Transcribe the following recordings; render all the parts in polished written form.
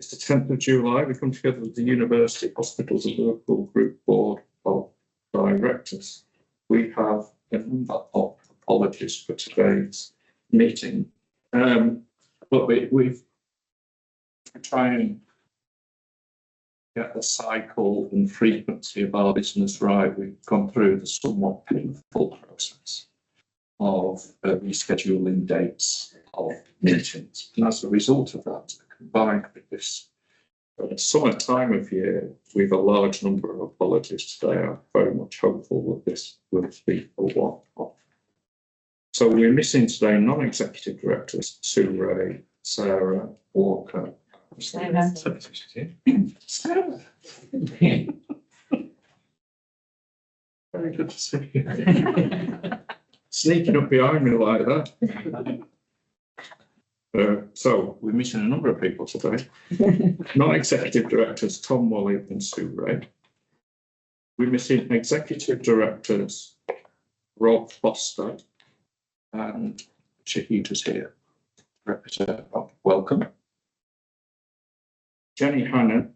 It's the 10th of July. We come together with the University Hospitals of Liverpool Group Board of Directors. We have a number of apologies for today's meeting, but we've tried and get the cycle and frequency of our business right. We've gone through the somewhat painful process of rescheduling dates of meetings, and as a result of that, combined with this summer time of year, with a large number of apologies today, I'm very much hopeful that this will be a one-off. So we're missing today non-executive directors Sue Ray, Sarah Walker. Sarah. Very good to see you. Sneaking up behind me like that. So we're missing a number of people today. Non-executive directors Tom Wally and Sue Ray. We're missing executive directors Rob Foster and Shahida's here. Representative, welcome. Jenny Hannon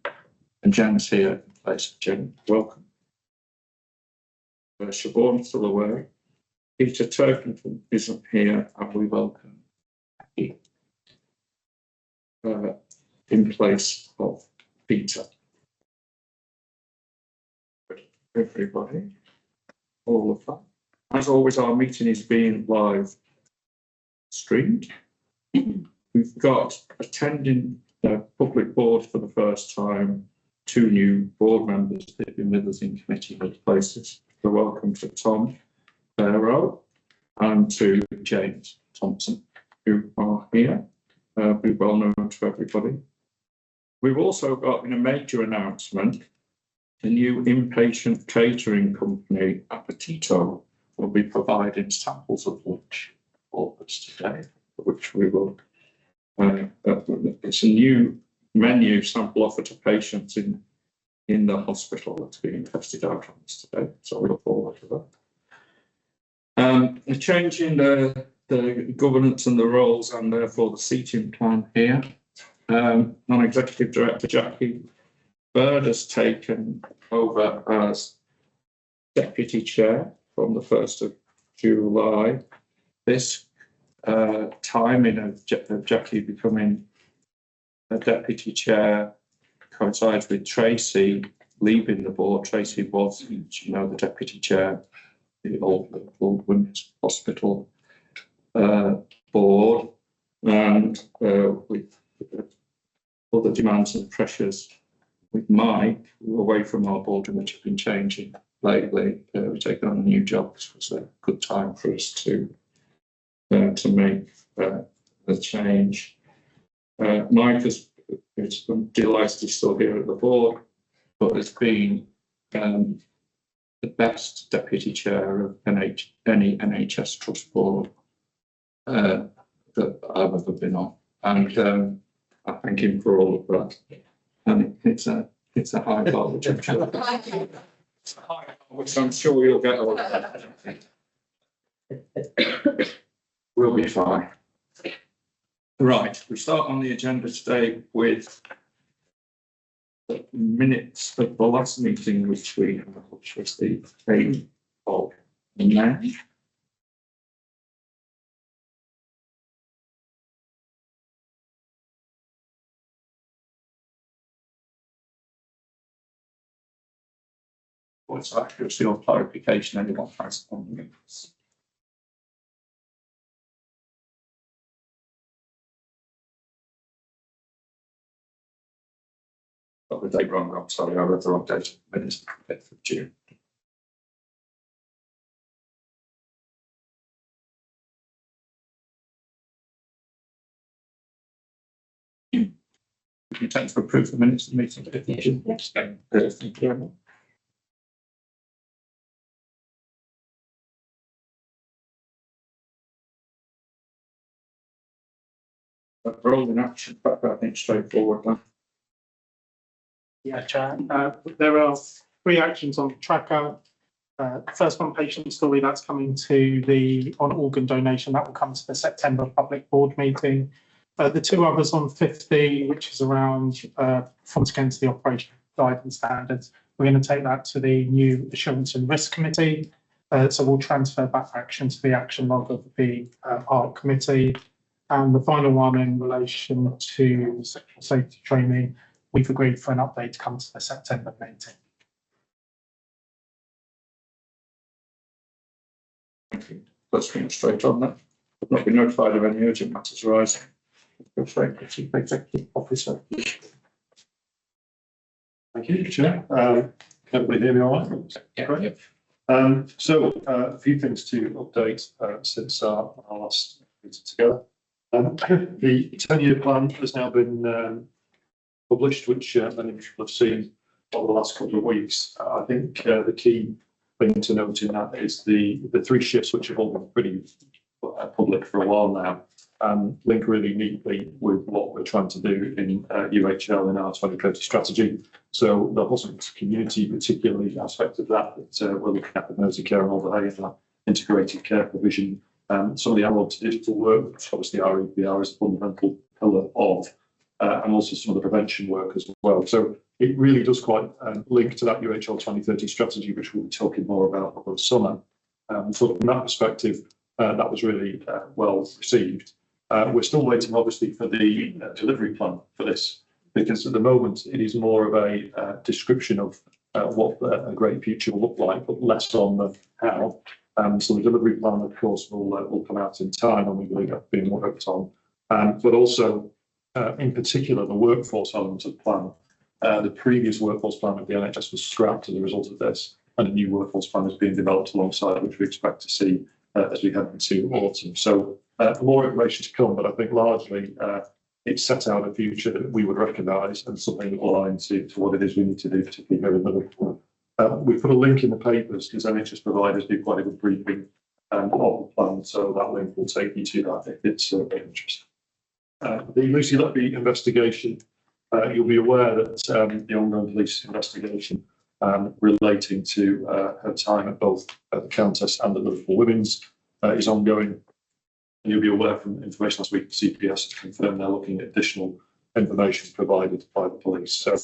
and Jen's here in place of Jenny. Welcome. Siobhan still away. Peter Turkington isn't here, and we welcome Becky in place of Peter. Everybody, all of that. As always, our meeting is being live streamed. We've got attending the public board for the first time, 2 new board members that have been with us in committee places. So welcome to Tom Barrow and to James Thompson, who are here. Be well known to everybody. We've also got in a major announcement, the new inpatient catering company Appetito will be providing samples of lunch for us today, which we will. It's a new menu sample offer to patients in the hospital that's being tested out on us today. So we look forward to that. A change in the governance and the roles, and therefore the seating plan here. Non-executive director Jackie Bird has taken over as deputy chair from the 1st of July. This timing of Jackie becoming a deputy chair coincides with Tracy leaving the board. Tracy was, the deputy chair of the Old Liverpool Women's Hospital board, and with other demands and pressures with Mike away from our board, which have been changing lately, we've taken on a new job. This was a good time for us to make the change. Mike is delighted he's still here at the board, but has been the best deputy chair of any NHS trust board that I've ever been on, and I thank him for all of that. And it's a high bar, which I'm sure. It's a high bar, which I'm sure you'll get all of that. We'll be fine. Right, we start on the agenda today with the minutes of the last meeting, which was the 8th of May. What's accuracy or clarification anyone has on the minutes? The date wrong. I'm sorry, I read the wrong date. Minutes 5th of June. You intend to approve the minutes of the meeting? Yes. Thank you very much. Rolling action, but I think straightforward now. Yeah, Chair. There are 3 actions on the tracker. First one, patient story, that's coming to on organ donation. That will come to the September public board meeting. The two others on 50, which is around performance against the operation guidance standards, we're going to take that to the new Assurance and Risk Committee. So we'll transfer back action to the action log of the ARC committee. And the final one in relation to sexual safety training, we've agreed for an update to come to the September meeting. Thank you. Let's come straight on that. I've not been notified of any urgent matters arising. Go straight to Chief Executive Officer. Thank you, Chair. Can everybody hear me all right? Yeah. Great. So a few things to update since our last meeting together. The 10-year plan has now been published, which many people have seen over the last couple of weeks. I think the key thing to note in that is the three shifts, which have all been pretty public for a while now, link really neatly with what we're trying to do in UHL in our 2030 strategy. So the hospital community, particularly aspect of that we're looking at the emergency care and all the other integrated care provision. Some of the analog to digital work, which obviously REPR is a fundamental pillar of, and also some of the prevention work as well. So it really does quite link to that UHL 2030 strategy, which we'll be talking more about over the summer. So from that perspective, that was really well received. We're still waiting, obviously, for the delivery plan for this, because at the moment it is more of a description of what a great future will look like, but less on the how. So the delivery plan, of course, will come out in time, and we believe that's being worked on. But also, in particular, the workforce element of the plan. The previous workforce plan of the NHS was scrapped as a result of this, and a new workforce plan is being developed alongside, which we expect to see as we head into autumn. So more information to come, but I think largely it set out a future that we would recognise and something that will align to what it is we need to do, particularly here in Liverpool. We put a link in the papers because NHS providers do quite a good briefing of the plan, so that link will take you to that if it's of interest. The Lucy Letby investigation, you'll be aware that the ongoing police investigation relating to her time at both the Countess and the Liverpool Women's is ongoing. You'll be aware from information last week, CPS has confirmed they're looking at additional information provided by the police. So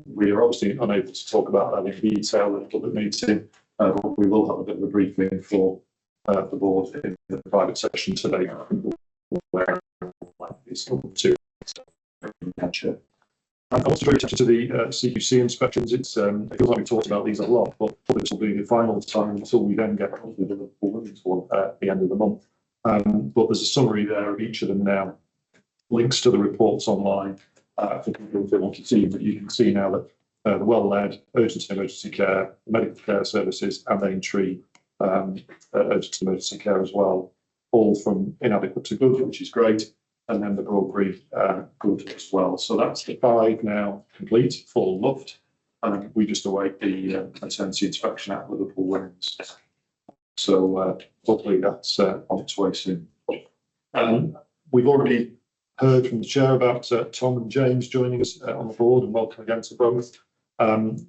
we are obviously unable to talk about that in detail in a public meeting, but we will have a bit of a briefing for the board in the private session today. Where it's to capture. I want to draw attention to the CQC inspections. It feels like we talked about these a lot, but this will be the final time until we then get to the Liverpool Women's one at the end of the month. But there's a summary there of each of them now. Links to the reports online for people who want to see, but you can see now that the well-led urgent emergency care, medical care services, and entry urgent emergency care as well, all from inadequate to good, which is great, and then the broad brief good as well. So that's the 5 now complete, full loved, and we just await the maternity inspection at Liverpool Women's. So hopefully that's on its way soon. We've already heard from the chair about Tom and James joining us on the board, and welcome again to both.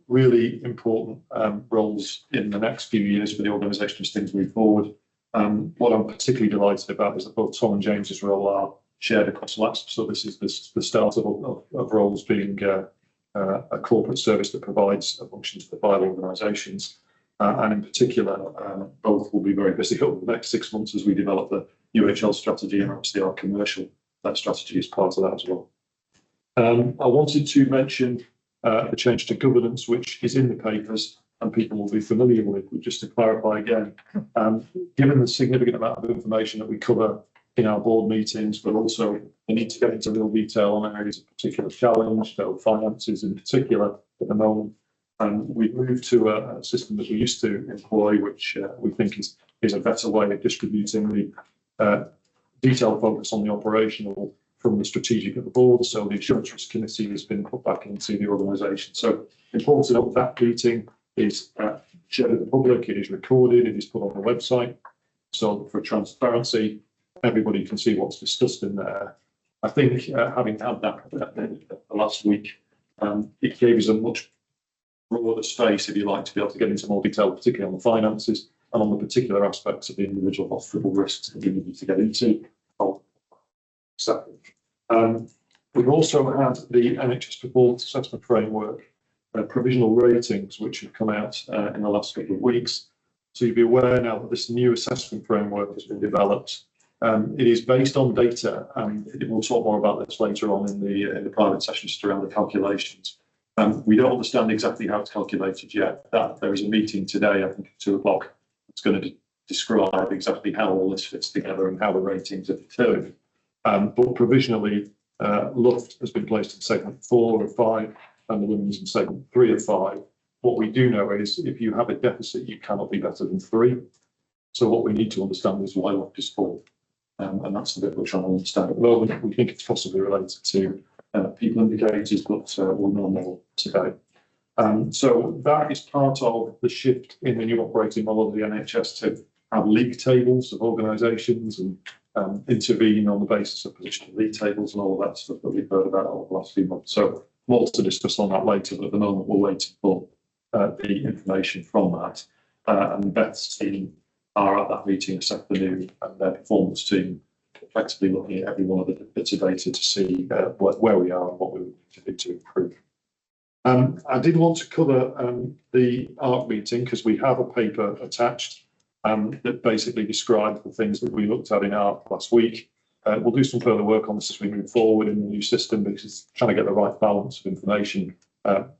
Really important roles in the next few years for the organisation as things move forward. What I'm particularly delighted about is that both Tom and James's role are shared across LASP. So this is the start of roles being a corporate service that provides a function to the file organisations. And in particular, both will be very busy over the next 6 months as we develop the UHL strategy, and obviously our commercial strategy is part of that as well. I wanted to mention the change to governance, which is in the papers and people will be familiar with, but just to clarify again, given the significant amount of information that we cover in our board meetings, but also the need to get into real detail on areas of particular challenge, so finances in particular at the moment. And we've moved to a system that we used to employ, which we think is a better way of distributing the detailed focus on the operational from the strategic at the board. So the Assurance Risk Committee has been put back into the organisation. So important to note that meeting is shared with the public, it is recorded, it is put on the website. So for transparency, everybody can see what's discussed in there. I think having had that last week, it gave us a much broader space, if you like, to be able to get into more detail, particularly on the finances and on the particular aspects of the individual hospital risks that we need to get into. We've also had the NHS Performance Assessment Framework provisional ratings, which have come out in the last couple of weeks. So you'll be aware now that this new assessment framework has been developed. It is based on data, and we'll talk more about this later on in the private session, just around the calculations. We don't understand exactly how it's calculated yet. That there is a meeting today, I think at 2 o'clock, that's going to describe exactly how all this fits together and how the ratings are determined. But provisionally, Luft has been placed in segment 4 of 5, and the women's in segment 3 of 5. What we do know is if you have a deficit, you cannot be better than 3. So what we need to understand is why Luft is 4. And that's the bit we're trying to understand at the moment. We think it's possibly related to people indicators, but we'll know more today. So that is part of the shift in the new operating model of the NHS to have league tables of organisations and intervene on the basis of position league tables and all of that stuff that we've heard about over the last few months. So more to discuss on that later, but at the moment we're waiting for the information from that. And Beth's team are at that meeting this afternoon, and their performance team effectively looking at every one of the bits of data to see where we are and what we need to do to improve. I did want to cover the ARC meeting because we have a paper attached that basically describes the things that we looked at in ARC last week. We'll do some further work on this as we move forward in the new system, because it's trying to get the right balance of information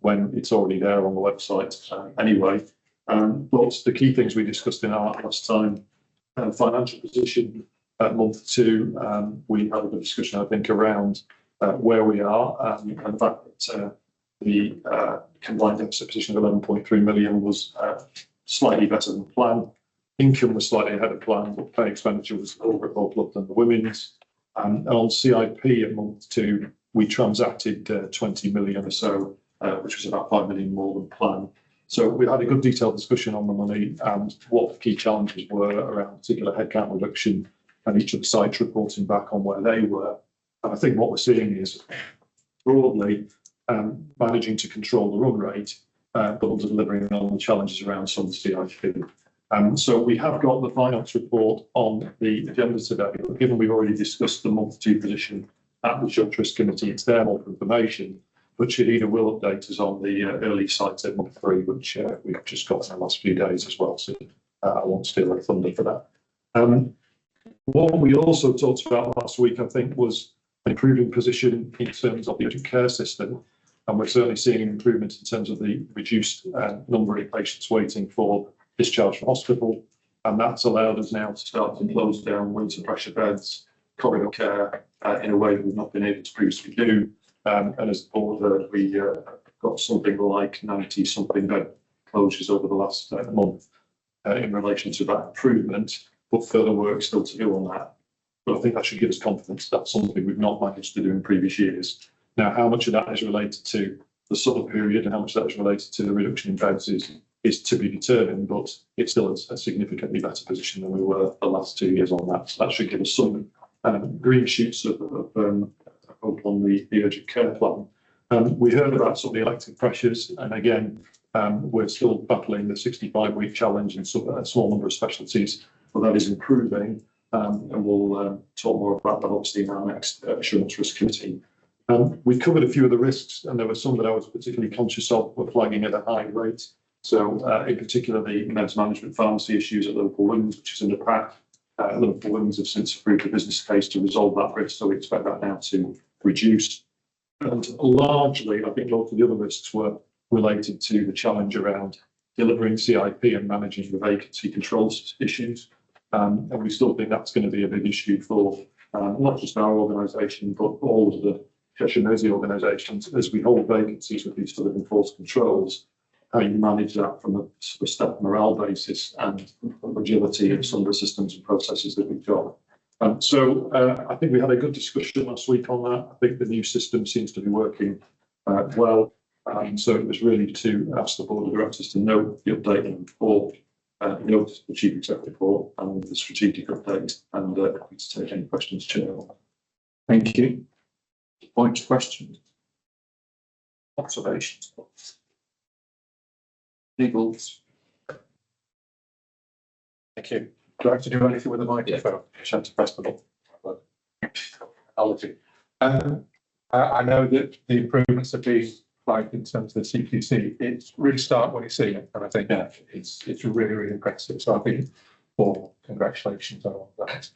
when it's already there on the website anyway. But the key things we discussed in ARC last time, financial position at month 2, we had a good discussion, I think, around where we are and the fact that the combined deficit position of 11.3 million was slightly better than planned. Income was slightly ahead of plan, but pay expenditure was over at both Luft and the women's. And on CIP at month 2, we transacted 20 million or so, which was about 5 million more than planned. So we had a good detailed discussion on the money and what the key challenges were around particular headcount reduction, and each of the sites reporting back on where they were. And I think what we're seeing is broadly managing to control the run rate, but also delivering on the challenges around some CIP. So we have got the finance report on the agenda today, but given we've already discussed the month 2 position at the Insurance Risk Committee, it's there more for information. But Shahida will update us on the early sites at month 3, which we've just got in the last few days as well. So I won't steal her thunder for that. What we also talked about last week, I think, was an improving position in terms of the urgent care system. And we're certainly seeing an improvement in terms of the reduced number of patients waiting for discharge from hospital. And that's allowed us now to start to close down winter pressure beds, corridor care in a way that we've not been able to previously do. And as a board, we got something like 90-something bed closures over the last month in relation to that improvement, but further work still to do on that. But I think that should give us confidence that's something we've not managed to do in previous years. Now, how much of that is related to the summer period and how much of that is related to the reduction in beds is to be determined, but it's still a significantly better position than we were the last 2 years on that. So that should give us some green shoots of hope on the urgent care plan. We heard about some of the elective pressures, and again, we're still battling the 65-week challenge in a small number of specialties, but that is improving, and we'll talk more about that obviously in our next Insurance Risk Committee. We covered a few of the risks, and there were some that I was particularly conscious of were flagging at a high rate. So in particular, the meds management pharmacy issues at Liverpool Women's, which is in the pack. Liverpool Women's have since approved a business case to resolve that risk, so we expect that now to reduce. And largely, I think most of the other risks were related to the challenge around delivering CIP and managing the vacancy controls issues. And we still think that's going to be a big issue for not just our organisation, but all of the Cheshire Mersey organisations, as we hold vacancies with these sort of enforced controls. How you manage that from a sort of staff morale basis and agility of some of the systems and processes that we've got. So I think we had a good discussion last week on that. I think the new system seems to be working well. So it was really to ask the board of directors to note the update and report, note the chief executive report and the strategic update, and happy to take any questions, Chair. Thank you. Point, questions, observations, legals. Thank you. Do I have to do anything with the microphone? I have to press the button. Allergy. I know that the improvements have been like in terms of the CQC. It's really start when you see it, and I think it's really impressive. So I think, well, congratulations on all that.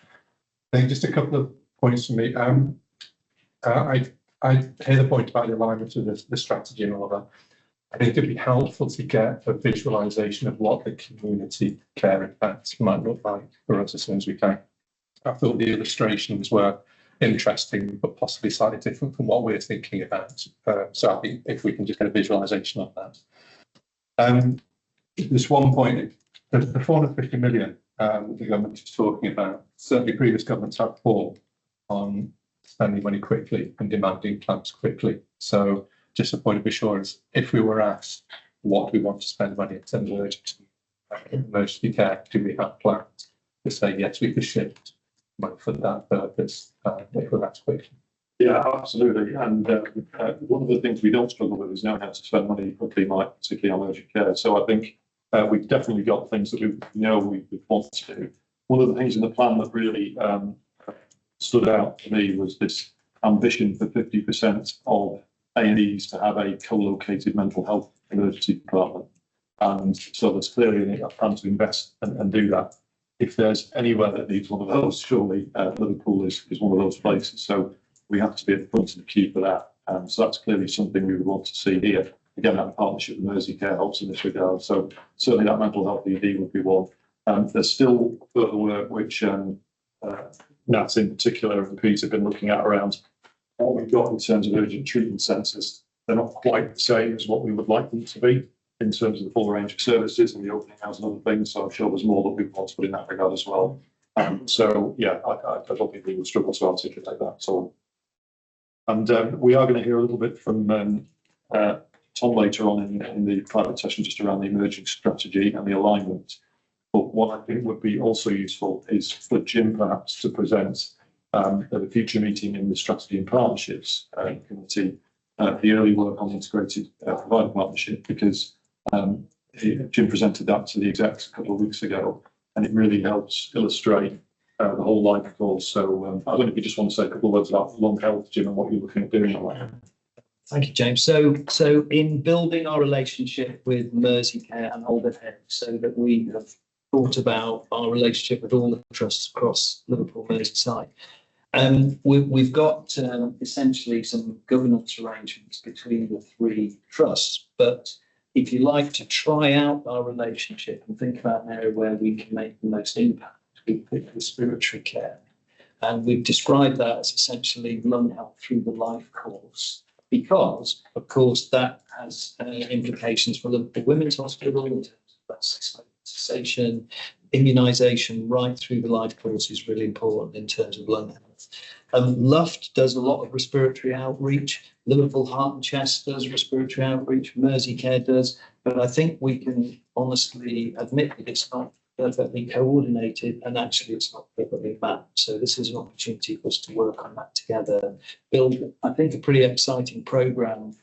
I think just a couple of points from me. I hear the point about the alignment of the strategy and all that. I think it'd be helpful to get a visualization of what the community care impacts might look like for us as soon as we can. I thought the illustrations were interesting, but possibly slightly different from what we're thinking about. So I think if we can just get a visualization of that. There's one point, the 450 million the government is talking about, certainly previous governments have fought on spending money quickly and demanding plans quickly. So just a point of assurance, if we were asked what we want to spend money in terms of emergency care, do we have plans to say yes, we could shift money for that purpose if we're asked quickly? Yeah, absolutely. And one of the things we don't struggle with is knowing how to spend money quickly, like particularly on urgent care. So I think we've definitely got things that we know we want to do. One of the things in the plan that really stood out to me was this ambition for 50% of A&Es to have a co-located mental health emergency department. And so there's clearly a plan to invest and do that. If there's anywhere that needs one of those, surely Liverpool is one of those places. So we have to be at the front of the queue for that. So that's clearly something we would want to see here. Again, that partnership with Merseycare helps in this regard. So certainly that mental health ED would be one. There's still further work which Nat in particular and Pete have been looking at around what we've got in terms of urgent treatment centres. They're not quite the same as what we would like them to be in terms of the full range of services and the opening hours and other things. So I'm sure there's more that we want to put in that regard as well. So yeah, I don't think we would struggle to articulate that at all. And we are going to hear a little bit from Tom later on in the private session just around the emerging strategy and the alignment. But what I think would be also useful is for Jim perhaps to present at a future meeting in the strategy and partnerships committee the early work on the integrated provider partnership, because Jim presented that to the execs a couple of weeks ago, and it really helps illustrate the whole life course. So I don't know if you just want to say a couple of words about lung health, Jim, and what you're looking at doing on that. Thank you, James. So in building our relationship with Merseycare and Alderhead, so that we have thought about our relationship with all the trusts across Liverpool, Merseyside, we've got essentially some governance arrangements between the three trusts. But if you like to try out our relationship and think about an area where we can make the most impact, we pick respiratory care. And we've described that as essentially lung health through the life course, because, of course, that has implications for Liverpool Women's Hospital in terms of cessation, immunisation right through the life course is really important in terms of lung health. Luft does a lot of respiratory outreach. Liverpool Heart and Chest does respiratory outreach. Merseycare does. But I think we can honestly admit that it's not perfectly coordinated, and actually it's not perfectly mapped. So this is an opportunity for us to work on that together, build, I think, a pretty exciting programme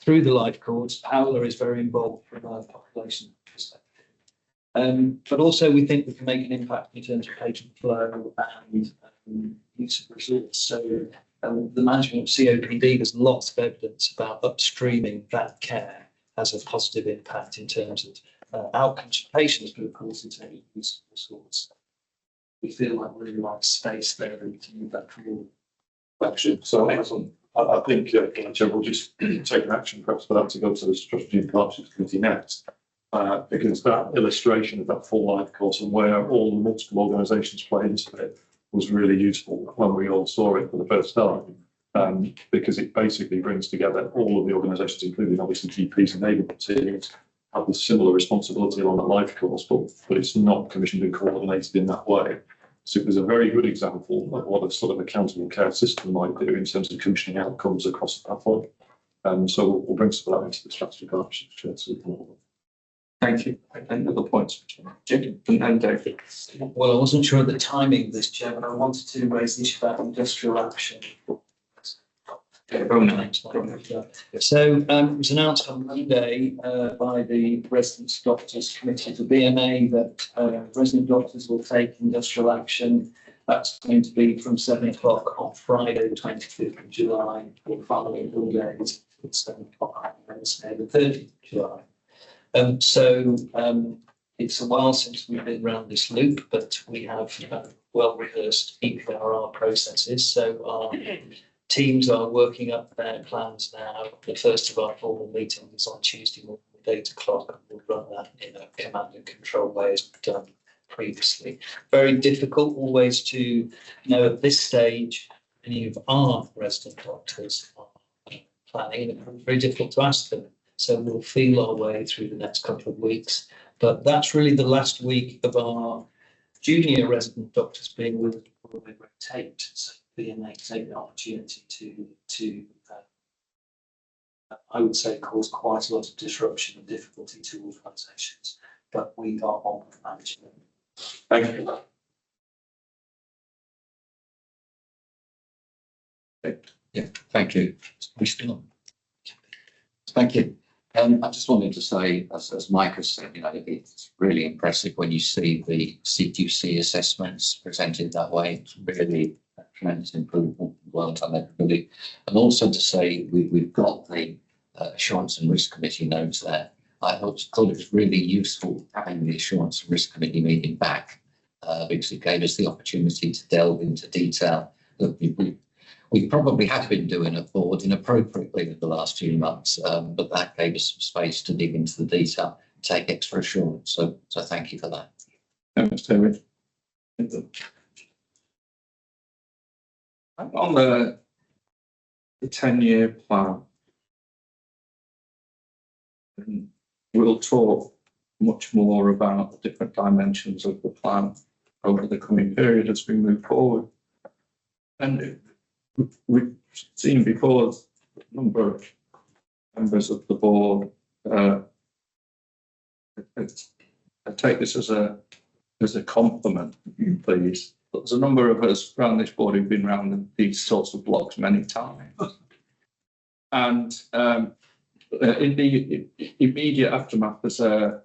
through the life course. Paola is very involved from a population perspective. But also we think we can make an impact in terms of patient flow and use of resource. So the management of COPD, there's lots of evidence about upstreaming that care has a positive impact in terms of outcomes for patients, but of course in terms of use of resource. We feel like we're in like space there to move that forward. Action. So excellent. I think we'll just take an action perhaps for that to go to the strategy and partnerships committee next. Because that illustration of that full life course and where all the multiple organisations play into it was really useful when we all saw it for the first time, because it basically brings together all of the organisations, including obviously GPs and neighbourhood teams, have the similar responsibility along the life course, but it's not commissioned and coordinated in that way. So it was a very good example of what a sort of accountable care system might do in terms of commissioning outcomes across the platform. So we'll bring some of that into the strategy partnership. Thank you. Any other points? Jim and David. Well, I wasn't sure of the timing of this, Chair, but I wanted to raise the issue about industrial action. So it was announced on Monday by the Residents Doctors Committee of the BMA that resident doctors will take industrial action That's going to be from 7 o'clock on Friday, the 25th of July, or following all days at 7 o'clock on Wednesday, the 30th of July. It's a while since we've been around this loop, but we have well rehearsed EPRR processes. So our teams are working up their plans now. The first of our formal meetings is on Tuesday morning at 8 o'clock, and we'll run that in a command and control way as we've done previously. Very difficult always to know at this stage any of our resident doctors are planning, and very difficult to ask them. So we'll feel our way through the next couple of weeks. But that's really the last week of our junior resident doctors being with us before they rotate. So the may take the opportunity to I would say, cause quite a lot of disruption and difficulty to organisations. But we are on managing it. Thank you. Yeah, thank you. Thank you. I just wanted to say, as Mike has said, it's really impressive when you see the CQC assessments presented that way. It's really a tremendous improvement. Well done, everybody. And also to say we've got the Assurance and Risk Committee notes there. I thought it was really useful having the Assurance and Risk Committee meeting back because it gave us the opportunity to delve into detail that we probably have been doing at board inappropriately in the last few months, but that gave us some space to dig into the detail, take extra assurance. So thank you for that. Thanks, David. On the 10-year plan, we'll talk much more about the different dimensions of the plan over the coming period as we move forward. And we've seen before a number of members of the board. I take this as a compliment, please. But there's a number of us around this board who've been around these sorts of blocks many times. And in the immediate aftermath, there's a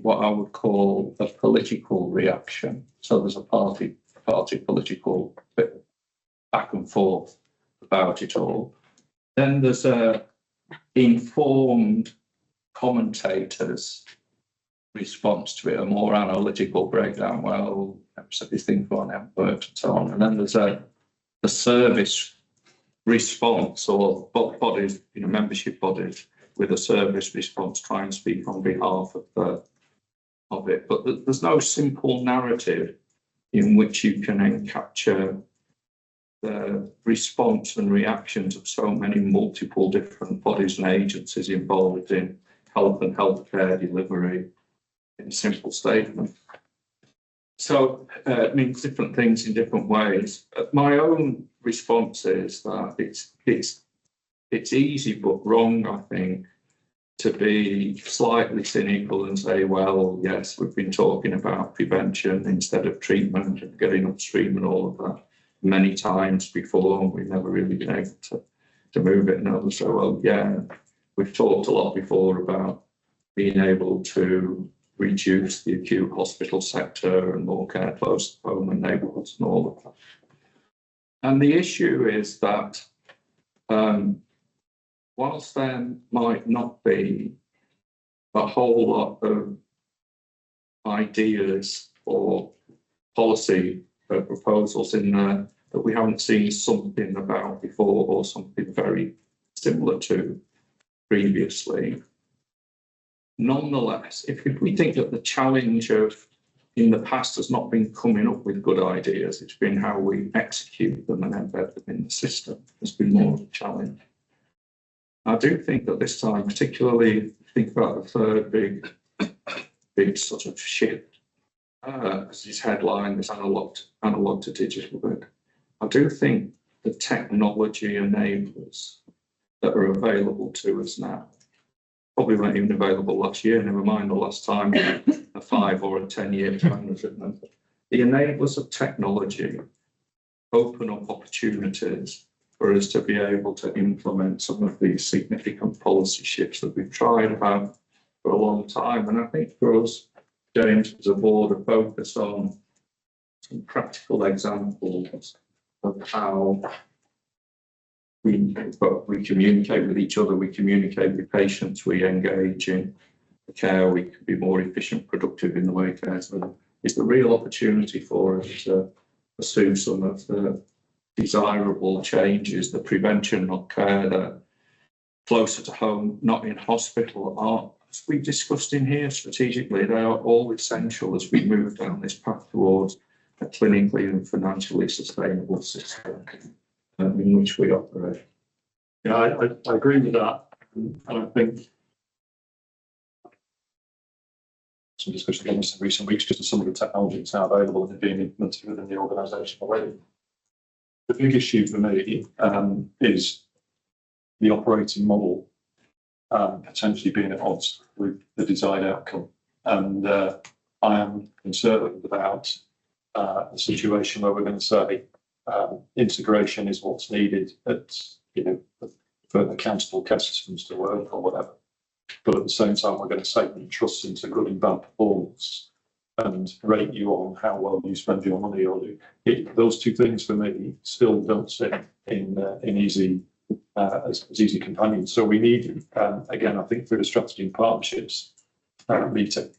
what I would call a political reaction. So there's a party political bit back and forth about it all. Then there's informed commentators' response to it, a more analytical breakdown. Well, I've said this thing for an worked and so on. And then there's the service response, or bodies, membership bodies with a service response try and speak on behalf of it. But there's no simple narrative in which you can capture the response and reactions of so many multiple different bodies and agencies involved in health and healthcare delivery in a simple statement. So it means different things in different ways. My own response is that it's easy but wrong, I think, to be slightly cynical and say, well, yes, we've been talking about prevention instead of treatment and getting upstream and all of that many times before, and we've never really been able to move it. And others say, well, yeah, we've talked a lot before about being able to reduce the acute hospital sector and more care close to home and neighbourhoods and all of that. And the issue is that whilst there might not be a whole lot of ideas or policy proposals in there that we haven't seen something about before or something very similar to previously. Nonetheless, if we think that the challenge of in the past has not been coming up with good ideas, it's been how we execute them and embed them in the system has been more of a challenge. I do think that this time, particularly think about the third big sort of shift, as his headline, this analog to digital bit. I do think the technology enablers that are available to us now probably weren't even available last year, never mind the last time a 5 or a 10-year plan was written. The enablers of technology open up opportunities for us to be able to implement some of these significant policy shifts that we've tried about for a long time. And I think for us, James, as a board, are focused on some practical examples of how we communicate with each other, we communicate with patients, we engage in care, we can be more efficient, productive in the way care is done. It's the real opportunity for us to pursue some of the desirable changes, the prevention, not care, that closer to home, not in hospital, are, as we discussed in here strategically, they are all essential as we move down this path towards a clinically and financially sustainable system in which we operate. Yeah, I agree with that. And I think some discussion on this in recent weeks, just as some of the technology that's now available and being implemented within the organisation already. The big issue for me is the operating model potentially being at odds with the desired outcome. And I am concerned about a situation where we're going to say integration is what's needed at, for accountable care systems to work or whatever. But at the same time, we're going to segment trust into good and bad performance and rate you on how well you spend your money or do. Those two things for me still don't sit in easy as easy companions. So we need, again, I think through the strategy and partnerships meeting,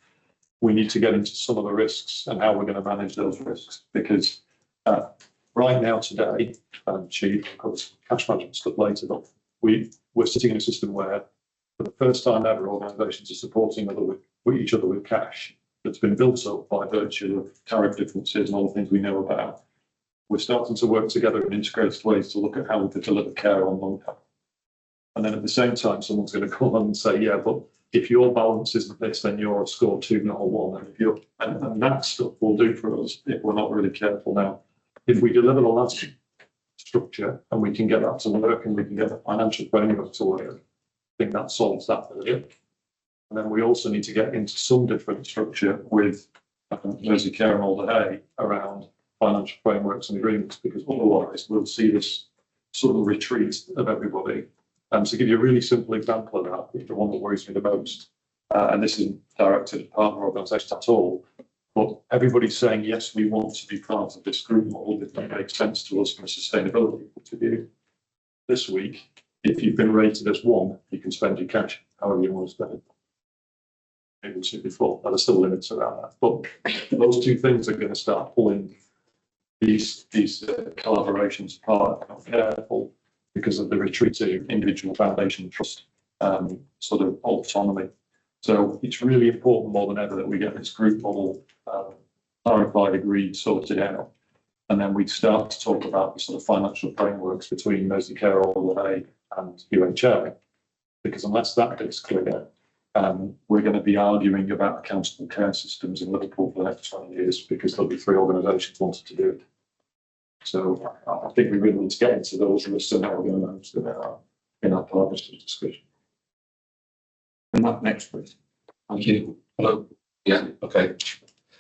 we need to get into some of the risks and how we're going to manage those risks, because right now today, Chief, of course, cash management stuff later, but we're sitting in a system where for the first time ever, organisations are supporting each other with cash that's been built up by virtue of tariff differences and all the things we know about. We're starting to work together in integrated ways to look at how we could deliver care on long term. And then at the same time, someone's going to come along and say, yeah, but if your balance isn't this, then you're a score 2, not a 1. And if you're, and that stuff will do for us if we're not really careful now. If we deliver the last structure and we can get that to work and we can get the financial framework to work, I think that solves that for the. And then we also need to get into some different structure with Mersey Care and Alder Hey around financial frameworks and agreements, because otherwise we'll see this sort of retreat of everybody. To give you a really simple example of that, the one that worries me the most, and this isn't directed at partner organisations at all, but everybody's saying, yes, we want to be part of this group model if that makes sense to us from a sustainability point of view. This week, if you've been rated as 1, you can spend your cash however you want to spend it. Maybe we'll see before, there are still limits around that. But those two things are going to start pulling these collaborations apart. Not careful because of the retreat to individual foundation trust sort of autonomy. So it's really important more than ever that we get this group model clarified, agreed, sorted out. And then we'd start to talk about the sort of financial frameworks between Mersey Care, Alder Hey and UHA. Because unless that gets clear, we're going to be arguing about accountable care systems in Liverpool for the next 20 years because there'll be 3 organisations wanting to do it. So I think we really need to get into those risks and how we're going to manage them in our partnership discussion. And that next, please. Thank you. Hello. Yeah. Okay.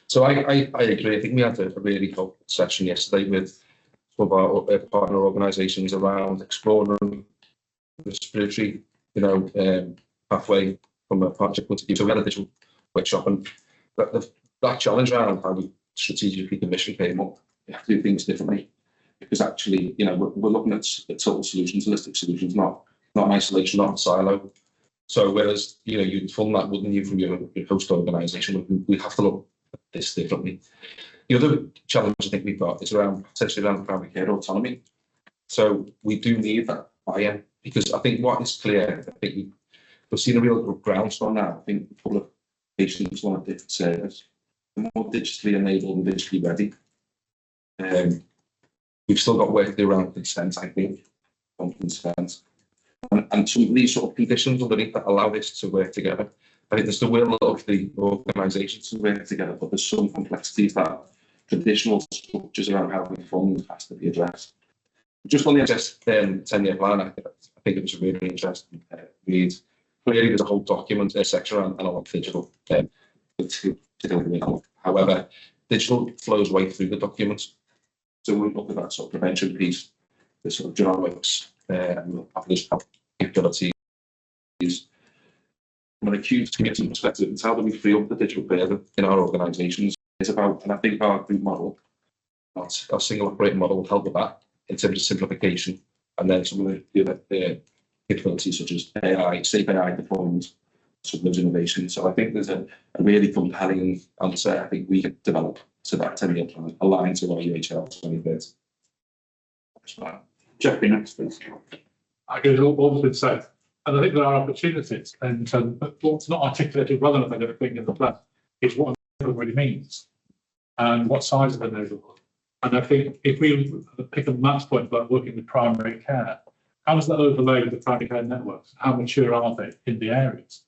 So I agree. I think we had a really helpful session yesterday with some of our partner organisations around exploring respiratory, pathway from a partnership point of view. So we had a digital workshop, and that challenge around how we strategically commission came up. We have to do things differently because actually, we're looking at total solutions, holistic solutions, not in isolation, not in silo. So whereas, you'd fund that, wouldn't you, from your host organisation, we have to look at this differently. The other challenge I think we've got is potentially around primary care autonomy. So we do need that buy-in, because I think what is clear, I think we've seen a real groundswell now. I think public patients want a different service, more digitally enabled and digitally ready. We've still got work to do around consent, I think, on consent. And some of these sort of conditions underneath that allow this to work together. I think there's the will of the organisations to work together, but there's some complexities that traditional structures around how we fund has to be addressed. Just on the NHS 10-year plan, I think it was a really interesting read. Clearly, there's a whole document section around analog digital. However, digital flows right through the document. So we look at that sort of prevention piece, the sort of genomics, capabilities. From an acute community perspective, it's how do we free up the digital burden in our organisations? It's about, and I think our group model not our single operating model will help with that in terms of simplification, and then some of the other capabilities such as AI, safe AI deployment, some of those innovations. So I think there's a really compelling answer I think we could develop to that 10-year plan aligned to our UHL 2030. Jeffrey next, please. I agree with all been said, and I think there are opportunities, and but what's not articulated well enough, I don't think, in the plan is what it really means and what size of the neighbourhood. And I think if we pick up Matt's point about working with primary care, how does that overlay with the primary care networks? How mature are they in the areas?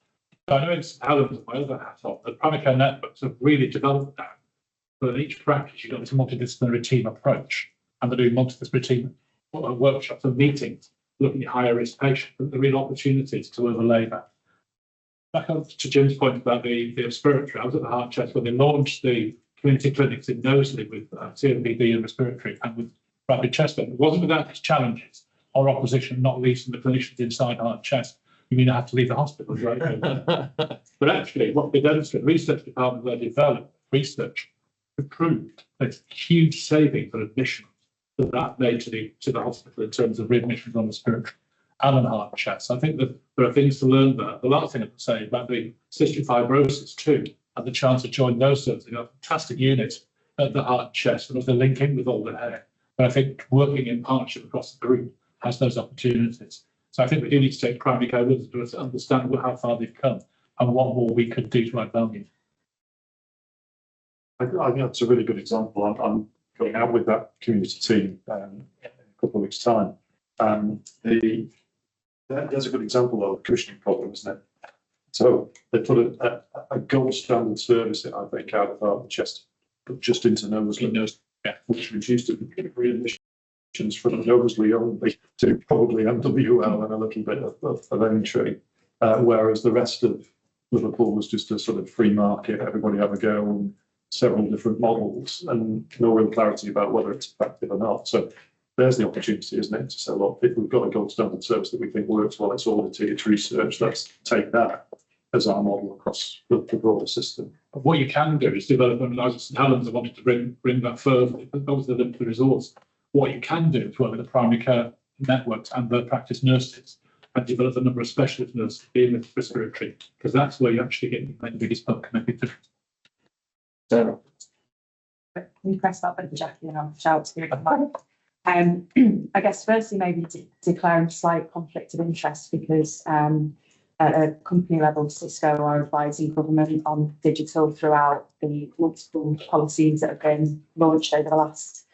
So I know it's Helen's my other hat on. The primary care networks have really developed now. But in each practice, you've got this multidisciplinary team approach, and they're doing multidisciplinary team workshops and meetings looking at higher risk patients, but the real opportunities to overlay that. Back up to Jim's point about the respiratory, I was at the Heart Chest when they launched the community clinics in Knowsley with COPD and respiratory and with rapid chest pain. It wasn't without its challenges or opposition, not least from the clinicians inside Heart Chest. You mean I have to leave the hospital, right? But actually, what they demonstrated, research department they developed, research proved there's huge savings on admissions that made to the hospital in terms of readmissions on respiratory and on Heart Chest. So I think that there are things to learn there. The last thing I would say about the cystic fibrosis too, and the chance to join those services, a fantastic unit at the Heart Chest, and the link in with all the hair. But I think working in partnership across the group has those opportunities. So I think we do need to take primary care with us to understand how far they've come and what more we could do to add value. I think that's a really good example. I'm going out with that community team in a couple of weeks' time. There's a good example of a cushioning problem, isn't it? So they put a gold standard service, I think, out of Heart Chest, but just into Knowsley, which reduced readmissions from Knowsley only to probably MWL and a little bit of entry, whereas the rest of Liverpool was just a sort of free market, everybody have a go, and several different models, and no real clarity about whether it's effective or not. So there's the opportunity, isn't it, to say, look, if we've got a gold standard service that we think works well, it's audited, it's researched, let's take that as our model across the broader system. But what you can do is develop, and as St Helens, I wanted to bring that further, that was the limited resource. What you can do is work with the primary care networks and the practice nurses and develop a number of specialist nurses dealing with respiratory, because that's where you actually get the biggest buck connected to. Sarah. Can you press that button, Jackie, and I'll shout to you. I guess firstly, maybe declaring slight conflict of interest because at a company level, Cisco are advising government on digital throughout the multiple policies that have been launched over the last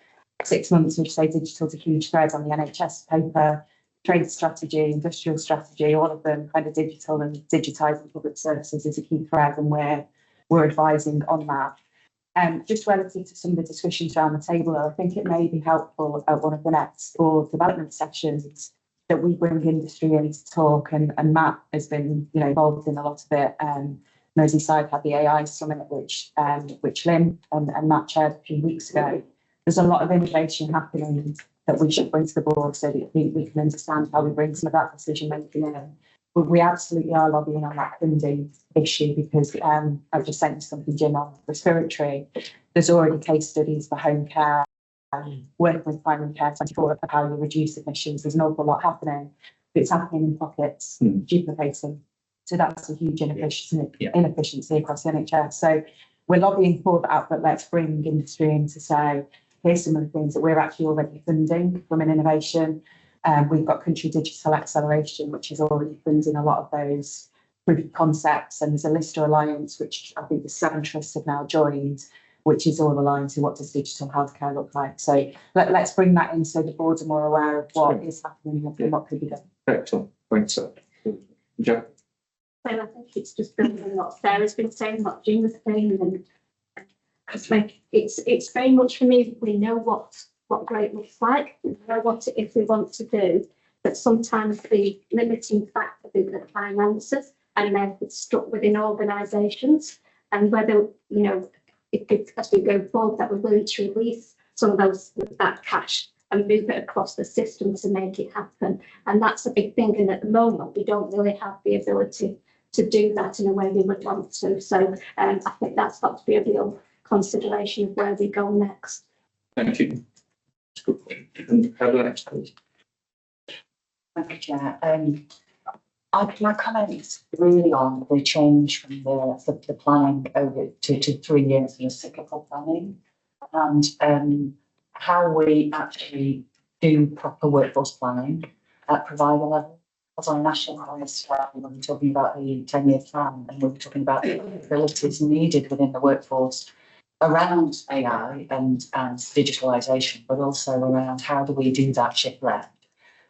6 months, which say digital is a huge thread on the NHS paper, trade strategy, industrial strategy, all of them kind of digital, and digitising public services is a key thread, and we're advising on that. Just relative to some of the discussions around the table, I think it may be helpful at one of the next board development sessions that we bring industry in to talk, and Matt has been involved in a lot of it. Merseyside had the AI summit, which Lynn and Matt chaired a few weeks ago. There's a lot of innovation happening that we should bring to the board so that we can understand how we bring some of that decision making in. But we absolutely are lobbying on that funding issue because I've just sent you something, Jim, on respiratory. There's already case studies for home care, working with primary care 24 of how you reduce emissions. There's an awful lot happening, but it's happening in pockets, duplicating. So that's a huge inefficiency across the NHS. So we're lobbying for that, but let's bring industry in to say, here's some of the things that we're actually already funding from an innovation. We've got Country Digital Acceleration, which is already funding a lot of those proof of concepts. And there's a Lister Alliance, which I think the 7 trusts have now joined, which is all aligned to what does digital healthcare look like. So let's bring that in so the boards are more aware of what is happening and what could be done. Excellent. Thanks, sir. Jack. So I think it's just building on what Sarah's been saying, what Jim was saying, and it's very much for me. We know what great looks like, we know what it is we want to do, but sometimes the limiting factor is the finances, and they're stuck within organisations. And whether if as we go forward, that we're willing to release some of that cash and move it across the system to make it happen. And that's a big thing. And at the moment, we don't really have the ability to do that in a way we would want to. So I think that's got to be a real consideration of where we go next. Thank you. That's a good point. And Heather, next please. Thank you, Chair. My comments really on the change from the planning over to 3 years in a cyclical planning, and how we actually do proper workforce planning at provider level. As on a national scale, when we're talking about the 10-year plan, and we're talking about the abilities needed within the workforce around AI and digitalisation, but also around how do we do that shift left.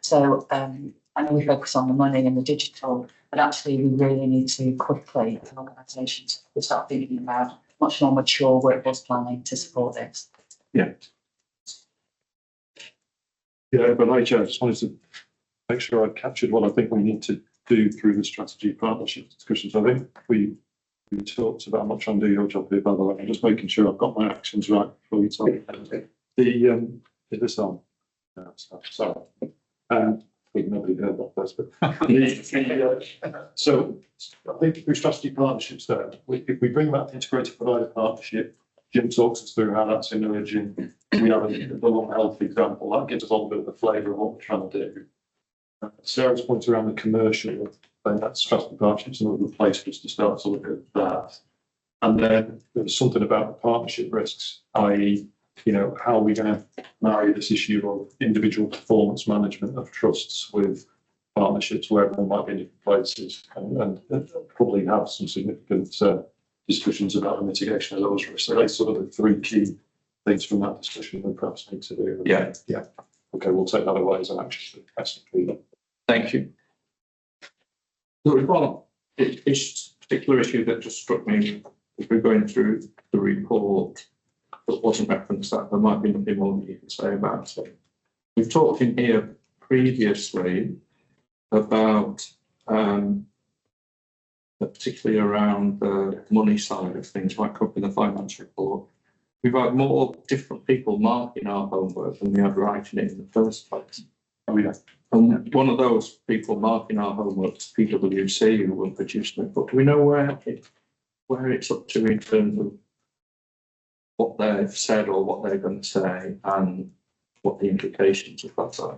So I know we focus on the money and the digital, but actually we really need to quickly, as organisations, start thinking about much more mature workforce planning to support this. Yeah, but I just wanted to make sure I captured what I think we need to do through the strategy partnership discussions. I think we talked about, I'm not trying to do your job here, by the way, I'm just making sure I've got my actions right before you tell me. Is this on? No, it's not. Sorry. I think nobody heard that first, but so I think through strategy partnerships there, if we bring that integrated provider partnership, Jim talks us through how that's emerging. We have the Lung Health example, that gives us a little bit of the flavour of what we're trying to do. Sarah's point around the commercial, then that's strategy partnerships, another place for us to start to look at that. And then there's something about the partnership risks, i.e., how are we going to marry this issue of individual performance management of trusts with partnerships where everyone might be in different places, and probably have some significant discussions about the mitigation of those risks. So that's sort of the 3 key things from that discussion we perhaps need to do. Yeah. Okay, we'll take that away as an action. Thank you. There was one particular issue that just struck me as we're going through the report that wasn't referenced, that there might be nothing more that you can say about it. We've talked in here previously about particularly around the money side of things, might come up in the finance report. We've had more different people marking our homework than we had writing it in the first place. Oh, yeah. And one of those people marking our homework is PwC, who will produce it. But do we know where it's up to in terms of what they've said or what they're going to say and what the implications of that are?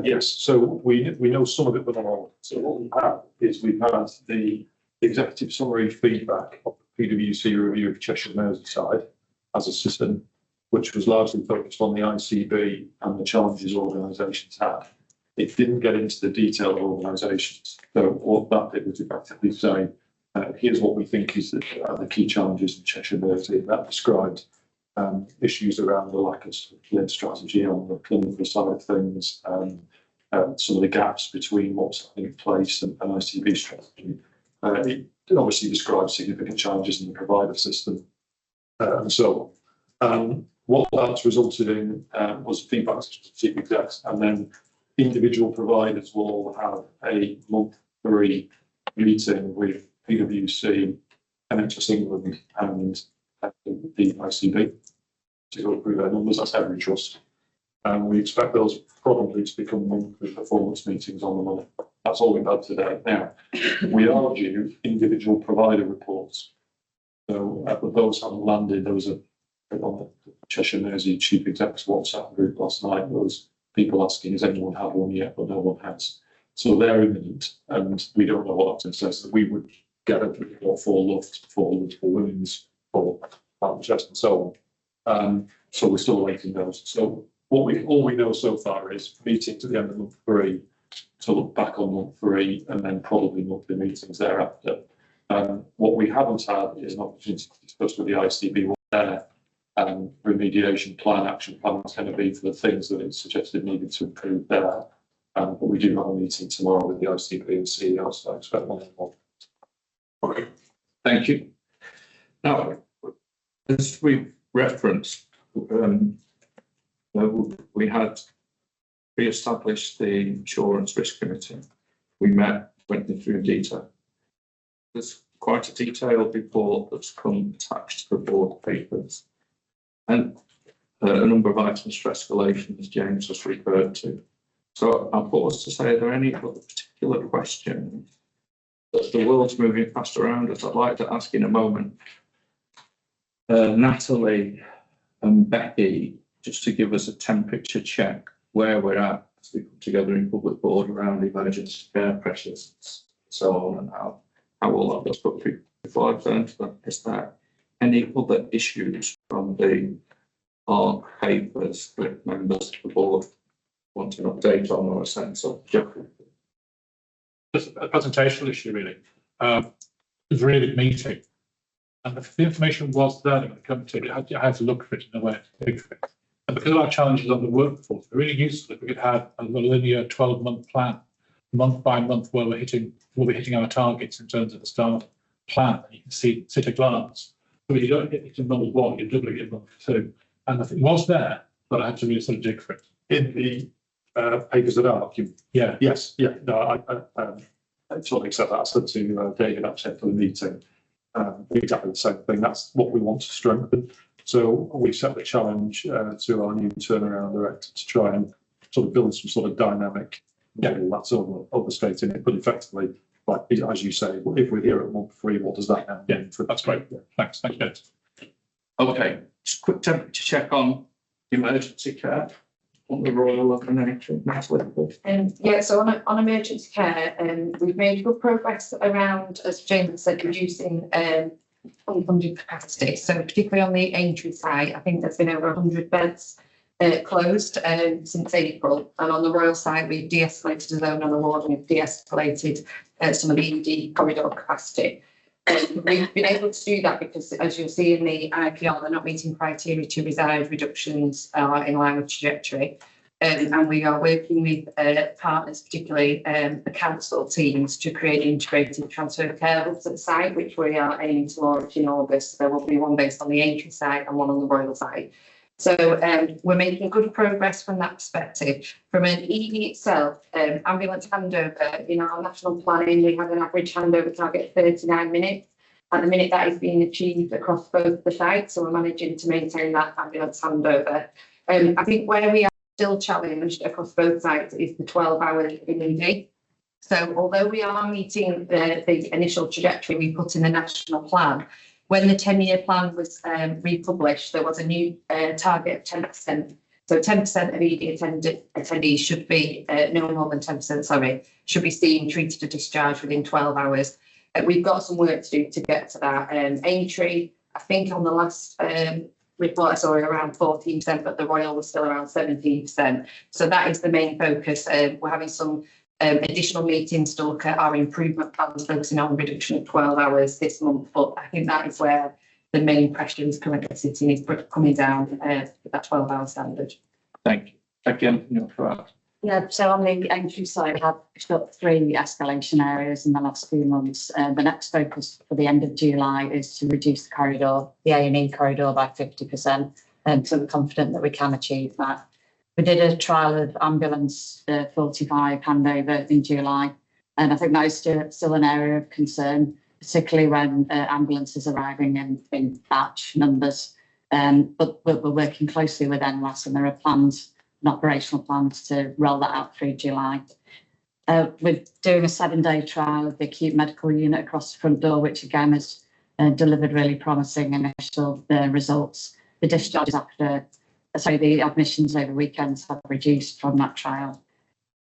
Yes, so we know some of it, but not all. So what we have is we've had the executive summary feedback of the PwC review of Cheshire Merseyside as a system, which was largely focused on the ICB and the challenges organisations had. It didn't get into the detail of organisations. So what that did was effectively say, here's what we think is the key challenges in Cheshire Mersey. That described issues around the lack of clear strategy on the clinical side of things, some of the gaps between what's in place and ICB strategy. It obviously describes significant challenges in the provider system and so on. What that's resulted in was feedback to chief execs, and then individual providers will all have a monthly meeting with PwC, NHS England and the ICB to go through their numbers. That's every trust. And we expect those probably to become monthly performance meetings on the money. That's all we've had today. Now, we are due individual provider reports. So but those haven't landed. There was on the Cheshire Mersey Chief Exec's WhatsApp group last night. There was people asking, has anyone had one yet? But no one has. So they're imminent, and we don't know what that's going to say. So we would get a report for Luft, for Women's, for Manchester, and so on. So we're still awaiting those. So all we know so far is meetings at the end of month 3 to look back on month 3, and then probably monthly meetings thereafter. What we haven't had is an opportunity to discuss with the ICB what their remediation plan, action plan is going to be for the things that it's suggested needed to improve there. But we do have a meeting tomorrow with the ICB and CEO, so I expect one more. Okay, thank you. Now, as we've referenced, we had re-established the Insurance Risk Committee. We met, went through detail. There's quite a detailed report that's come attached to the board papers, and a number of items for escalation, as James has referred to. So I'll pause to say, are there any other particular questions that the world's moving fast around us? I'd like to ask in a moment. Natalie and Becky just to give us a temperature check where we're at as we come together in public board around emergency care pressures, so on, and how all of that's put through. Before I turn to that, is there any other issues from the ARC papers that members of the board want an update on or a sense of? Jeffrey? Just a presentational issue, really. It was a really big meeting. And the information was there when it come to it. I had to look for it in a way to dig for it. And because of our challenges on the workforce, it's really useful if we could have a linear 12-month plan, month by month, where we're hitting our targets in terms of the staff plan. And you can see at a glance. So when you don't hit it in month one, you're doubling it in month two. And I think it was there, but I had to really sort of dig for it. In the papers that are, Yeah. yes, yeah, no, I totally accept that. I said to David actually after the meeting, exactly the same thing. That's what we want to strengthen. So we set the challenge to our new turnaround director to try and sort of build some sort of dynamic model. That's overstating it, but effectively, like as you say, if we're here at month 3, what does that now mean? That's great. Yeah. Thanks, James. Okay, just a quick temperature check on emergency care on the Royal of the Nation. Yeah, so on emergency care, we've made good progress around, as James said, reducing unfunded capacity. So particularly on the Aintree side, I think there's been over 100 beds closed since April. And on the Royal side, we've de-escalated a zone on the ward and we've de-escalated some of the ED corridor capacity. We've been able to do that because, as you'll see in the IPR, they're not meeting criteria to reside. Reductions are in line with trajectory. And we are working with partners, particularly the council teams, to create integrated transfer care hubs at the site, which we are aiming to launch in August. There will be one based on the Aintree side and one on the Royal side. So we're making good progress from that perspective. From an ED itself, ambulance handover, in our national planning, we have an average handover target of 39 minutes. At the minute, that is being achieved across both the sites, so we're managing to maintain that ambulance handover. I think where we are still challenged across both sites is the 12 hours in ED. So although we are meeting the initial trajectory we put in the national plan, when the 10-year plan was republished, there was a new target of 10%. So 10% of ED attendees should be, no more than 10%, sorry, should be seen, treated or discharged within 12 hours. We've got some work to do to get to that. Aintree, I think on the last report I saw around 14%, but the Royal was still around 17%. So that is the main focus. We're having some additional meetings to look at our improvement plans, focusing on reduction of 12 hours this month. But I think that is where the main pressure is currently sitting, is coming down with that 12-hour standard. Thank you. Again, for that. Yeah, so on the entry side, we have got 3 escalation areas in the last few months. The next focus for the end of July is to reduce the corridor, the A&E corridor, by 50%. So we're confident that we can achieve that. We did a trial of ambulance 45 handover in July, and I think that is still an area of concern, particularly when ambulances arriving in batch numbers. But we're working closely with NHS, and there are plans and operational plans to roll that out through July. We're doing a 7-day trial of the acute medical unit across the front door, which again has delivered really promising initial results. The discharges the admissions over weekends have reduced from that trial.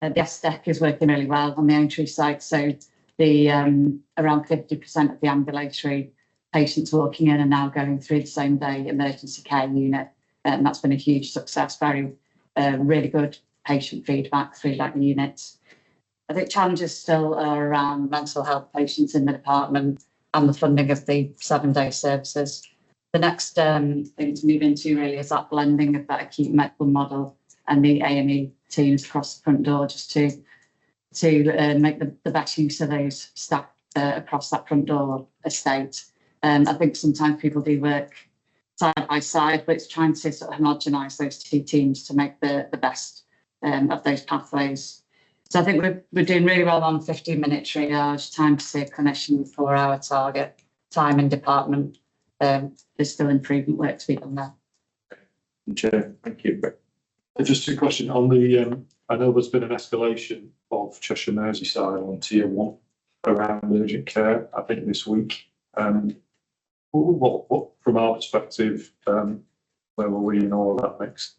The SDEC is working really well on the Aintree site, so the around 50% of the ambulatory patients walking in are now going through the same day emergency care unit, and that's been a huge success. Really good patient feedback through that unit. I think challenges still are around mental health patients in the department and the funding of the 7-day services. The next thing to move into really is that blending of that acute medical model and the A&E teams across the front door, just to make the best use of those staff across that front door estate. I think sometimes people do work side by side, but it's trying to sort of homogenise those 2 teams to make the best of those pathways. So I think we're doing really well on 15-minute triage, time to see a clinician, 4-hour target, time in department. There's still improvement work to be done there. Chair, thank you. Just a question on the, I know there's been an escalation of Cheshire Merseyside on tier 1 around urgent care, I think this week. What from our perspective, Where were we in all of that mix?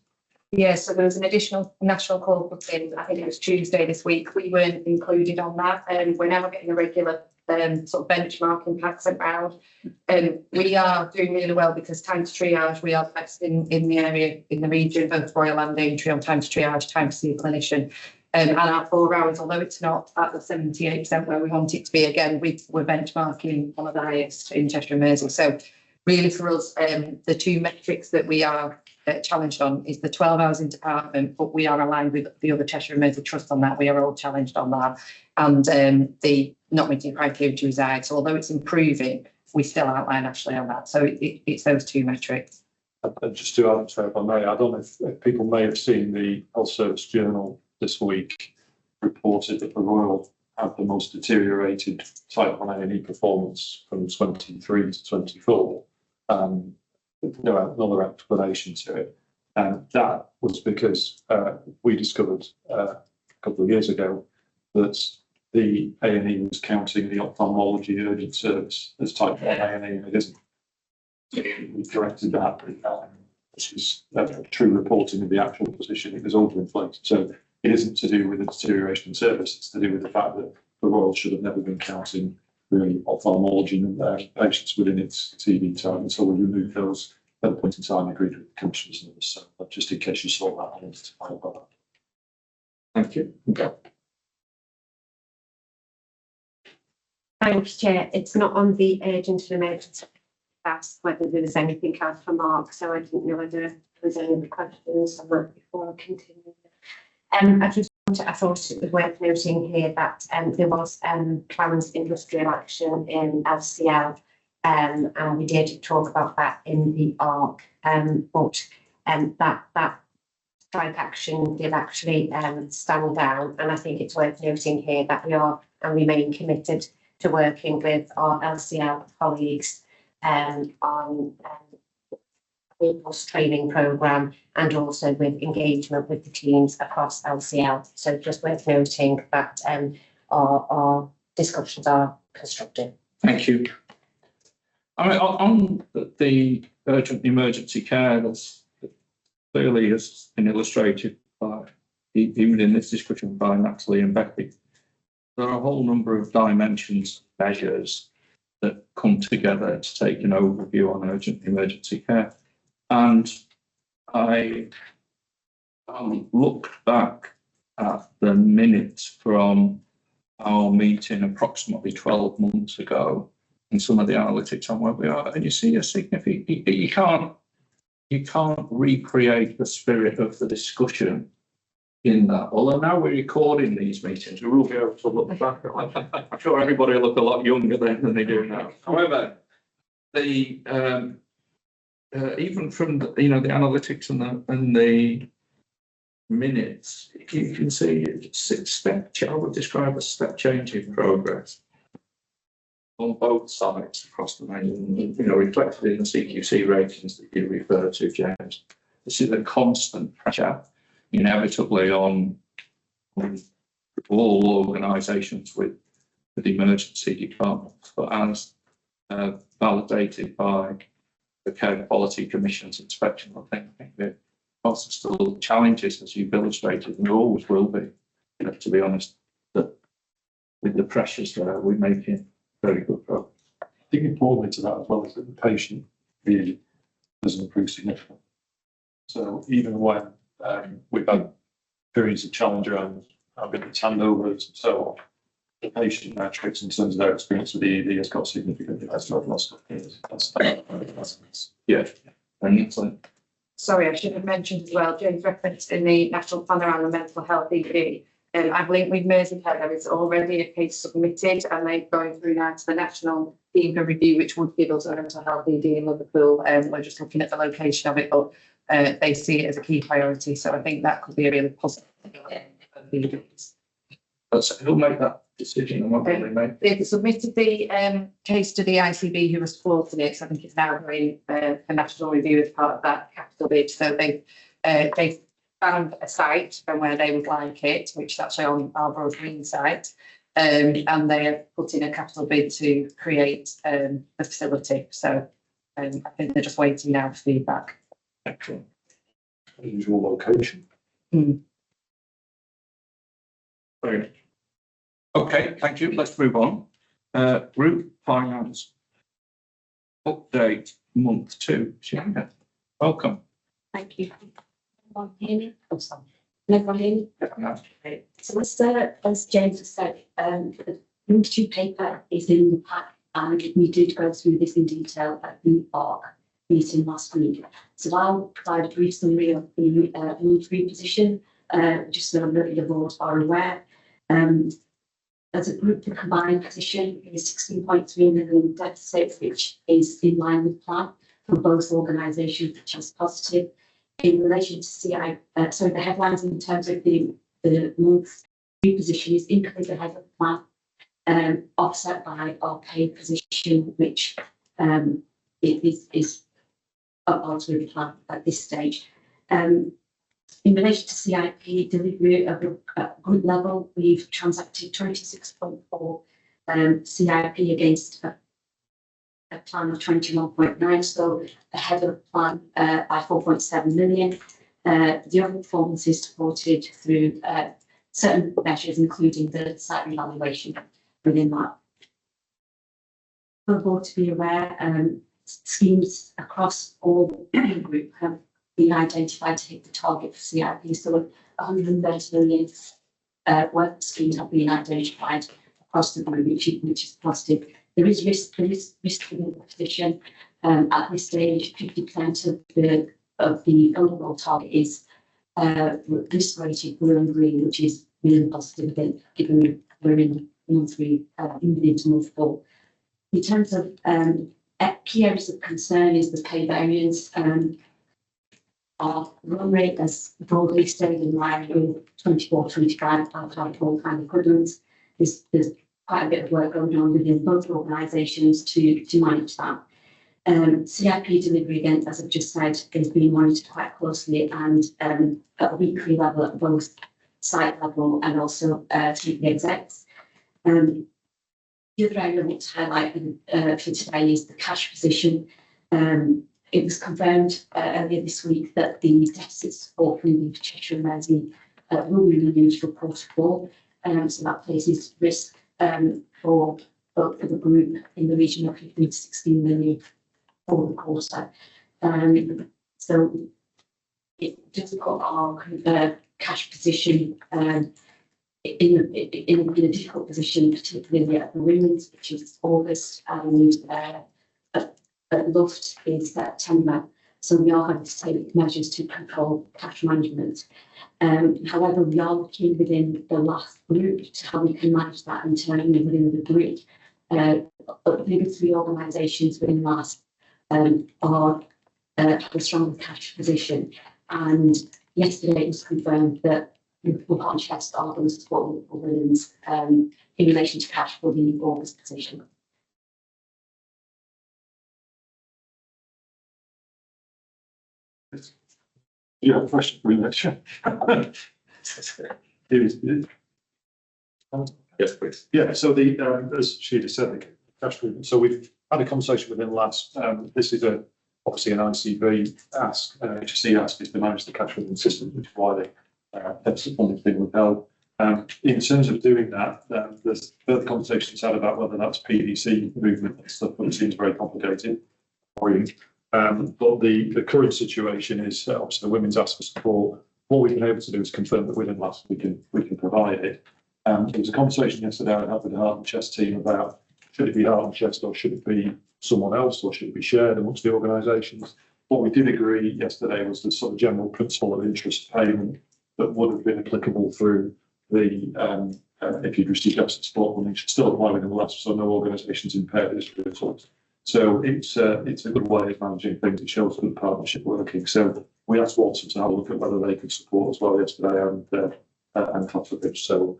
Yeah, so there was an additional national call put in, I think it was Tuesday this week. We weren't included on that. We're now getting a regular sort of benchmarking pack sent round. We are doing really well because time to triage, we are best in the area, in the region, both Royal and Daintree on time to triage, time to see a clinician. And our 4 hours, although it's not at the 78% where we want it to be, again, we're benchmarking one of the highest in Cheshire and Mersey. So really for us, the 2 metrics that we are challenged on is the 12 hours in department, but we are aligned with the other Cheshire and Mersey Trust on that. We are all challenged on that. And the not meeting criteria to reside. So although it's improving, we still outline actually on that. So it's those 2 metrics. And just to add to that, if I may, I don't know if people may have seen the Health Service Journal this week reported that the Royal had the most deteriorated Type 1 A&E performance from 23 to 24. No other explanation to it. And that was because we discovered a couple of years ago that the A&E was counting the ophthalmology urgent service as Type 1 A&E, and it isn't. We corrected that, which is true reporting of the actual position. It was overinflated. So it isn't to do with the deterioration in service, it's to do with the fact that the Royal should have never been counting really ophthalmology and patients within its TV time. So we removed those at the point in time, agreed with the commissioners and others. So just in case you saw that, I wanted to find about that. Thank you. Okay. Thanks, Chair. It's not on the urgent and emergency. Asked whether there was anything else for Mark, so I didn't know whether there was any other questions on that before I continue. I thought it was worth noting here that there was planned industrial action in LCL, and we did talk about that in the ARC, but that strike action did actually stand down, and I think it's worth noting here that we are and remain committed to working with our LCL colleagues on People's training programme and also with engagement with the teams across LCL. So just worth noting that our discussions are constructive. Thank you. I mean, on the urgent emergency care, that's clearly has been illustrated by, even in this discussion, by Natalie and Becky. There are a whole number of dimensions, measures that come together to take an overview on urgent emergency care. And I looked back at the minutes from our meeting approximately 12 months ago and some of the analytics on where we are, and you see a significant, you can't recreate the spirit of the discussion in that. Although now we're recording these meetings, we will be able to look back. I'm sure everybody will look a lot younger then than they do now. However, the even from the, the analytics and the minutes, you can see I would describe a step change in progress on both sides across the main, reflected in the CQC ratings that you refer to, James. This is a constant pressure, inevitably on all organisations with emergency departments, but as validated by the Care Quality Commission's inspection, I think that lots of still challenges, as you've illustrated, and there always will be, to be honest, that with the pressures there, we're making very good progress. I think importantly to that as well is that the patient really has improved significantly. So even when we've had periods of challenge around having handovers and so on, the patient metrics in terms of their experience with the ED has got significantly less over the last couple of years. Yeah, and excellent. Sorry, I should have mentioned as well, James referenced in the National Plan around the mental health ED. I've linked with Mersey Care, there is already a case submitted and they're going through now to the National Theme Review, which would give us a mental health ED in Liverpool. We're just looking at the location of it, but they see it as a key priority. So I think that could be a really positive thing. Who'll make that decision and what will they make? They've submitted the case to the ICB who are supporting it. So I think it's now going for national review as part of that capital bid. So they've found a site from where they would like it, which is actually on our Broad Green site. And they have put in a capital bid to create the facility. So I think they're just waiting now for feedback. Excellent. Unusual location. Brilliant. Okay, thank you. Let's move on. Group finance update month 2. Shana, welcome. Thank you. Everyone hear me? Oh, sorry. Can everyone hear me? Okay. So as James has said, the monthly paper is in the pack, and we did go through this in detail at the ARC meeting last week. So I'll provide a brief summary of the monthly position, just so that the board are aware. As a group, the combined position is 16.3 million deficit, which is in line with plan for both organisations, which is positive. In relation to CI, the headlines in terms of the monthly position is increase ahead of plan, offset by our paid position, which is up onto the plan at this stage. In relation to CIP delivery at group level, we've transacted 26.4 CIP against a plan of 21.9, so ahead of plan by 4.7 million. The other performance is supported through certain measures, including the site revaluation within that. For the board to be aware, schemes across all the group have been identified to hit the target for CIP. So 130 million worth of schemes have been identified across the group, which is positive. There is risk in the position. At this stage, 50% of the overall target is risk rated blue and green, which is really positive, given we're in month 3, into month 4. In terms of key areas of concern is the pay variance. Our run rate has broadly stayed in line with 24-25 full time equivalents. There's quite a bit of work going on within both organisations to manage that. CIP delivery, again, as I've just said, is being monitored quite closely and at a weekly level at both site level and also to the execs. The other area I want to highlight for today is the cash position. It was confirmed earlier this week that the deficit support from the Cheshire and Mersey will be used for quarter 4. So that places risk for the group in the region of 15 to 16 million for the quarter. So it does put our cash position in a difficult position, particularly at the women's, which is August, and at Luft is September. So we are having to take measures to control cash management. However, we are looking within the last group to how we can manage that internally within the group. The big 3 organisations within last have a strong cash position. And yesterday it was confirmed that Liverpool and NHS are going to support Liverpool Women's in relation to cash for the August position. You have a question for me, sure. Yes, please. Yeah, so as Sheila said, the cash movement. So we've had a conversation within last. This is obviously an ICB ask. HSC ask is to manage the cash movement system, which is why the deficit funding has been withheld. In terms of doing that, there's further conversations had about whether that's PVC movement and stuff, which seems very complicated for you. But the current situation is obviously the women's asked for support. What we've been able to do is confirm that within last we can provide it. There was a conversation yesterday I had with the Heart and Chest team about should it be Heart and Chest or should it be someone else or should it be shared amongst the organisations. What we did agree yesterday was the sort of general principle of interest payment that would have been applicable through the if you'd received deficit support money should still apply within the last, so no organisations impaired as a result. So it's a good way of managing things. It shows good partnership working. So we asked Watson to have a look at whether they could support as well yesterday and Clatterbridge. So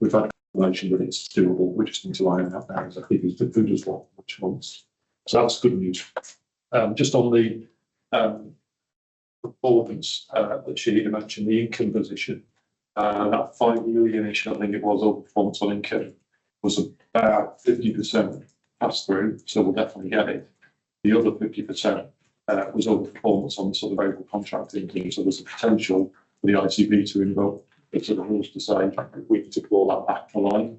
we've had information that it's doable. We just need to iron out now exactly who does what, which months. So that's good news. Just on the performance that she mentioned, the income position, that 5 million-ish, I think it was, of performance on income was about 50% pass through, so we'll definitely get it. The other 50% was overperformance on the sort of variable contracting team. So there's a potential for the ITB to invoke the sort of rules to say we need to claw that back to line.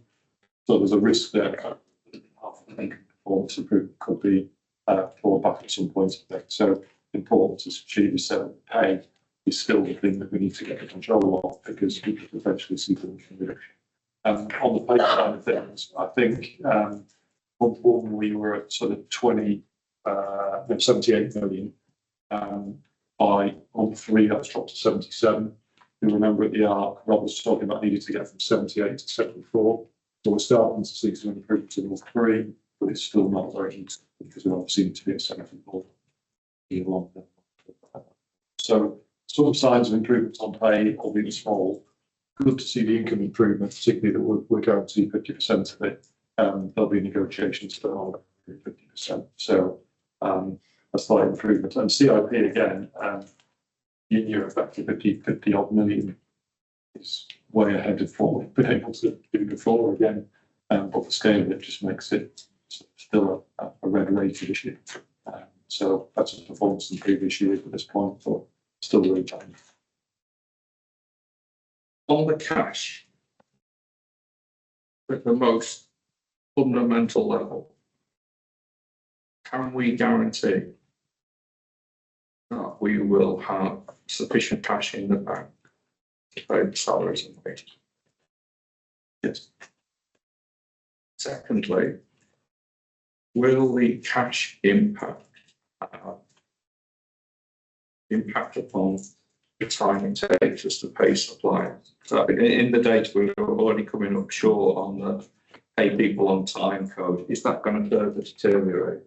So there's a risk there. I think performance improvement could be clawed back at some point. So important to achieve is pay is still the thing that we need to get the control of, because we could eventually see the reduction. On the pay side of things, I think one we were at sort of 78 million. By on 3, that's dropped to 77. You remember at the ARC, Rob was talking about needing to get from 78 to 74. So we're starting to see some improvements in all 3, but it's still not very easy because we obviously need to be at 74 year long. So some signs of improvements on pay, albeit small. Good to see the income improvement, particularly that we're guaranteed 50% of it. There'll be negotiations for 50%. So a slight improvement. And CIP again, you're effective 50 odd million is way ahead of what we've been able to do before again. But the scale of it just makes it still a red rated issue. So that's a performance in previous years at this point, but still really challenging. On the cash, at the most fundamental level, can we guarantee that we will have sufficient cash in the bank to pay the salaries and wages? Yes. Secondly, will the cash impact upon the time it takes us to pay suppliers? So in the data, we're already coming up short on the pay people on time code. Is that going to further deteriorate?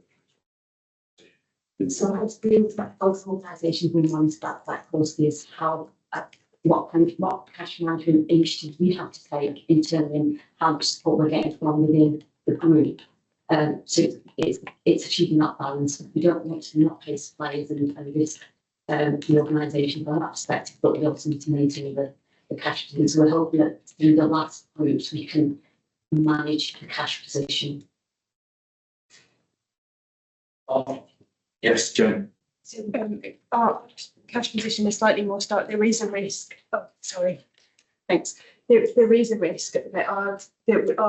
So as the both organisations we monitor that closely is how what cash management initiatives we have to take in terms of how much support we're getting from within the group. So it's achieving that balance. We don't want to not pay suppliers and risk the organisation from that perspective, but we also need to maintain the cash position. So we're hoping that in the last groups we can manage the cash position. Yes, Jen. So our cash position is slightly more stark. There is a risk. Oh, sorry. Thanks. There is a risk that our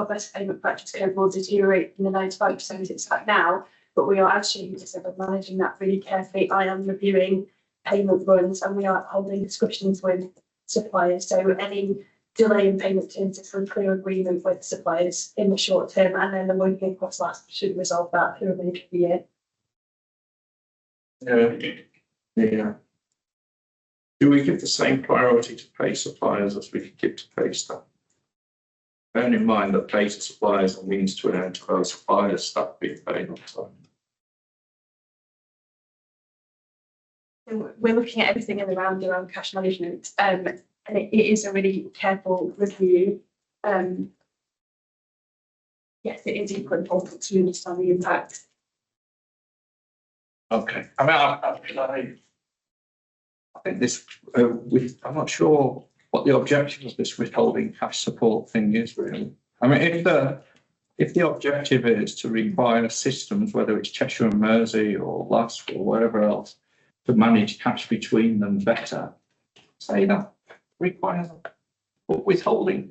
best payment practice code will deteriorate in the 95% it's at now, but we are actually managing that really carefully. I am reviewing payment runs and we are holding discussions with suppliers. So any delay in payment terms is for a clear agreement with suppliers in the short term, and then the working across that should resolve that through the remainder of the year. Yeah. Do we give the same priority to pay suppliers as we give to pay staff? Bearing in mind that pay to suppliers are means to an end to those suppliers, staff being paid on time. So we're looking at everything in the round around cash management, and it is a really careful review. Yes, it is equally important to understand the impact. Okay. I think this, I'm not sure what the objective of this withholding cash support thing is really. I mean, if the objective is to require systems, whether it's Cheshire and Mersey or LASK or whatever else, to manage cash between them better, say that requires withholding,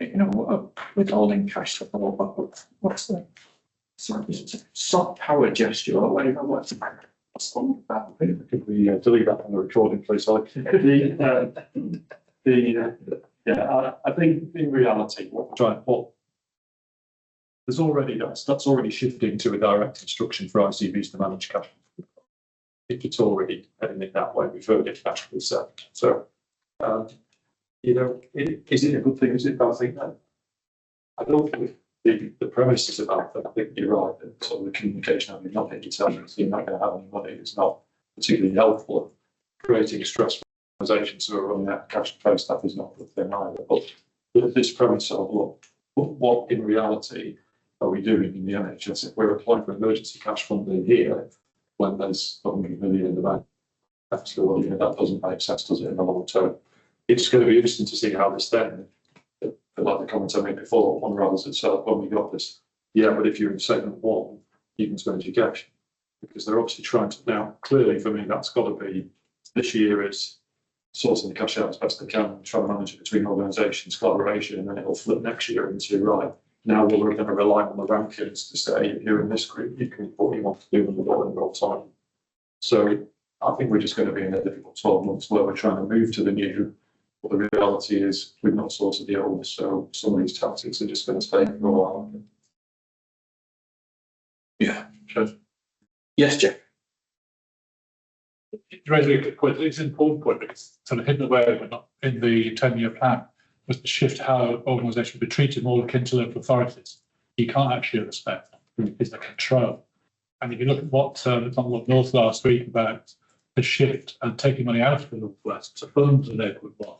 withholding cash support. What's the soft power gesture or whatever? What's that? Could we delete that from the recording, please? I think in reality, what we're trying to there's already that's already shifting to a direct instruction for ICBs to manage cash. If it's already heading it that way, we've heard it naturally said. So, is it a good thing? Is it a bad thing? I don't think the premise is about that. I think you're right. That sort of the communication, I mean, not that you tell me you're not going to have any money, it's not particularly helpful. Creating stress for organisations who are running out of cash to pay staff is not a good thing either. But this premise of, look, what in reality are we doing in the NHS? If we're applying for emergency cash funding here, when there's 100 million in the bank, absolutely, that doesn't make sense, does it, in the long term? It's going to be interesting to see how this then, like the comments I made before, unravels itself when we got this. Yeah, but if you're in segment 1, you can spend your cash. because they're obviously trying to, now, clearly for me, that's got to be, this year is sorting the cash out as best they can, trying to manage it between organisations, collaboration, and then it'll flip next year into, right, now we're going to rely on the rankings to say, if you're in this group, you can what you want to do in the real time. So I think we're just going to be in a difficult 12 months where we're trying to move to the new, but the reality is we've not sorted the old, so some of these tactics are just going to stay for a while. Yeah, sure. Yes, Jeff. It's raised a good point. It's an important point, but it's sort of hidden away, but not in the 10-year plan, was to shift how organisations be treated more akin to local authorities. You can't actually respect is the control. And if you look at what Commonwealth North last week about the shift and taking money out of the North West to fund the neighbourhood one,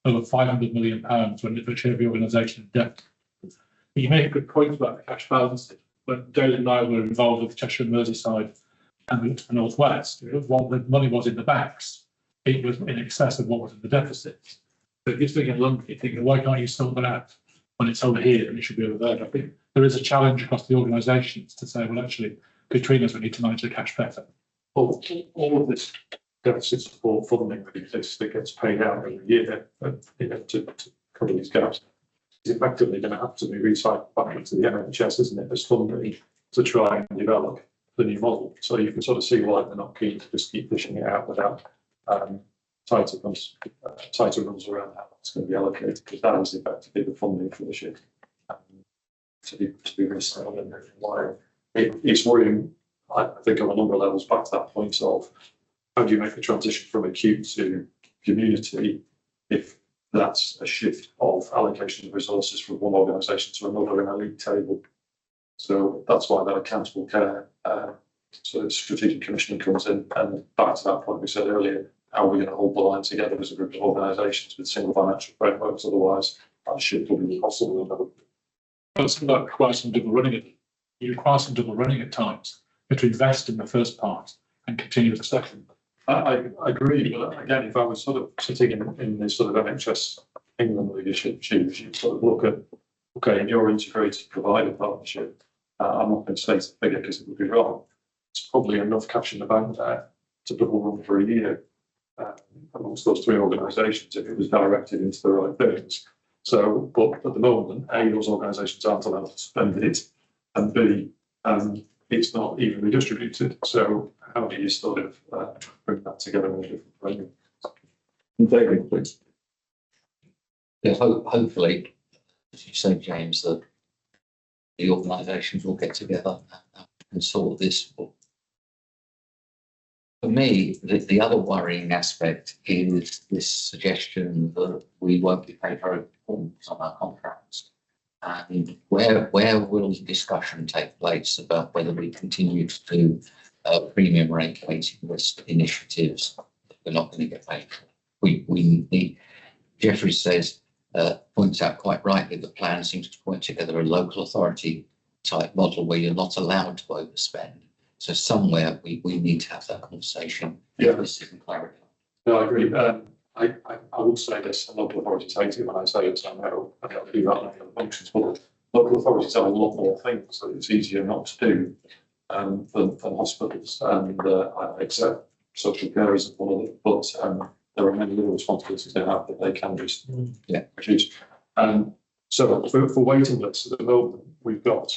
over £500 million when virtually every organisation in debt. But you make a good point about the cash balances. When Dale and I were involved with Cheshire and Merseyside and we looked at the North West, what the money was in the banks, it was in excess of what was in the deficits. So if you're sitting in London, you're thinking, why can't you sort that out when it's over here and it should be over there? I think there is a challenge across the organisations to say, well, actually, between us, we need to manage the cash better. All of this deficit support funding that exists that gets paid out every year, to cover these gaps, is effectively going to have to be recycled back into the NHS, isn't it, as funding to try and develop the new model. So you can sort of see why they're not keen to just keep pushing it out without tighter rules around how it's going to be allocated, because that is effectively the funding for the shift to be recycled and why it's worrying. I think on a number of levels back to that point of how do you make the transition from acute to community if that's a shift of allocation of resources from one organisation to another in a league table. So that's why that accountable care sort of strategic commissioning comes in. And back to that point we said earlier, how are we going to hold the line together as a group of organisations with single financial frameworks? Otherwise, that shift will be impossible. But some of that requires some double running it. You require some double running at times, but to invest in the first part and continue with the second. I agree, but again, if I was sort of sitting in this sort of NHS England leadership shoes, you sort of look at, okay, in your integrated provider partnership, I'm not going to say it's a figure because it would be wrong. It's probably enough cash in the bank there to double run for a year amongst those three organisations if it was directed into the right things. So, but at the moment, A, those organisations aren't allowed to spend it, and B, it's not evenly distributed. So how do you sort of bring that together in a different frame? David, please. Yeah, hopefully, as you say, James, that the organisations will get together and sort this. For me, the other worrying aspect is this suggestion that we won't be paid for performance on our contracts. And where will the discussion take place about whether we continue to do premium rate waiting list initiatives that we're not going to get paid for? We need, Jeffrey says, points out quite rightly, the plan seems to point together a local authority type model where you're not allowed to overspend. So somewhere we need to have that conversation. Yeah, this isn't clarity. No, I agree. I would say this, and local authorities hate it when I say it, so I know I don't do that in other functions, but local authorities have a lot more things that it's easier not to do than hospitals, and I accept social care isn't one of them, but there are many little responsibilities they have that they can just reduce. So for waiting lists at the moment, we've got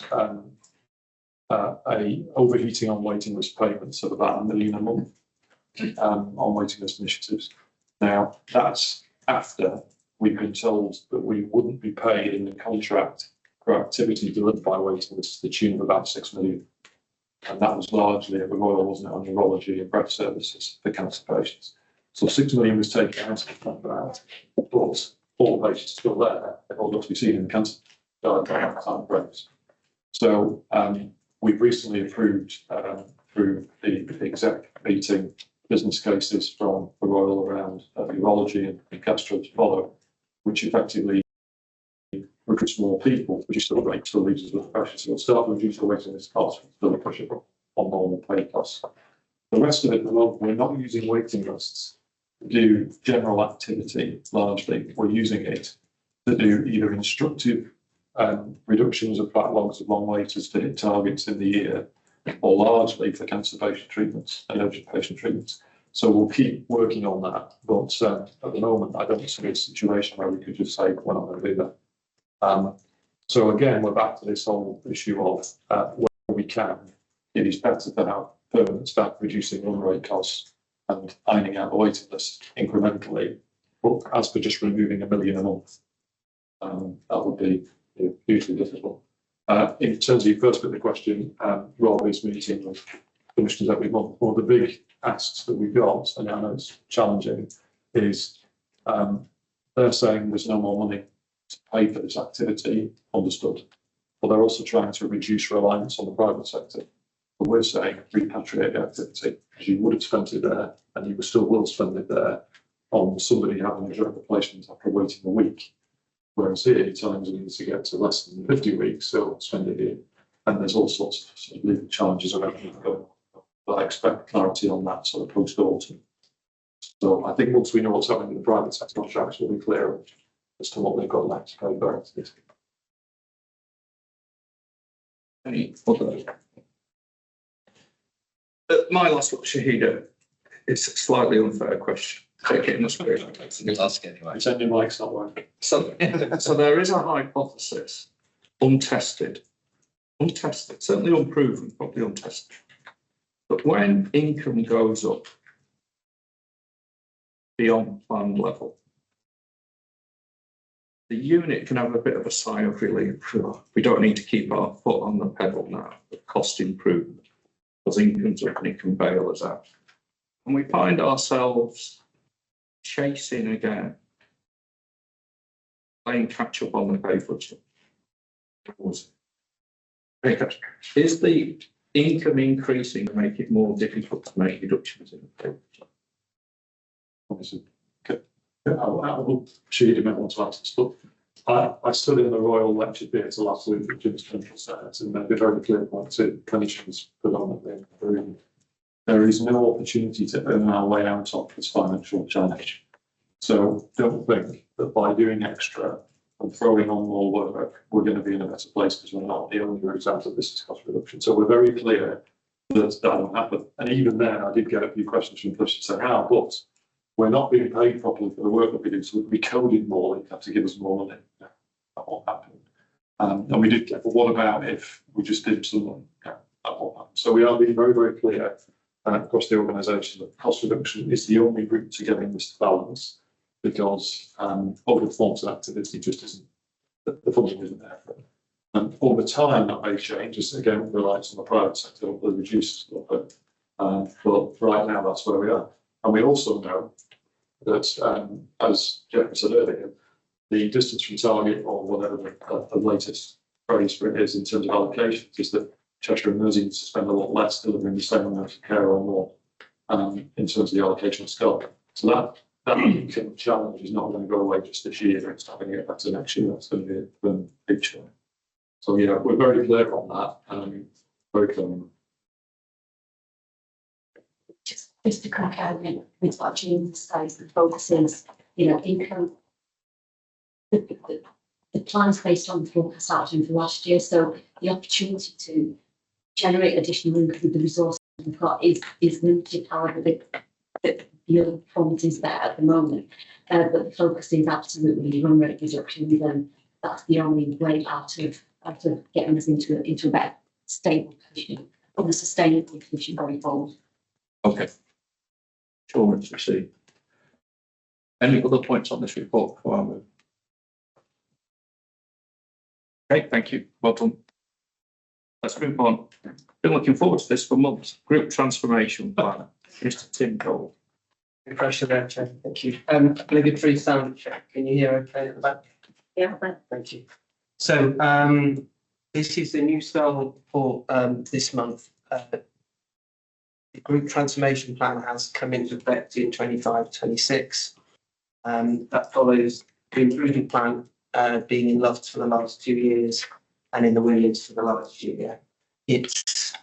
a overheating on waiting list payments of about £1 million a month on waiting list initiatives. Now, that's after we've been told that we wouldn't be paid in the contract for activity delivered by waiting lists to the tune of about £6 million. And that was largely at the Royal, wasn't it, on neurology and breast services for cancer patients. So £6 million was taken out of the contract, but all the patients still there. They've all got to be seen in the cancer time frames. So we've recently approved through the exec meeting business cases from the Royal around urology and gastro to follow, which effectively recruits more people, which is still great, still leaves us with pressure. So we'll start to reduce the waiting list costs, still the pressure on normal pay costs. The rest of it at the moment, we're not using waiting lists to do general activity largely. We're using it to do either instructive reductions of backlogs of long waiters to hit targets in the year, or largely for cancer patient treatments and urgent patient treatments. So we'll keep working on that, but at the moment, I don't see a situation where we could just say, we're not going to do that. So again, we're back to this whole issue of where we can, it is better to have permanent staff reducing run rate costs and ironing out the waiting list incrementally. But as for just removing $1 million a month, that would be hugely difficult. In terms of your first bit of the question, Rob is meeting with commissioners every month. One of the big asks that we've got, and I know it's challenging, is they're saying there's no more money to pay for this activity, understood. But they're also trying to reduce reliance on the private sector. But we're saying repatriate the activity, because you would have spent it there, and you still will spend it there on somebody having a joint replacement after waiting a week. Whereas here, it tells you to get to less than 50 weeks, so spend it here. And there's all sorts of, sort of legal challenges around it going on. But I expect clarity on that sort of post-autumn. So I think once we know what's happening in the private sector contracts, we'll be clearer as to what they've got left to pay for it. Any other? My last one, Shahida, it's a slightly unfair question. Take it in the spirit. We'll ask anyway. Pretend your mic's not working. So there is a hypothesis, untested, certainly unproven, probably untested, but when income goes up beyond planned level, the unit can have a bit of a sigh of relief. We don't need to keep our foot on the pedal now, the cost improvement, because income's up and it can bail us out. And we find ourselves chasing again, playing catch up on the pay budget. Is the income increasing to make it more difficult to make reductions in the pay budget? Obviously, she didn't want to answer stuff. I stood in the Royal Lecture Theatre last week at Jim's Central Senate, and made a very clear point to clinicians predominantly in the room. There is no opportunity to earn our way out of this financial challenge. So don't think that by doing extra and throwing on more work, we're going to be in a better place, because we're not. The only route out of this is cost reduction. So we're very clear that that will happen. And even then, I did get a few questions from clinicians saying, how, but we're not being paid properly for the work that we do, so we coded more, you have to give us more money. That won't happen. And we did get, but what about if we just did some money? That won't happen. So we are being very, very clear across the organisation that cost reduction is the only route to getting this to balance, because other forms of activity just isn't, the funding isn't there for it. And over time, that may change, as again, reliance on the private sector will reduce a little bit. But right now, that's where we are. And we also know that, as Jeff said earlier, the distance from target, or whatever the latest phrase for it is in terms of allocations, is that Cheshire and Mersey need to spend a lot less delivering the same amount of care or more in terms of the allocation scale. So that income challenge is not going to go away just this year. It's not going to get better next year. That's going to be a picture. So yeah, we're very clear on that. Very clear on that. Just to concur with what James says, the focus is, income. The plan's based on the forecast outcome for last year, so the opportunity to generate additional income with the resources we've got is limited. However, the other performance is there at the moment, but the focus is absolutely run rate reductions, and that's the only way out of getting us into a better stable position, or a sustainable position going forward. Okay. Sure, let's proceed. Any other points on this report before I move? Okay, thank you. Well done. Let's move on. Been looking forward to this for months. Group transformation plan. Mr. Tim Cole. Pressure there, Chair. Thank you. Obligatory sound check. Can you hear okay at the back? Yeah. Thank you. So this is the new style report this month. The group transformation plan has come into effect in 25-26. That follows the improvement plan being in Lofts for the last 2 years and in the Williams for the last year. It's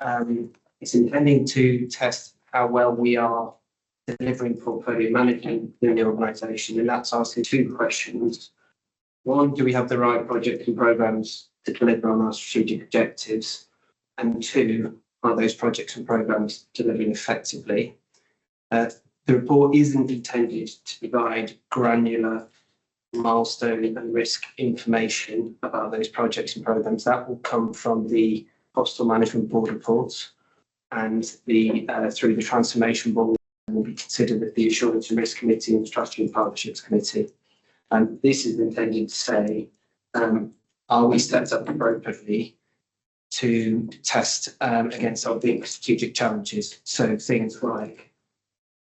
intending to test how well we are delivering portfolio management in the organisation, and that's asking 2 questions. 1, do we have the right projects and programmes to deliver on our strategic objectives? And 2, are those projects and programmes delivering effectively? The report isn't intended to provide granular milestone and risk information about those projects and programmes. That will come from the Hospital Management Board reports, and through the Transformation Board will be considered at the Assurance and Risk Committee and the Strategy and Partnerships Committee. And this is intended to say, are we set up appropriately to test against our big strategic challenges? So things like,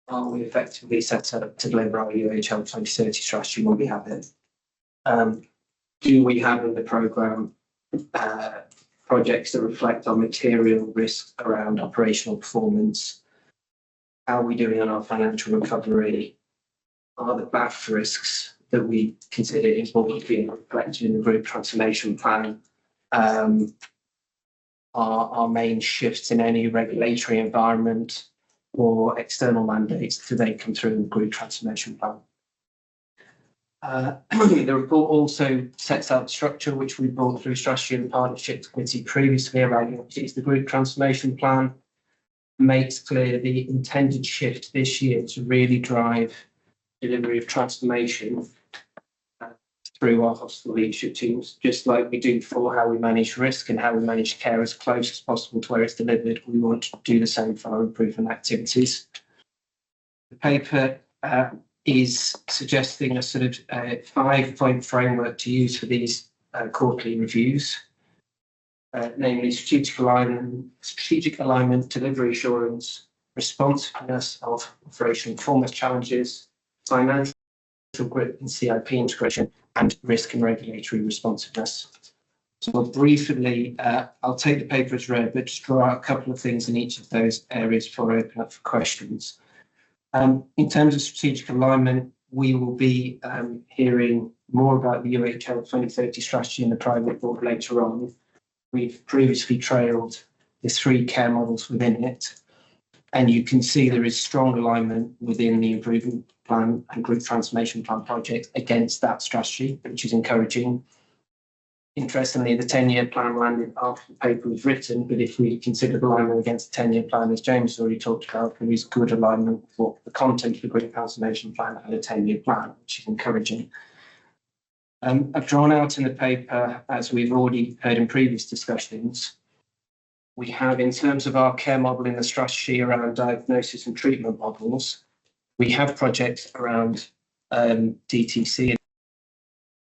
are we effectively set up to deliver our UHL 2030 strategy when we have it? Do we have in the programme projects that reflect our material risk around operational performance? How are we doing on our financial recovery? Are the BAF risks that we consider important being reflected in the group transformation plan? Our main shifts in any regulatory environment or external mandates, do they come through in the group transformation plan? The report also sets out the structure which we brought through Strategy and Partnerships Committee previously around what is the group transformation plan, makes clear the intended shift this year to really drive delivery of transformation through our hospital leadership teams, just like we do for how we manage risk and how we manage care as close as possible to where it's delivered. We want to do the same for our improvement activities. The paper is suggesting a sort of 5-point framework to use for these quarterly reviews, namely strategic alignment, delivery assurance, responsiveness of operational performance challenges, financial grip and CIP integration, and risk and regulatory responsiveness. So briefly, I'll take the paper as read, but just draw out a couple of things in each of those areas before I open up for questions. In terms of strategic alignment, we will be hearing more about the UHL 2030 strategy in the private board later on. We've previously trailed the 3 care models within it, and you can see there is strong alignment within the improvement plan and group transformation plan projects against that strategy, which is encouraging. Interestingly, the 10-year plan landed after the paper was written, but if we consider the alignment against the 10-year plan, as James already talked about, there is good alignment with what the content of the group transformation plan and a 10-year plan, which is encouraging. I've drawn out in the paper, as we've already heard in previous discussions, we have, in terms of our care model in the strategy around diagnosis and treatment models, we have projects around DTC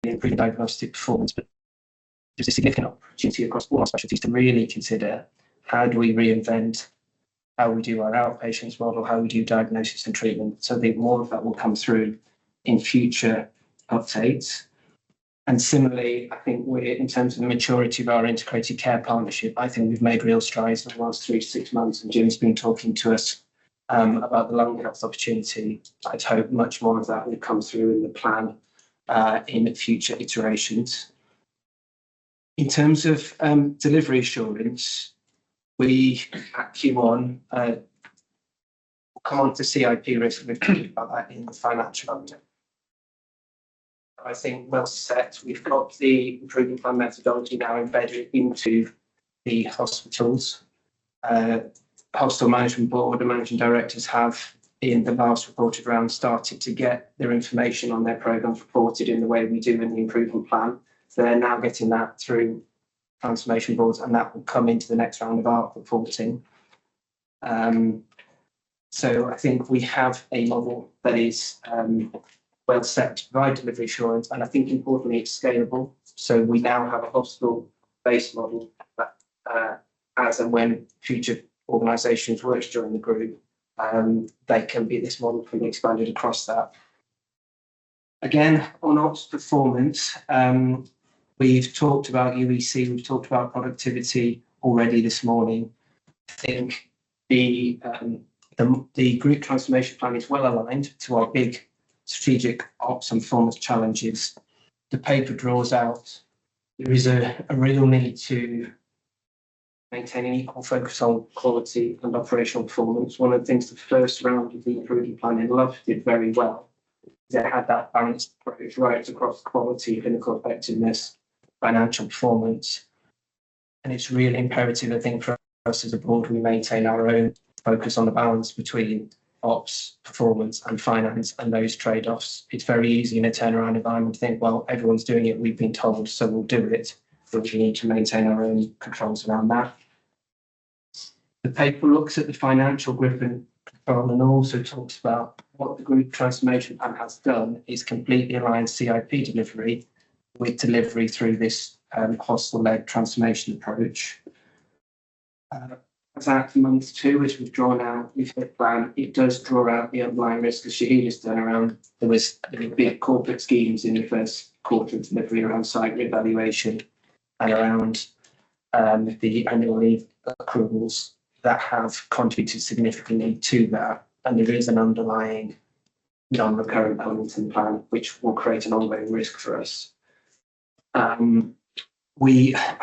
and improving diagnostic performance, but there's a significant opportunity across all our specialties to really consider how do we reinvent how we do our outpatients model, how we do diagnosis and treatment. So I think more of that will come through in future updates. And similarly, I think we're, in terms of the maturity of our integrated care partnership, I think we've made real strides in the last 3 to 6 months, and Jim's been talking to us about the lung health opportunity. I'd hope much more of that will come through in the plan in future iterations. In terms of delivery assurance, we at Q1 come on to CIP risk. We've talked about that in the financial update. I think well set. We've got the improvement plan methodology now embedded into the hospitals. Hospital Management Board and managing directors have, in the last reported round, started to get their information on their programmes reported in the way we do in the improvement plan. They're now getting that through transformation boards, and that will come into the next round of our reporting. So I think we have a model that is well set to provide delivery assurance, and I think importantly it's scalable. So we now have a hospital-based model that, as and when future organisations work to join the group, this model can be expanded across that. Again, on ops performance, we've talked about UEC, we've talked about productivity already this morning. I think the group transformation plan is well aligned to our big strategic ops and performance challenges. The paper draws out there is a real need to maintain an equal focus on quality and operational performance. One of the things the first round of the improvement plan in Love did very well. They had that balanced approach right across quality, clinical effectiveness, financial performance. And it's really imperative, I think, for us as a board, we maintain our own focus on the balance between ops, performance and finance and those trade-offs. It's very easy in a turnaround environment to think, well, everyone's doing it, we've been told, so we'll do it. But we need to maintain our own controls around that. The paper looks at the financial grip and control and also talks about what the group transformation plan has done is completely align CIP delivery with delivery through this hostel-led transformation approach. That month 2, as we've drawn out with the plan, it does draw out the underlying risk as Shahida's done around. There was big corporate schemes in the first quarter of delivery around site revaluation and around the annual leave accruals that have contributed significantly to that. And there is an underlying non-recurrent element in the plan, which will create an ongoing risk for us. I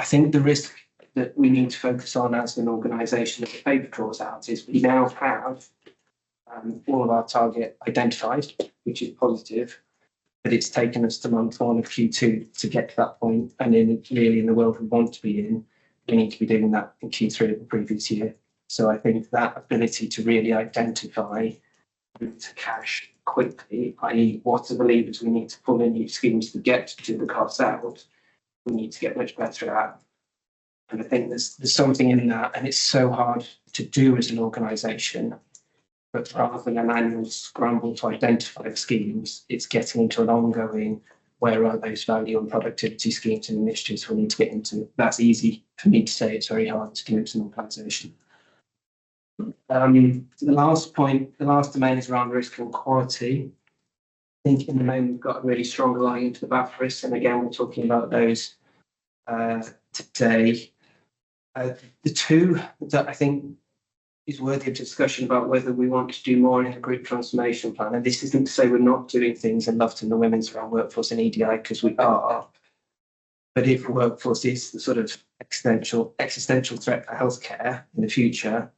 think the risk that we need to focus on as an organisation that the paper draws out is we now have all of our target identified, which is positive, but it's taken us to month 1 of Q2 to get to that point. And really in the world we want to be in, we need to be doing that in Q3 of the previous year. So I think that ability to really identify to cash quickly, i.e. what are the levers we need to pull in new schemes to get to the costs out, we need to get much better at. And I think there's something in that, and it's so hard to do as an organisation. But rather than an annual scramble to identify the schemes, it's getting into an ongoing, where are those value and productivity schemes and initiatives we need to get into. That's easy for me to say, it's very hard to do as an organisation. The last point, the last domain is around risk and quality. I think in the moment we've got a really strong line into the BAF risks, and again we're talking about those today. The two that I think is worthy of discussion about whether we want to do more in the group transformation plan, and this isn't to say we're not doing things in Loughton, the women's around workforce and EDI, because we are. But if workforce is the sort of existential threat for healthcare in the future,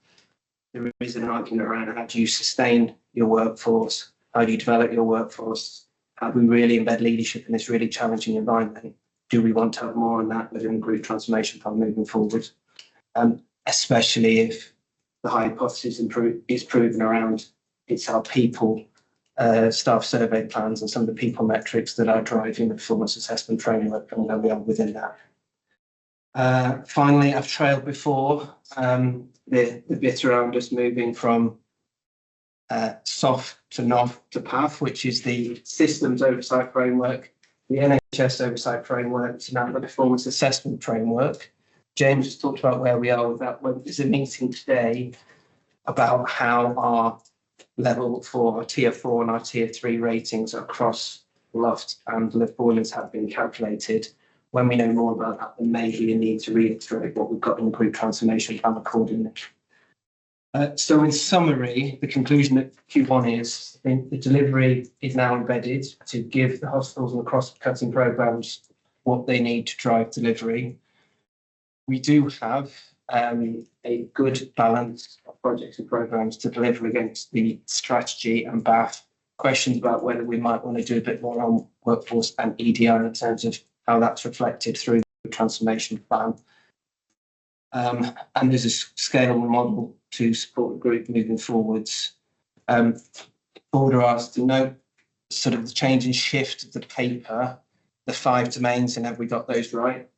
there is an argument around how do you sustain your workforce, how do you develop your workforce, how do we really embed leadership in this really challenging environment? Do we want to have more on that within the group transformation plan moving forward? Especially if the hypothesis is proven around it's our people, staff survey plans and some of the people metrics that are driving the performance assessment framework and where we are within that. Finally, I've trailed before the bit around us moving from SOF to NOF to PAF, which is the systems oversight framework, the NHS oversight framework, to now the performance assessment framework. James has talked about where we are with that. There's a meeting today about how our level 4, our tier 4 and our tier 3 ratings across Loft and Liverpool have been calculated. When we know more about that, there may be a need to reiterate what we've got in the group transformation plan accordingly. So in summary, the conclusion at Q1 is the delivery is now embedded to give the hospitals and the cross-cutting programmes what they need to drive delivery. We do have a good balance of projects and programmes to deliver against the strategy and BAF. Questions about whether we might want to do a bit more on workforce and EDI in terms of how that's reflected through the transformation plan. And there's a scalable model to support the group moving forwards. Board are asked to note sort of the change and shift of the paper, the 5 domains, and have we got those right?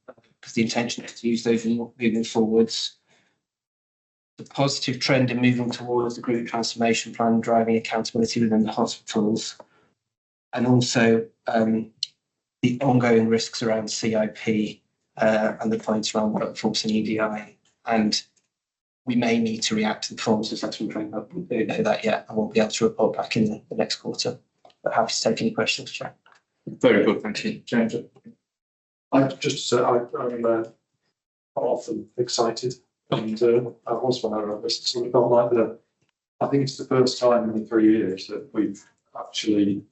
Because the intention is to use those moving forwards. The positive trend in moving towards the group transformation plan, driving accountability within the hospitals, and also the ongoing risks around CIP and the points around workforce and EDI. And we may need to react to the performance assessment framework. We don't know that yet, and we'll be able to report back in the next quarter. But happy to take any questions, Chair. Very good, thank you. James. I just I'm often excited, and I was when I wrote this. It's sort of felt like I think it's the first time in the 3 years that we've actually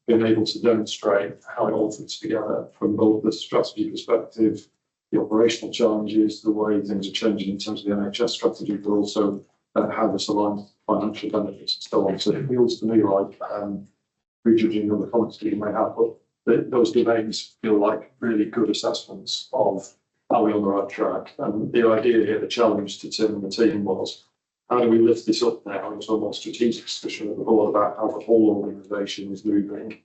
been able to demonstrate how it all fits together from both the strategy perspective, the operational challenges, the way things are changing in terms of the NHS strategy, but also how this aligns financial benefits and so on. So it feels to me like, prejudging other comments that you may have, but those domains feel like really good assessments of are we on the right track? And the idea here, the challenge to Tim and the team was, how do we lift this up now into a more strategic discussion with the board about how the whole organisation is moving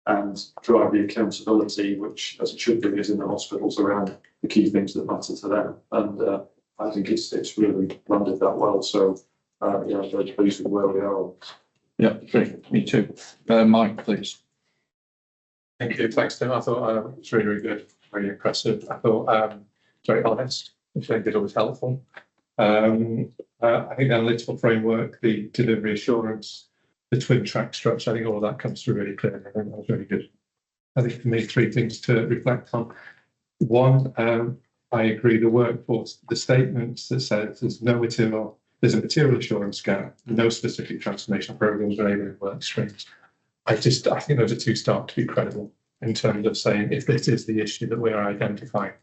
and drive the accountability, which, as it should be, is in the hospitals around the key things that matter to them. And I think it's really landed that well. So, yeah, I'm very pleased with where we are. Yeah, great. Me too. Mike, please. Thank you. Thanks, Tim. I thought it was really, really good, very impressive. I thought very honest, which I think is always helpful. I think the analytical framework, the delivery assurance, the twin track structure, I think all of that comes through really clearly. I think that was really good. I think for me, three things to reflect on. One, I agree, the workforce, the statements that says there's a material assurance gap, no specific transformation programs or enabling work streams. I think those are two start to be credible in terms of saying if this is the issue that we are identifying.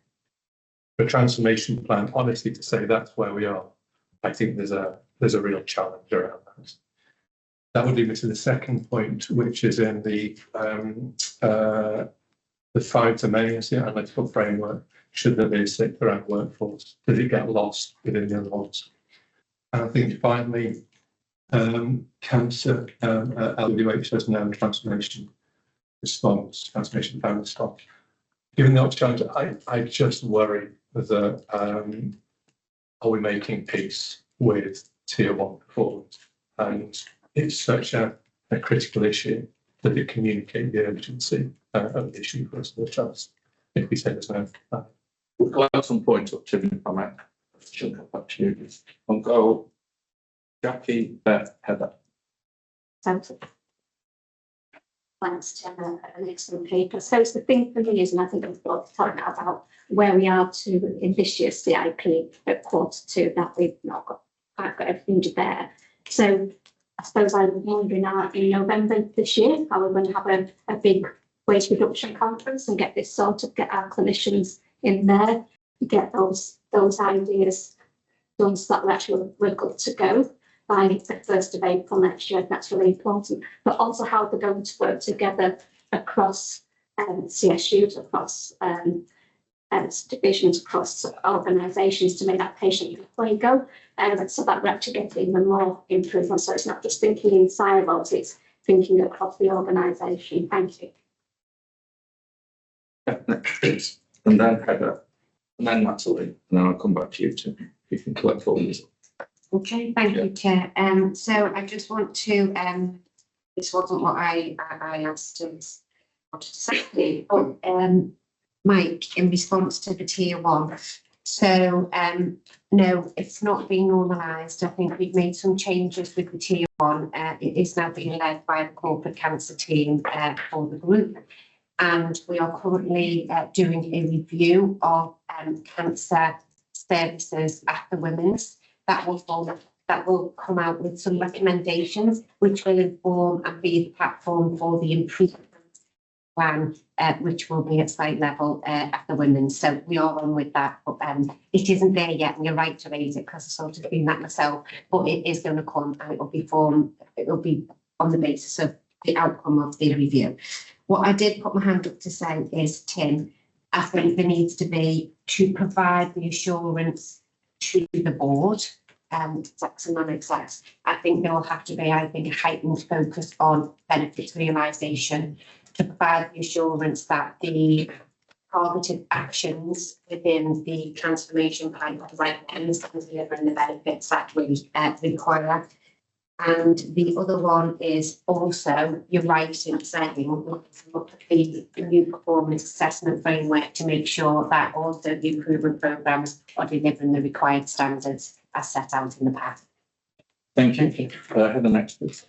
The transformation plan, honestly, to say that's where we are, I think there's a real challenge around that. That would lead me to the second point, which is in the 5 domains, the analytical framework. Should there be a SIP around workforce? Does it get lost within the other ones? And I think finally, cancer, LWH has no transformation plan response. Given the challenge, I just worry that are we making peace with tier 1 performance? And it's such a critical issue that it communicates the urgency of the issue for us to address. If we say there's no plan. We'll collect some points up to the comment. She'll come back to you. I'll go Jackie, Beth, Heather. Thanks, Tim, an excellent paper. So it's the thing for me is, and I think I've got to talk about where we are to in this year's CIP at Q2, that we've not quite got everything there. So I suppose I was wondering in November this year, how we're going to have a big waste reduction conference and get this sorted, get our clinicians in there, get those ideas done so that we're good to go by the 1st of April next year. That's really important. But also how they're going to work together across CSUs, across divisions, across organisations to make that patient way go. So that we're actually getting even more improvement. So it's not just thinking in silos, it's thinking across the organisation. Thank you. And then Heather, and then Natalie, and then I'll come back to you too. You can collect all these. Okay, thank you, Chair. So I just want to, this wasn't what I asked us to say, but Mike, in response to the tier 1. So no, it's not being normalised. I think we've made some changes with the tier 1. It is now being led by the corporate cancer team for the group. And we are currently doing a review of cancer services at the Women's. That will come out with some recommendations, which will inform and be the platform for the improvement plan, which will be at site level at the Women's. So we are on with that, but it isn't there yet. And you're right to raise it because I've sort of been that myself. But it is going to come and it will be on the basis of the outcome of the review. What I did put my hand up to say is, Tim, I think there needs to be to provide the assurance to the board, execs and non-execs. I think there will have to be, a heightened focus on benefits realisation to provide the assurance that the targeted actions within the transformation plan are the right ones and delivering the benefits that we require. And the other one is also, you're right in saying, look at the new performance assessment framework to make sure that also the improvement programmes are delivering the required standards as set out in the past. Thank you. Heather, next, please.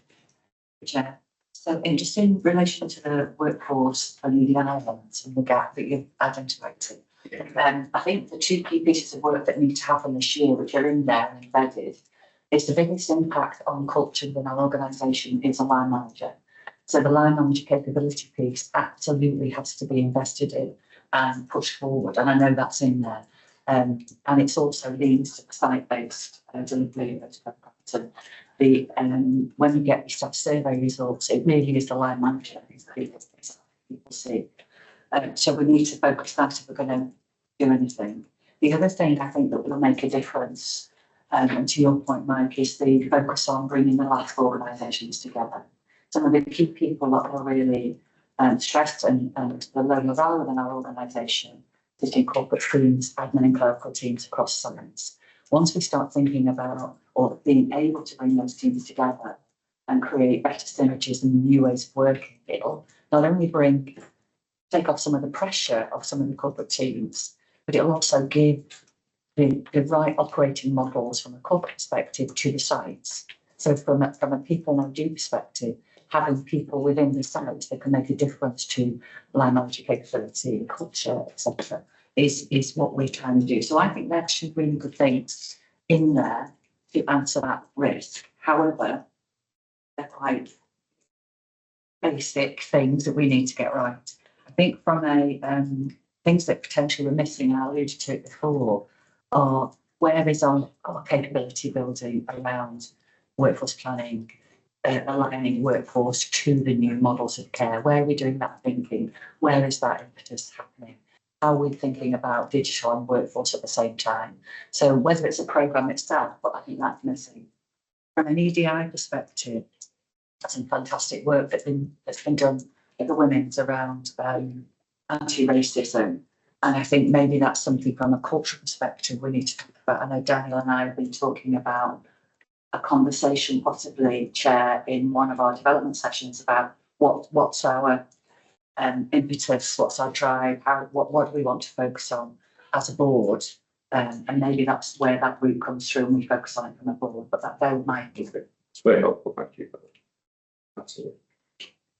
Chair. So just in relation to the workforce and the elements and the gap that you've identified, I think the two key pieces of work that need to happen this year, which are in there and embedded, is the biggest impact on culture within our organisation is a line manager. So the line manager capability piece absolutely has to be invested in and pushed forward. And I know that's in there. And it's also leads to site-based delivery of and the when you get your staff survey results, it really is the line manager who's the biggest people see. So we need to focus that if we're going to do anything. The other thing I think that will make a difference, and to your point, Mike, is the focus on bringing the life organisations together. Some of the key people that are really stressed and the low morale within our organisation sit in corporate teams, admin and clerical teams across science. Once we start thinking about or being able to bring those teams together and create better synergies and new ways of working, it'll not only take off some of the pressure of some of the corporate teams, but it'll also give the right operating models from a corporate perspective to the sites. So from a people and ID perspective, having people within the site that can make a difference to line manager capability, culture, etc., is what we're trying to do. So I think there's some really good things in there to answer that risk. However, they're quite basic things that we need to get right. I think from things that potentially we're missing, and I alluded to it before, are where is our capability building around workforce planning, aligning workforce to the new models of care. Where are we doing that thinking? Where is that impetus happening? How are we thinking about digital and workforce at the same time? So whether it's a programme itself, but I think that's missing. From an EDI perspective, some fantastic work that's been done at the Women's around anti-racism. And I think maybe that's something from a cultural perspective we need to talk about. I know Daniel and I have been talking about a conversation, possibly, Chair, in one of our development sessions about what's our impetus, what's our drive, what do we want to focus on as a board, and maybe that's where that route comes through and we focus on it from a board, but that might be good. It's very helpful, thank you. Absolutely.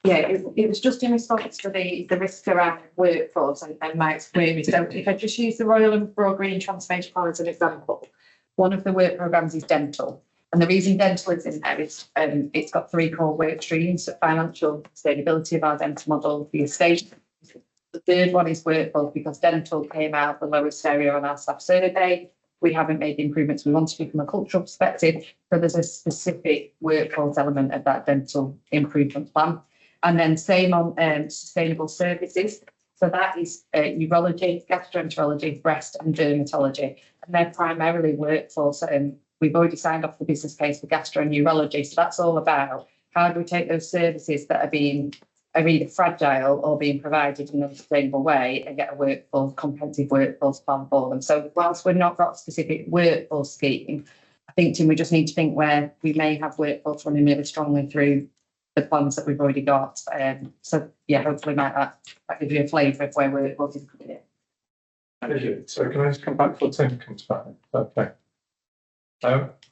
Yeah, it was just in response to the risk around workforce and Mike's query. So if I just use the Royal and Broad Green Transformation Plan as an example, one of the work programmes is dental. And the reason dental is in there is it's got 3 core work streams: so financial sustainability of our dental model, the estate. The third one is workforce, because dental came out the lowest area on our staff survey. We haven't made the improvements we want to do from a cultural perspective. So there's a specific workforce element of that dental improvement plan. And then same on sustainable services. So that is urology, gastroenterology, breast and dermatology. And they're primarily workforce. We've already signed off the business case for gastro and urology. So that's all about how do we take those services that are either fragile or being provided in a sustainable way and get a comprehensive workforce plan for them. So whilst we've not got a specific workforce scheme, I think, Tim, we just need to think where we may have workforce running really strongly through the plans that we've already got. So yeah, hopefully that gives you a flavour of where workforce is coming in. Thank you. So can I just come back before Tim comes back? Okay.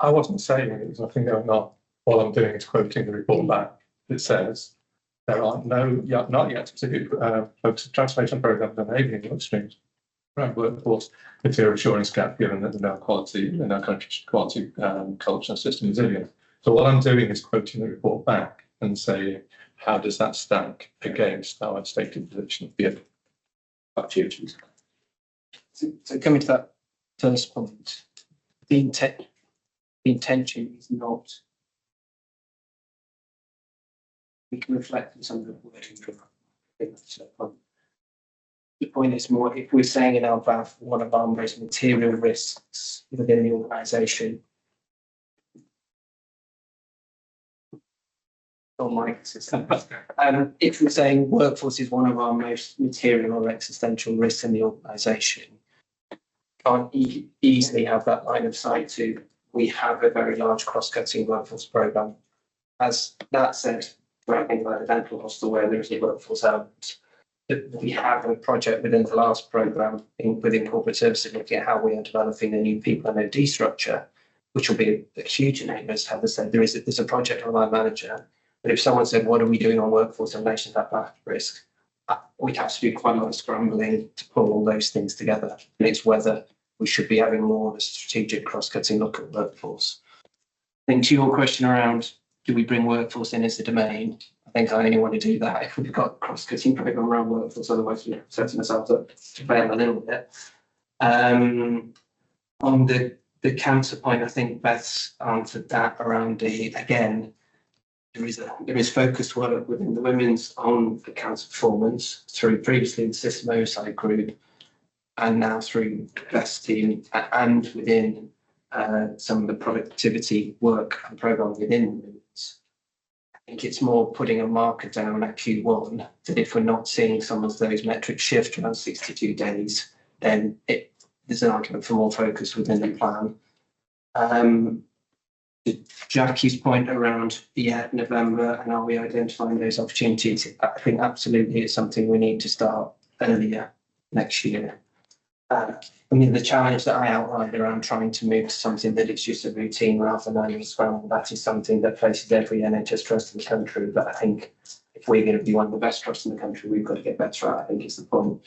I wasn't saying there's nothing going on. All I'm doing is quoting the report back. It says there are not yet specific focused transformation programs enabling work streams around workforce material assurance gap, given that there's no quality in our country's quality culture and system resilience. So what I'm doing is quoting the report back and saying, how does that stack against our stated position of the duties? So coming to that first point, the intention is not. We can reflect on some of the wording from the point is more, if we're saying in our BAF, one of our most material risks within the organisation. Oh, Mike, if we're saying workforce is one of our most material or existential risks in the organisation, can't easily have that line of sight to we have a very large cross-cutting workforce programme. As that said, when I think about the dental hospital where there is a workforce element, we have a project within the last programme within corporate services looking at how we are developing a new people and OD structure, which will be a huge enabler. As Heather said, there's a project on line manager. But if someone said, what are we doing on workforce in relation to that risk? We'd have to do quite a lot of scrambling to pull all those things together. And it's whether we should be having more of a strategic cross-cutting look at workforce. I think to your question around, do we bring workforce in as a domain? I think I only want to do that if we've got a cross-cutting programme around workforce, otherwise we're setting ourselves up to fail a little bit. On the counterpoint, I think Beth's answered that around again, there is focused work within the Women's on the council performance through previously the system oversight group. and now through investing and within some of the productivity work and program within Moods. I think it's more putting a marker down at Q1 that if we're not seeing some of those metrics shift around 62 days, then there's an argument for more focus within the plan. Jackie's point around November and are we identifying those opportunities? I think absolutely it's something we need to start earlier next year. I mean, the challenge that I outlined around trying to move to something that is just a routine rather than annual scrum, that is something that faces every NHS trust in the country. But I think if we're going to be one of the best trusts in the country, we've got to get better at it, I think is the point.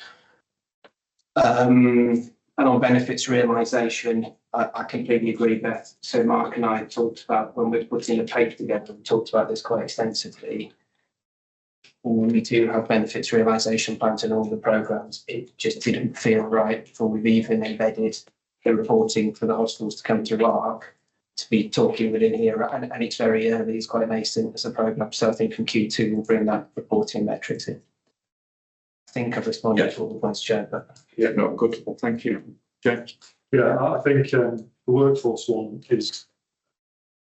And on benefits realisation, I completely agree, Beth. So Mark and I talked about when we're putting the paper together, we talked about this quite extensively. We do have benefits realisation plans in all the programmes. It just didn't feel right before we've even embedded the reporting for the hospitals to come to ARC to be talking within here. And it's very early, it's quite nascent as a programme. So I think from Q2 we'll bring that reporting metrics in. I think I've responded to all the points, Chair, but Yeah, no, good. Well, thank you, James. Yeah, I think the workforce one is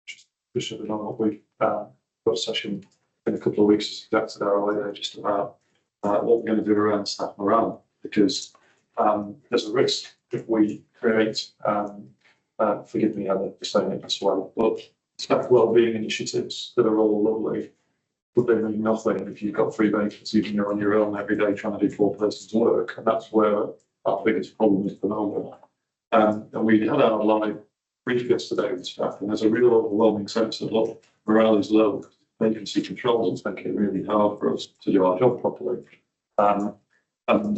just at the moment we've got a session in a couple of weeks as exactly our just about what we're going to do around staff morale, because there's a risk if we create, forgive me, I'm saying it as well, but staff wellbeing initiatives that are all lovely, but they mean nothing if you've got 3 vacancies and you're on your own every day trying to do 4 persons work, and that's where our biggest problem is at the moment. And we had our live brief yesterday with staff, and there's a real overwhelming sense that look, morale is low. Vacancy controls, it's making it really hard for us to do our job properly. And at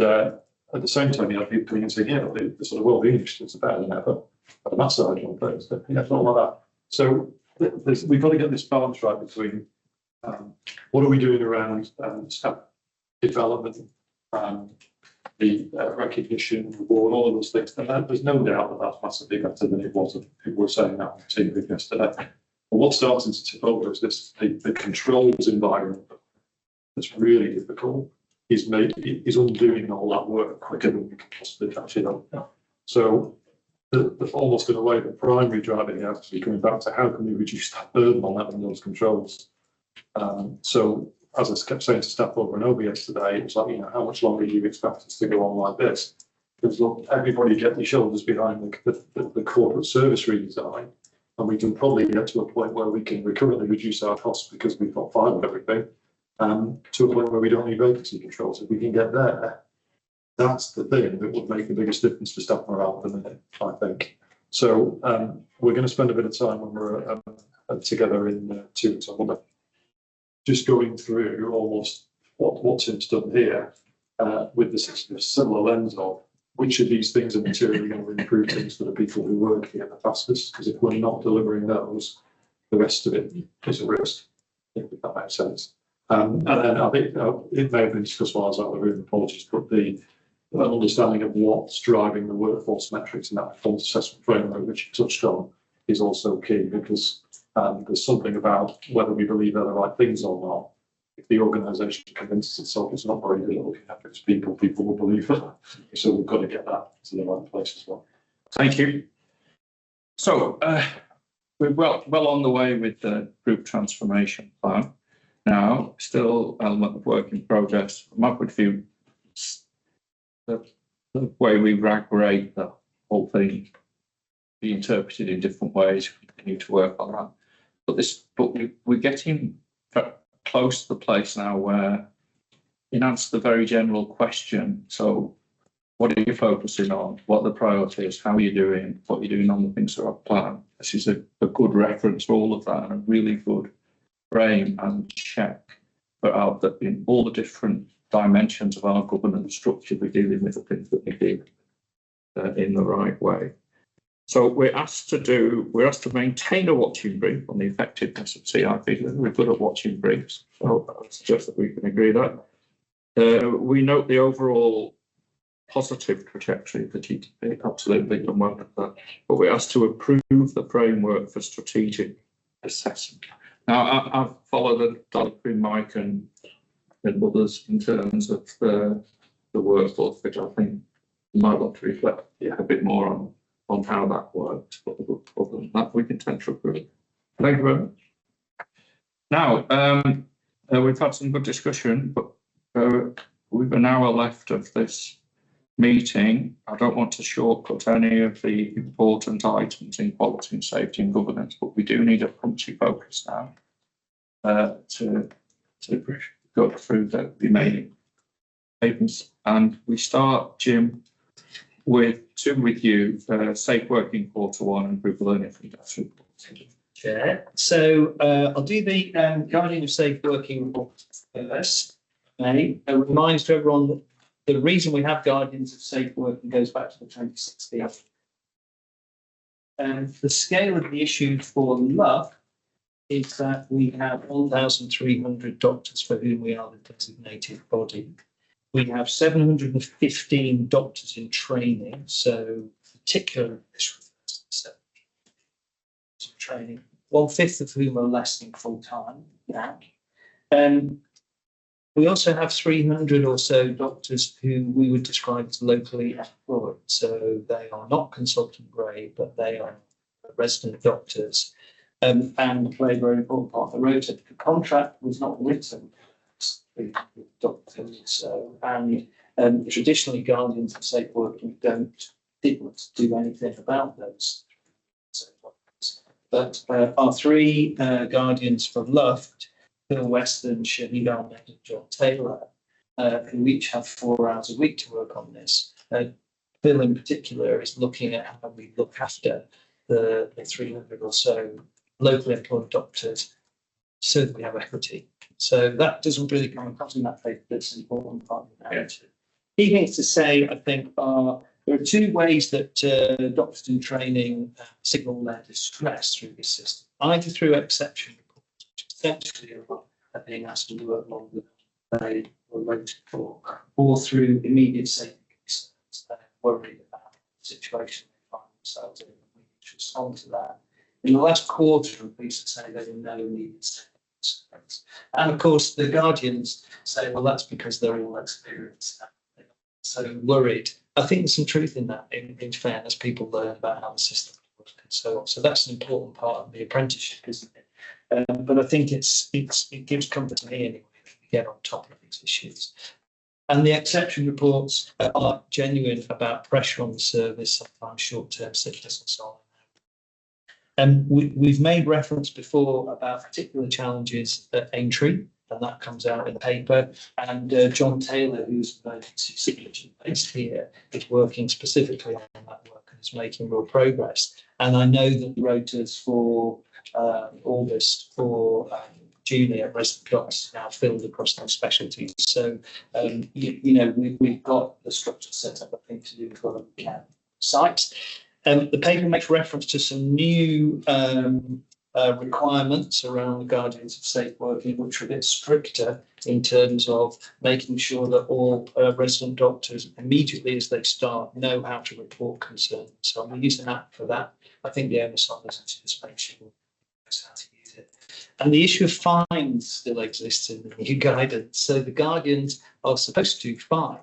the same time, you have people coming and saying, yeah, the sort of wellbeing initiatives are better than ever. But a massage on Thursday, it's not like that. So we've got to get this balance right between what are we doing around staff development, the recognition, reward, all of those things. And there's no doubt that that's massively better than it was. People were saying that on TV yesterday. But what's starting to tip over is the controls environment that's really difficult is undoing all that work quicker than we can possibly catch it up. So almost in a way, the primary driving has to be coming back to how can we reduce that burden on having those controls. So as I kept saying to staff over and over yesterday, it was like, how much longer do you expect us to go on like this? Because look, everybody get your shoulders behind the corporate service redesign. And we can probably get to a point where we can recurrently reduce our costs because we've got 5 of everything, to a point where we don't need vacancy controls. If we can get there, that's the thing that would make the biggest difference to staff morale at the minute, I think. So we're going to spend a bit of time when we're together in 2 weeks on Monday, just going through almost what Tim's done here with this similar lens of which of these things are materially going to improve things for the people who work here the fastest? Because if we're not delivering those, the rest of it is a risk, if that makes sense. And then I think it may have been discussed while I was out of the room, apologies, but the understanding of what's driving the workforce metrics in that performance assessment framework, which you touched on, is also key, because there's something about whether we believe they're the right things or not. If the organisation convinces itself it's not very good at looking after its people, people will believe it. So we've got to get that to the right place as well. Thank you. So we're well on the way with the group transformation plan. Now, still element of work in progress. From my point of view, the way we rate the whole thing be interpreted in different ways. We continue to work on that. But we're getting close to the place now where, in answer to the very general question, so what are you focusing on? What are the priorities? How are you doing? What are you doing on the things that are planned? This is a good reference for all of that, and a really good frame and check for that in all the different dimensions of our governance structure, we're dealing with the things that we do in the right way. So we're asked to maintain a watching brief on the effectiveness of CIP. We're good at watching briefs, so I suggest that we can agree that. We note the overall positive trajectory of the GDP, absolutely, and well with that. But we're asked to approve the framework for strategic assessment. Now, I've followed the dialogue between Mike and others in terms of the workforce, which I think we might want to reflect a bit more on how that works. But other than that, we can tend to agree. Thank you very much. Now, we've had some good discussion, but we've an hour left of this meeting. I don't want to shortcut any of the important items in quality and safety and governance, but we do need a punchy focus now to go through the remaining papers. And we start, Jim, with you, Safe Working Quarter 1 and Group Learning from Death Report. Chair. So I'll do the Guardian of Safe Working report first. A reminder to everyone that the reason we have Guardians of Safe Working goes back to the 2016. The scale of the issue for Love is that we have 1,300 doctors for whom we are the designated body. We have 715 doctors in training, so particularly this refers to training, 1/5 of whom are less than full time now. We also have 300 or so doctors who we would describe as locally employed. So they are not consultant grade, but they are resident doctors and play a very important part of the rota. The contract was not written with doctors. So, and traditionally, Guardians of Safe Working didn't do anything about those. But our three Guardians for Luft, Bill Weston, Shirley Ahmed, and John Taylor, who each have 4 hours a week to work on this. Bill in particular is looking at how we look after the 300 or so locally employed doctors so that we have equity. So that doesn't really come across in that paper, but it's an important part of the narrative. Key things to say, I think, are there are 2 ways that doctors in training signal their distress through this system, either through exception reports, which essentially are being asked to work longer than they were rated for, or through immediate safety concerns. They're worried about the situation they find themselves in, and we need to respond to that. In the last quarter, I'm pleased to say there were no immediate safety concerns. And of course, the Guardians say, well, that's because they're all experienced. So worried. I think there's some truth in that. In fairness, people learn about how the system works and so on. So that's an important part of the apprenticeship, isn't it? But I think it gives comfort to me anyway that we get on top of these issues. And the exception reports are genuine about pressure on the service, sometimes short-term sickness and so on. And we've made reference before about particular challenges at Aintree, and that comes out in the paper. And John Taylor, who's based here, is working specifically on that work and is making real progress. And I know that the rotas for August for junior resident doctors now filled across those specialties. So, we've got the structure set up, I think, to do with what we can. Sites. The paper makes reference to some new requirements around the Guardians of Safe Working, which are a bit stricter in terms of making sure that all resident doctors, immediately as they start, know how to report concerns. So I'm going to use an app for that. I think the onus on us is to just make sure we know how to use it. And the issue of fines still exists in the new guidance. So the Guardians are supposed to fine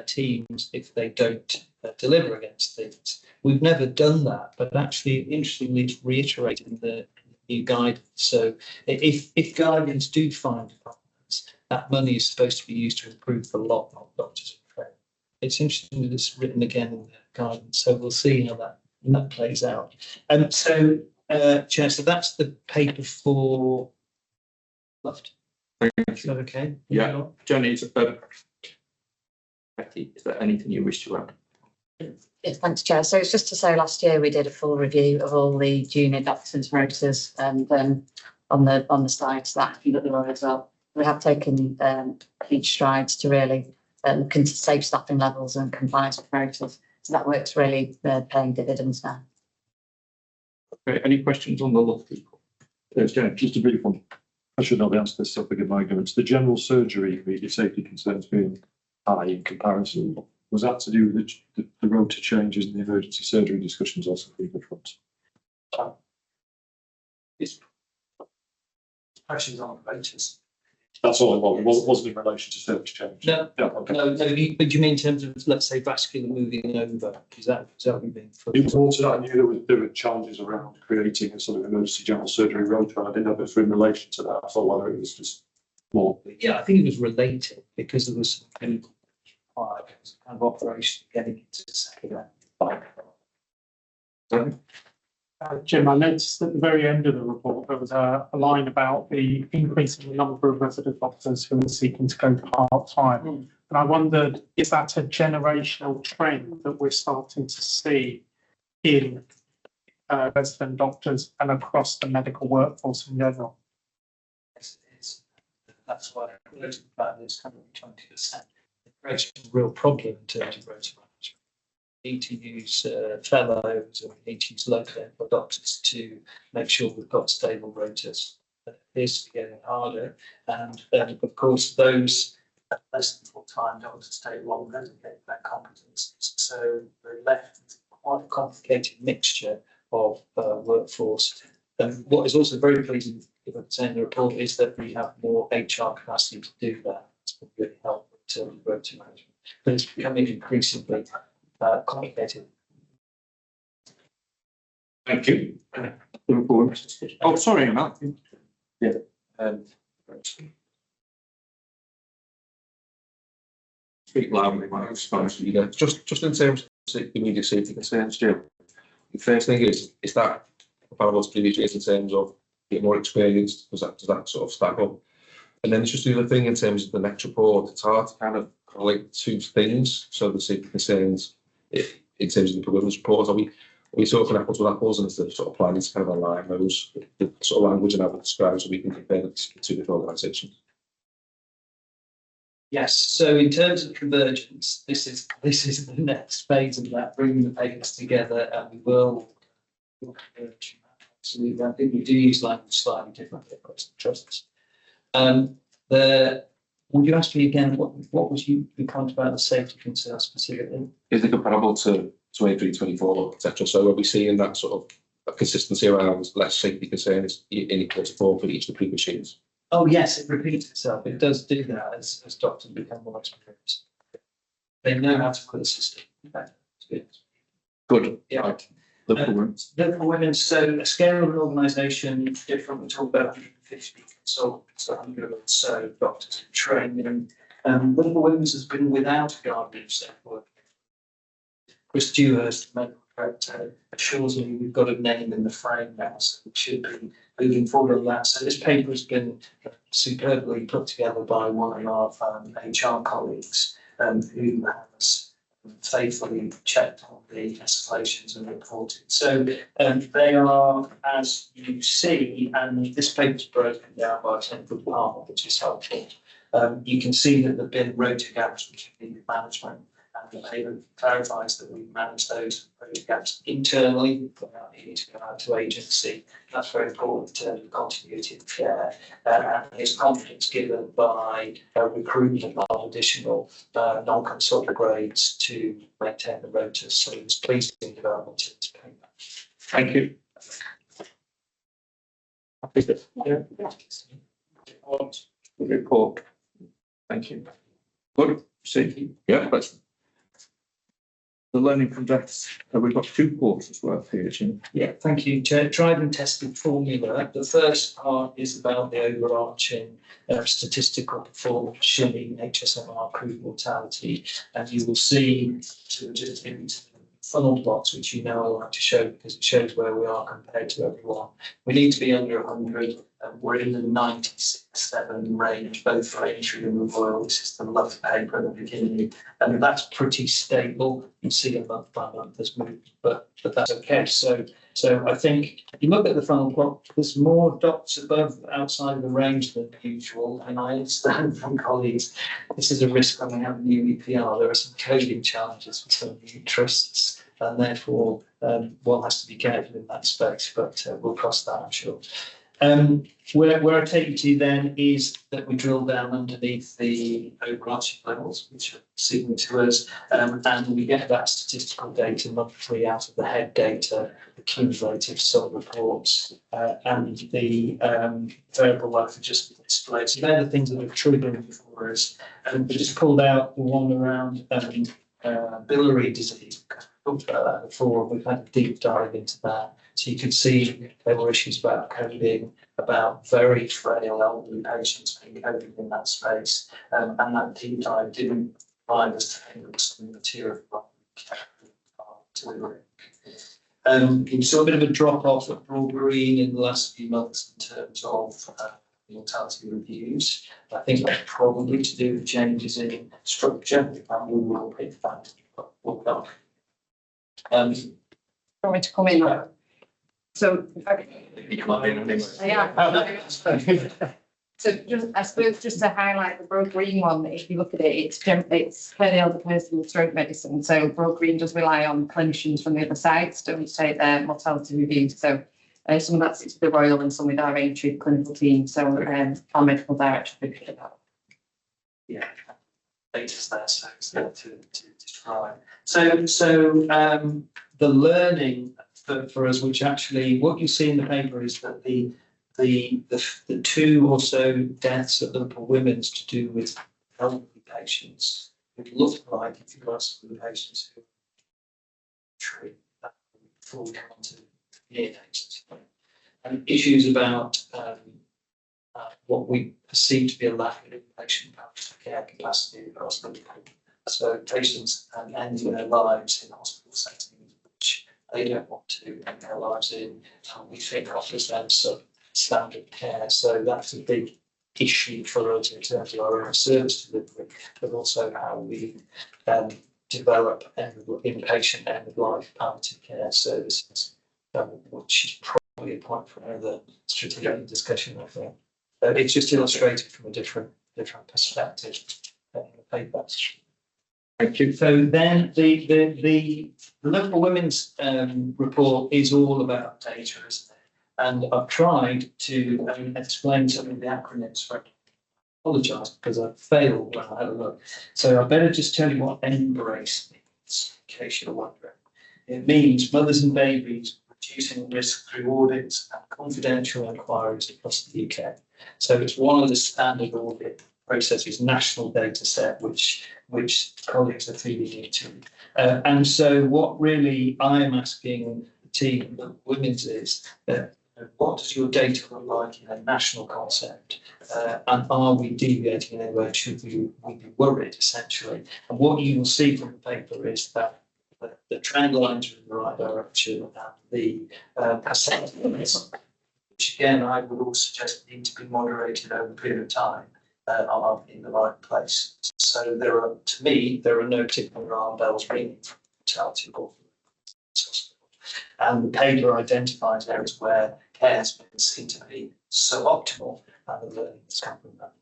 teams if they don't deliver against things. We've never done that, but actually, interestingly, it's reiterated in the new guidance. So if Guardians do find departments, that money is supposed to be used to improve the lot of doctors in training. It's interesting that it's written again in the guidance, so we'll see how that plays out. And so, Chair, so that's the paper for left. Is that okay? Yeah, Jenny, is there anything you wish to add? Yes, thanks, Chair. So it's just to say last year we did a full review of all the junior doctors' rotas and on the slides that you look there as well. We have taken huge strides to really look into safe staffing levels and compliance with rotas. So that work's really paying dividends now. Okay, any questions on the Luft report? Yeah, just a brief one. I should know the answer to this, so forgive my ignorance. The general surgery immediate safety concerns being high in comparison, was that to do with the rota changes and the emergency surgery discussions also for the front? It's pressures on the rotas. That's all it was. It wasn't in relation to service change. No, Yeah, okay. no, but do you mean in terms of, let's say, vascular moving over? Is that what you mean? It was also that I knew there were challenges around creating a sort of emergency general surgery rota. I didn't know if it was in relation to that. I thought whether it was just more. Yeah, I think it was related because there was some clinical required, it was kind of operation getting into the second line. Jim, I noticed at the very end of the report, there was a line about the increase in the number of resident doctors who are seeking to go part-time. And I wondered, is that a generational trend that we're starting to see in resident doctors and across the medical workforce in general? That's why I noted that it's kind of 20%. It creates a real problem in terms of rota management. We need to use fellows, and we need to use local medical doctors to make sure we've got stable rotas. It appears to be getting harder, and of course those less than full-time doctors take longer to get that competence. So we're left with quite a complicated mixture of workforce. And what is also very pleasing, if I say in the report, is that we have more HR capacity to do that. It's been really helpful in terms of rota management, but it's becoming increasingly complicated. Thank you. Liverpool. Oh, sorry, Matt. Yeah. Speak loudly, Mike. I suppose. Yeah, just in terms of immediate safety concerns, Jim. The first thing is that comparable to previous years in terms of getting more experienced, does that sort of stack up? And then it's just the other thing in terms of the next report, it's hard to kind of correlate two things. So the safety concerns in terms of the equivalence reports, are we sort of apples with apples, and is the sort of planning to kind of align those, the sort of language and how it describes, so we can compare the two different organisations? Yes, so in terms of convergence, this is the next phase of that, bringing the papers together, and we will converge. Absolutely, I think we do use language slightly differently across the trusts. Would you ask me again, what was your comment about the safety concerns specifically? Is it comparable to A324, etc.? So are we seeing that sort of a consistency around less safety concerns in equal support for each of the previous years? Oh yes, it repeats itself. It does do that as doctors become more experienced. They know how to put a system. Good. Yeah. Right. Liverpool Women, so a scale of an organisation different. We talk about 150 consultants, 100 or so doctors in training. Liverpool Women's has been without a guardian staff work. Chris Dewhurst, the medical director, assures me we've got a name in the frame now, so we should be moving forward on that. So this paper has been superbly put together by one of our HR colleagues who has faithfully checked on the escalations and reported. So they are, as you see, and this paper is broken down by a technical department, which is helpful. You can see that there have been rota gaps which have been management, and the paper clarifies that we manage those rota gaps internally without needing to go out to agency. That's very important in terms of continuity of care, and his confidence given by recruitment of additional non-consultant grades to maintain the rotas. So it was pleasing development in this paper. Thank you. Yeah. Good report. Thank you. Good. See. Yeah, that's the learning from deaths. We've got two courses worth here, Jim. Yeah, thank you, Chair. Tried and tested formula. The first part is about the overarching statistical performance showing HSMR crude mortality, and you will see just into the funnel plots, which you know I like to show because it shows where we are compared to everyone. We need to be under 100. We're in the 96.7 range, both for entry and Royal. This is the love paper at the beginning, and that's pretty stable. You can see a month by month has moved, but that's okay. So I think if you look at the funnel plot, there's more dots above outside of the range than usual, and I understand from colleagues this is a risk when we have new EPR. There are some coding challenges for some new trusts, and therefore one has to be careful in that space. But we'll cross that, I'm sure. Where I take you to then is that we drill down underneath the overarching levels, which are signaling to us, and we get that statistical data monthly out of the head data, the cumulative sum reports, and the variable life adjustment display. So they're the things that are triggering for us. And we just pulled out the one around biliary disease. We talked about that before. We've had a deep dive into that. So you could see there were issues about coding, about very frail elderly patients being coded in that space. And that deep dive didn't provide us some material delivering. We saw a bit of a drop off at Broad Green in the last few months in terms of mortality reviews. I think that's probably to do with changes in structure, and we will pick that up. Want me to come in? So, so just, I suppose just to highlight the Broad Green one, if you look at it, it's per the elder person with stroke medicine. So Broad Green does rely on clinicians from the other sites to take their mortality reviews. So some of that sits with the Royal and some with our Aintree clinical team. So our medical director will pick it up. Yeah, data's there, so it's there to describe. So the learning for us, which actually what you see in the paper is that the two or so deaths at Liverpool Women's to do with elderly patients, it looked like if you ask the patients who treat that fall down to neonates. And issues about what we perceive to be a lack of inpatient palliative care capacity across Liverpool. So patients end their lives in hospital settings which they don't want to end their lives in, and we think offers them some standard care. So that's a big issue for us in terms of our own service delivery, but also how we develop inpatient end of life palliative care services, which is probably a point for another strategic discussion, I think. It's just illustrated from a different perspective in the paper. Thank you. So then the Liverpool Women's report is all about data, isn't it? And I've tried to explain some of the acronyms for it. I apologise because I failed when I had a look. So I better just tell you what EMBRACE means, in case you're wondering. It means mothers and babies reducing risk through audits and confidential inquiries across the UK. So it's one of the standard audit processes, national data set, which colleagues are feeding into. And so what really I'm asking the team, the women's is, what does your data look like in a national concept? And are we deviating in any way? Should we be worried, essentially? And what you will see from the paper is that the trend lines are in the right direction, and the percentages, which again I would also suggest need to be moderated over a period of time, are in the right place. So to me, there are no tipping alarm bells ringing for mortality or and the paper identifies areas where care has been seen to be suboptimal and the learning has come from that.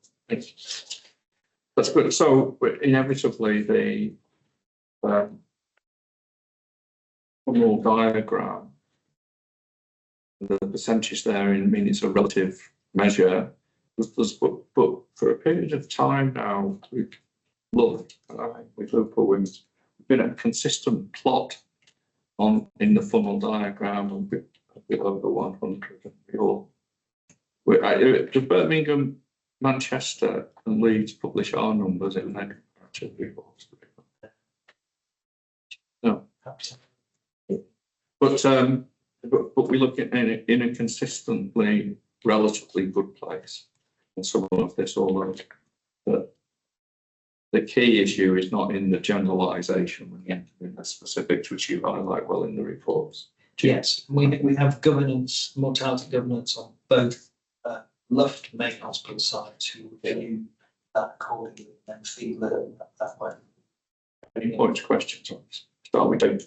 That's good. So inevitably the overall diagram, the percentage there, I mean, it's a relative measure. But for a period of time now, we've looked with Liverpool Women's, we've been a consistent plot in the funnel diagram, a bit over 100. Does Birmingham, Manchester, and Leeds publish our numbers in their comparative reports? No. But we look at it in a consistently relatively good place. And some of this all over. But the key issue is not in the generalisation, in the specifics, which you highlight well in the reports. Yes, we have governance, mortality governance on both Luft main hospital sites who review that accordingly and feed that way. Any points, questions on this? Start with David.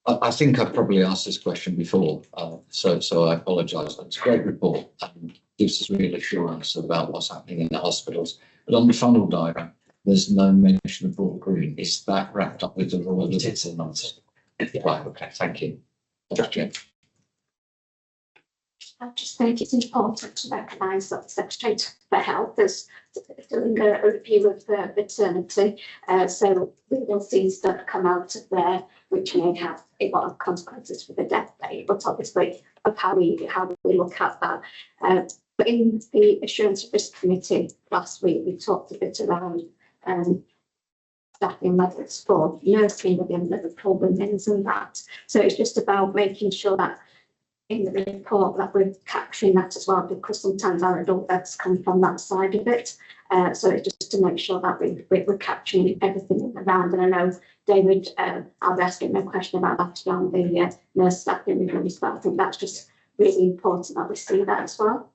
I think I've probably asked this question before, so I apologise. It's a great report and gives us real assurance about what's happening in the hospitals. But on the funnel diagram, there's no mention of Broad Green. Is that wrapped up with the Royal Liverpool numbers? Right, okay, thank you. Jackie. I just think it's important to recognise that the Secretary for Health is doing a review of maternity. So we will see stuff come out of there, which may have a lot of consequences for the death rate, but obviously of how we look at that. But in the Assurance of Risk Committee last week, we talked a bit around staffing levels for nursing within Liverpool women's and that. So it's just about making sure that in the report that we're capturing that as well, because sometimes our adult deaths come from that side of it. So it's just to make sure that we're capturing everything around. And I know David, I'll be asking him a question about that around the nurse staffing reviews, but I think that's just really important that we see that as well.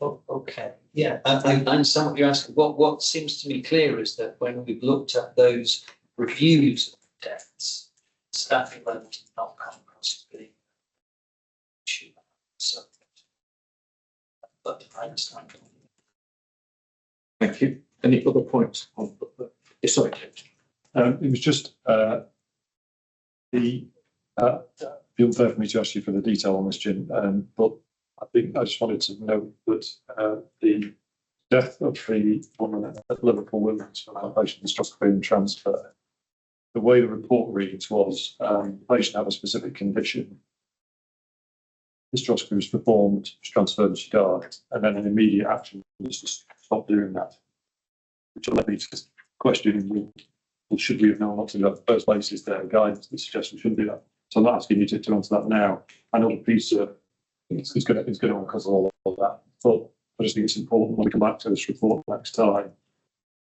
Oh, okay, yeah, I understand what you're asking. What seems to me clear is that when we've looked at those reviews of deaths, staffing levels have not come across as being an issue. So, but I understand. Thank you. Any other points on yes, sorry. It was just it'd be unfair for me to ask you for the detail on this, Jim, but I think I just wanted to note that the death of the woman at Liverpool Women's from outpatient hysterectomy transfer, the way the report reads was the patient had a specific condition. Hysterectomy was performed, she transferred and she died, and then an immediate action was to stop doing that. Which led me to question, well, should we have known not to do that in the first place? Is there guidance that suggests we shouldn't do that? So I'm not asking you to answer that now. I know the piece it's going to uncover all of that, but I just think it's important when we come back to this report next time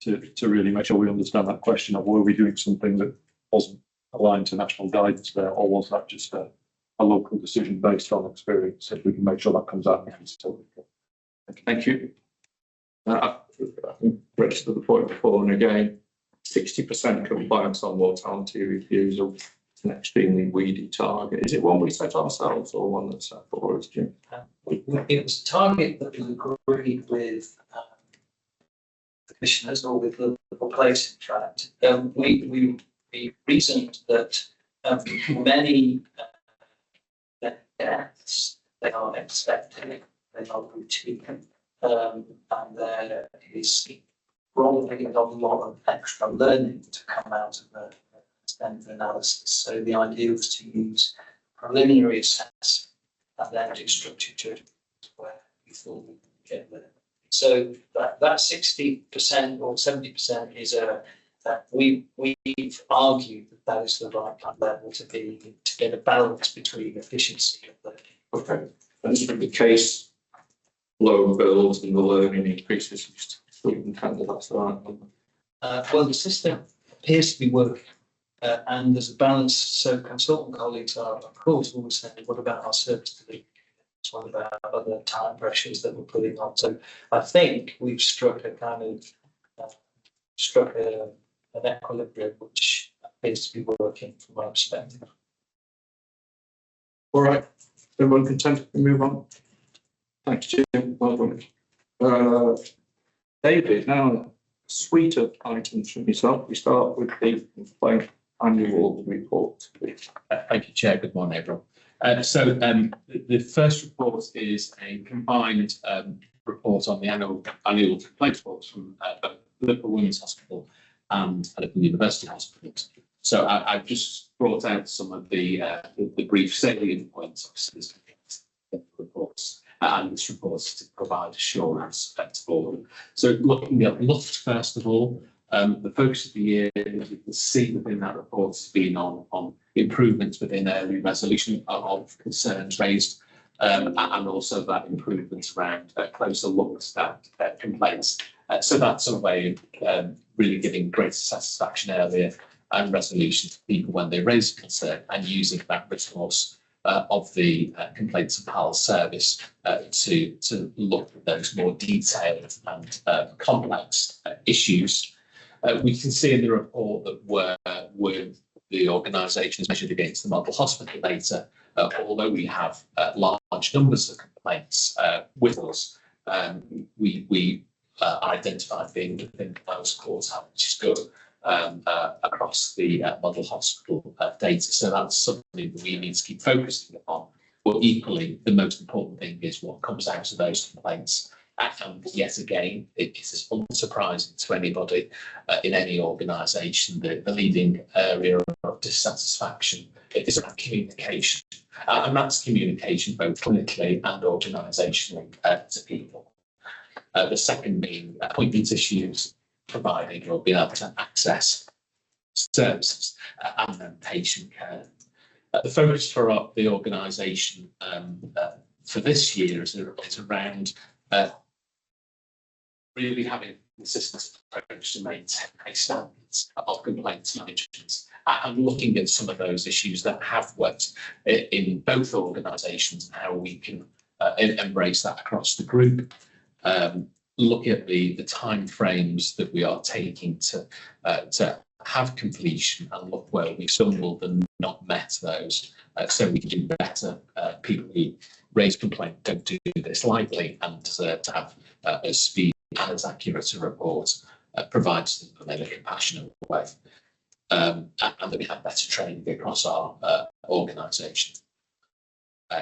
to really make sure we understand that question of were we doing something that wasn't aligned to national guidance there, or was that just a local decision based on experience? If we can make sure that comes out. Thank you. I think registered the point before, and again, 60% compliance on mortality reviews of an extremely weedy target. Is it one we set ourselves or one that's set for us, Jim? It was a target that we agreed with the commissioners or with the place, in fact. We reasoned that many deaths, they are expected, they are routine, and there is probably not a lot of extra learning to come out of the extended analysis. So the idea was to use preliminary assessment and then do structured judgment where we thought we could get there. So that 60% or 70% is we've argued that is the right level to get a balance between efficiency and learning. Okay. And in the case low bills and the learning increases, so you can handle that's the right number. Well, the system appears to be working. And there's a balance. So consultant colleagues are, of course, always saying, what about our service delivery? It's one of our other time pressures that we're putting on. So I think we've struck a kind of an equilibrium, which appears to be working from my perspective. All right. Everyone content to move on? Thanks, Jim. Well done. David, now, suite of items from yourself. We start with the complaint annual report. Thank you, Chair. Good morning, everyone. The first report is a combined report on the annual complaint reports from both Liverpool Women's Hospital and Liverpool University Hospitals. So I've just brought out some of the brief salient points of the reports, and this report is to provide assurance for them. So looking at Luft, first of all, the focus of the year, as you can see within that report, has been on improvements within early resolution of concerns raised, and also that improvements around closer looks at complaints. So that's a way of really giving greater satisfaction earlier and resolution to people when they raise a concern, and using that resource of the Complaints and PAL service to look at those more detailed and complex issues. We can see in the report that where the organisation is measured against the model hospital data, although we have large numbers of complaints with us, we identified being within those scores, which is good. across the model hospital data. So that's something that we need to keep focusing on. But equally, the most important thing is what comes out of those complaints. And yet again, it is unsurprising to anybody in any organisation that the leading area of dissatisfaction is around communication. And that's communication both clinically and organisationally to people. The second being appointment issues, providing or being able to access services and then patient care. The focus for the organisation for this year is around really having a consistent approach to maintain high standards of complaints management and looking at some of those issues that have worked in both organisations and how we can embrace that across the group. Look at the time frames that we are taking to have completion and look where we've stumbled and not met those, so we can do better. People who raise complaint don't do this lightly and deserve to have as speed and as accurate a report provided to them in a compassionate way, and that we have better training across our organisation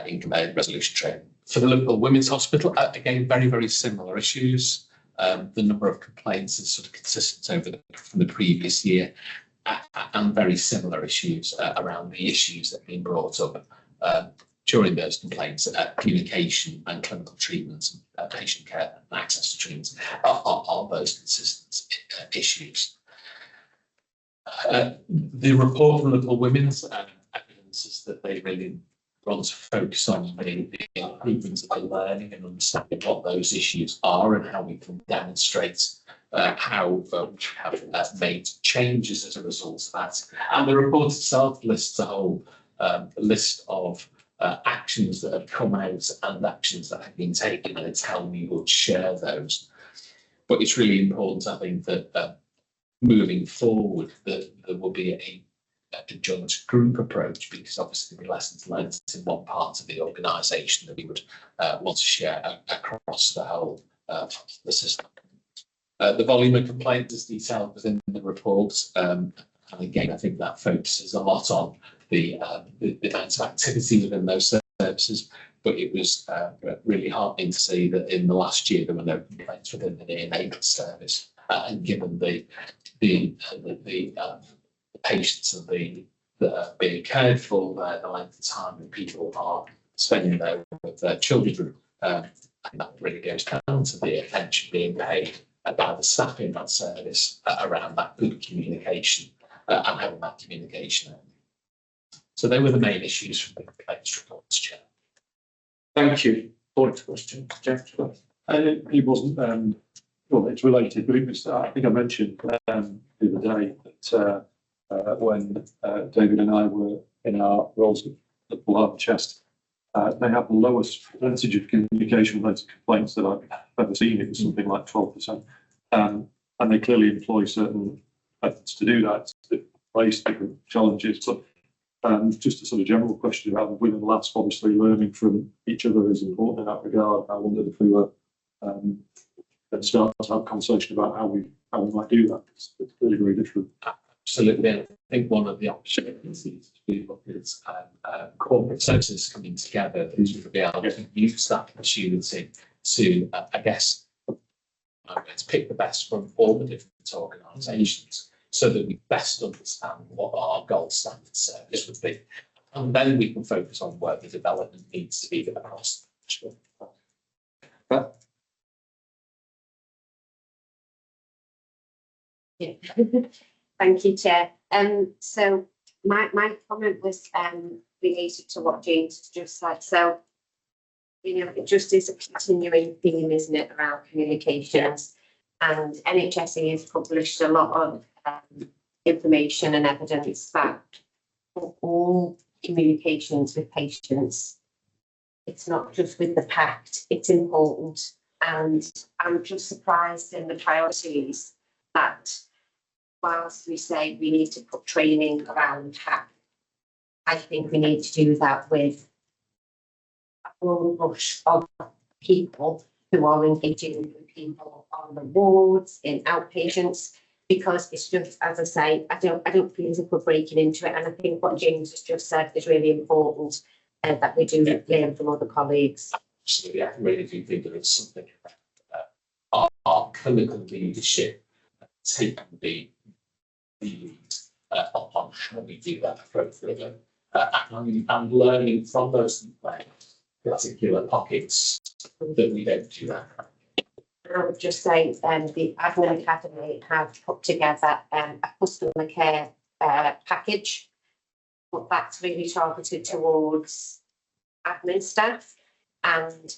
in resolution training. For the Liverpool Women's Hospital, again, very, very similar issues. The number of complaints is sort of consistent from the previous year, and very similar issues around the issues that have been brought up during those complaints. Communication and clinical treatments, patient care and access to treatments are those consistent issues. The report from Liverpool Women's evidences that they really want to focus on the improvements of the learning and understanding what those issues are and how we can demonstrate how we have made changes as a result of that. And the report itself lists a whole list of actions that have come out and actions that have been taken, and it's how we would share those. But it's really important, I think, that moving forward, that there will be a joint group approach, because obviously the lessons learned in one part of the organisation that we would want to share across the whole the system. The volume of complaints is detailed within the report, and again, I think that focuses a lot on the amount of activity within those services. But it was really heartening to see that in the last year there were no complaints within the neonatal service, and given the patients that are being cared for, the length of time that people are spending there with their children, and that really goes down to the attention being paid by the staff in that service around that good communication and having that communication. So they were the main issues from the complaints reports, Chair. Thank you. Point question, Jeff. It wasn't, well, it's related, but it was, I think I mentioned the other day that when David and I were in our roles at Liverpool Heart and Chest, they have the lowest percentage of communication-related complaints that I've ever seen. It was something like 12%. And they clearly employ certain methods to do that, to face different challenges. But just a sort of general question about the win and last, obviously learning from each other is important in that regard. I wondered if we were going to start to have a conversation about how we might do that. It's really very different. Absolutely. I think one of the opportunities to look at corporate services coming together is to be able to use that opportunity to, I guess, to pick the best from all the different organisations so that we best understand what our gold standard service would be. And then we can focus on where the development needs to be across the country. Yeah. Thank you, Chair. So my comment was related to what James just said. So, you know, it just is a continuing theme, isn't it, around communications? And NHS has published a lot of information and evidence that for all communications with patients, it's not just with the PACT, it's important. And I'm just surprised in the priorities that whilst we say we need to put training around PACT, I think we need to do that with a broad brush of people who are engaging with people on the wards, in outpatients, because it's just, as I say, I don't feel as if we're breaking into it. And I think what James has just said is really important, that we do learn from other colleagues. Absolutely, I really do think there is something our clinical leadership taking the lead on how we do that appropriately, and learning from those particular pockets that we don't do that. I would just say the Admin Academy have put together a customer care package, but that's really targeted towards admin staff and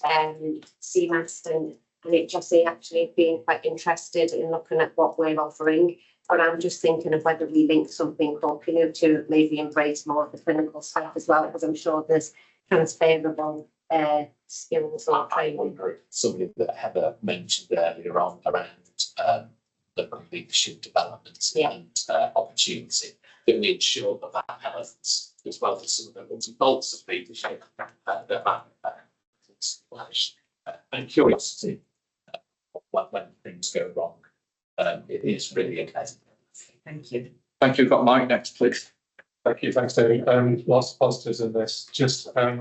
CMAS and NHS actually being quite interested in looking at what we're offering. But I'm just thinking of whether we link something up, to maybe embrace more of the clinical staff as well, because I'm sure there's transferable skills or training. Something that Heather mentioned earlier on around local leadership development and opportunity, that we ensure that happens, as well as some of the nuts and bolts of leadership and curiosity when things go wrong. It is really amazing. Thank you. Thank you. Got Mike next, please. Thank you, thanks, David. Lots of positives in this. Just, I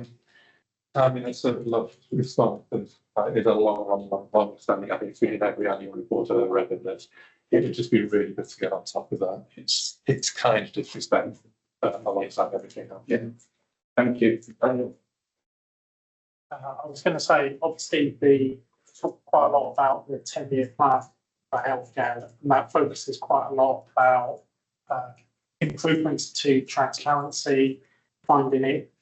mean, I sort of love to respond, because it's a long standing. I think reading every annual report I've ever read in this, it would just be really good to get on top of that. It's kind of disrespectful alongside everything else. Yeah. Thank you. I was going to say, obviously, we talk quite a lot about the 10-year plan for healthcare, and that focuses quite a lot about improvements to transparency, finding it,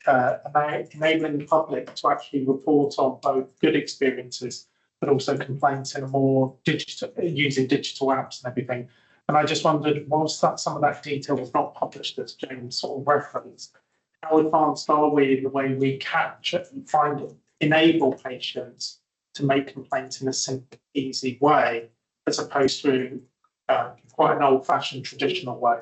enabling the public to actually report on both good experiences, but also complaints in a more digital, using digital apps and everything. And I just wondered, whilst that some of that detail was not published, as James sort of referenced, how advanced are we in the way we capture and enable patients to make complaints in a simple, easy way, as opposed to quite an old-fashioned traditional way?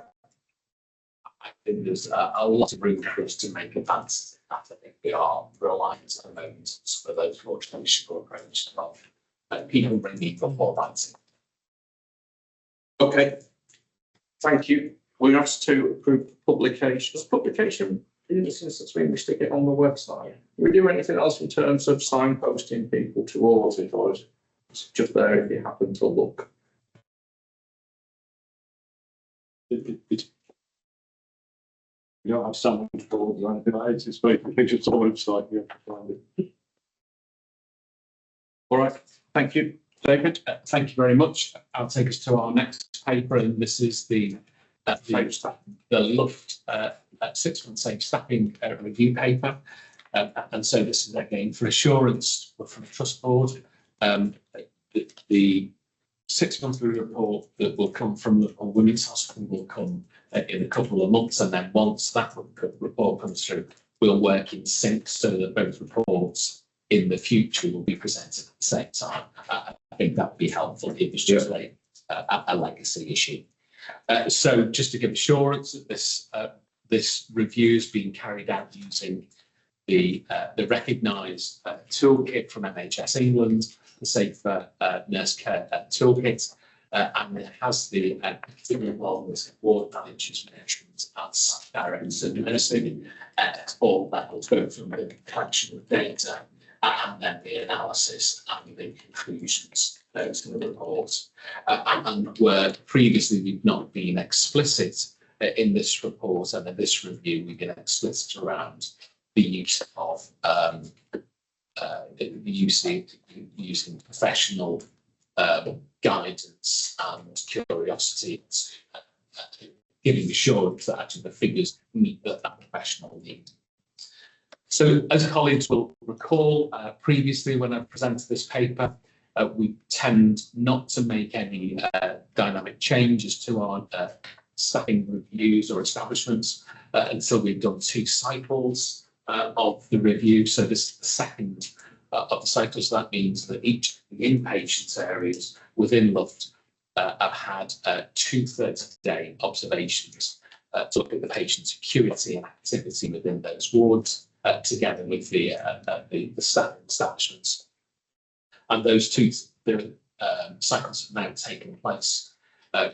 I think there's a lot of room for us to make advances in that. I think we are reliant at the moment on some of those more traditional approaches of people bringing up more writing. Okay. Thank you. We're asked to approve the publication. Does publication, in this instance, mean we stick it on the website? Do we do anything else in terms of signposting people towards it, or is it just there if you happen to look? You don't have someone to call or anything like that. It's basically just on the website. You have to find it. All right. Thank you. David? Thank you very much. I'll take us to our next paper, and this is the Luft 6-month safe staffing review paper. And so this is again for assurance from the Trust Board. The 6-monthly report that will come from Liverpool Women's Hospital will come in a couple of months, and then once that report comes through, we'll work in sync so that both reports in the future will be presented at the same time. I think that would be helpful if it's just a legacy issue. So just to give assurance that this review is being carried out using the recognised toolkit from NHS England, the Safer Nurse Care Toolkit, and it has the involvement ward managers, management, and site directors and nursing at all levels, both from the collection of data and then the analysis and the conclusions those in the report. And where previously we've not been explicit in this report and in this review, we've been explicit around the use of using professional guidance and curiosity, giving assurance that actually the figures meet that professional need. So, as colleagues will recall, previously when I presented this paper, we tend not to make any dynamic changes to our staffing reviews or establishments until we've done 2 cycles of the review. So this is the second of the cycles. That means that each of the inpatients areas within Luft have had 2/3-day observations to look at the patient's acuity and activity within those wards, together with the staffing establishments. And those 2 cycles have now taken place.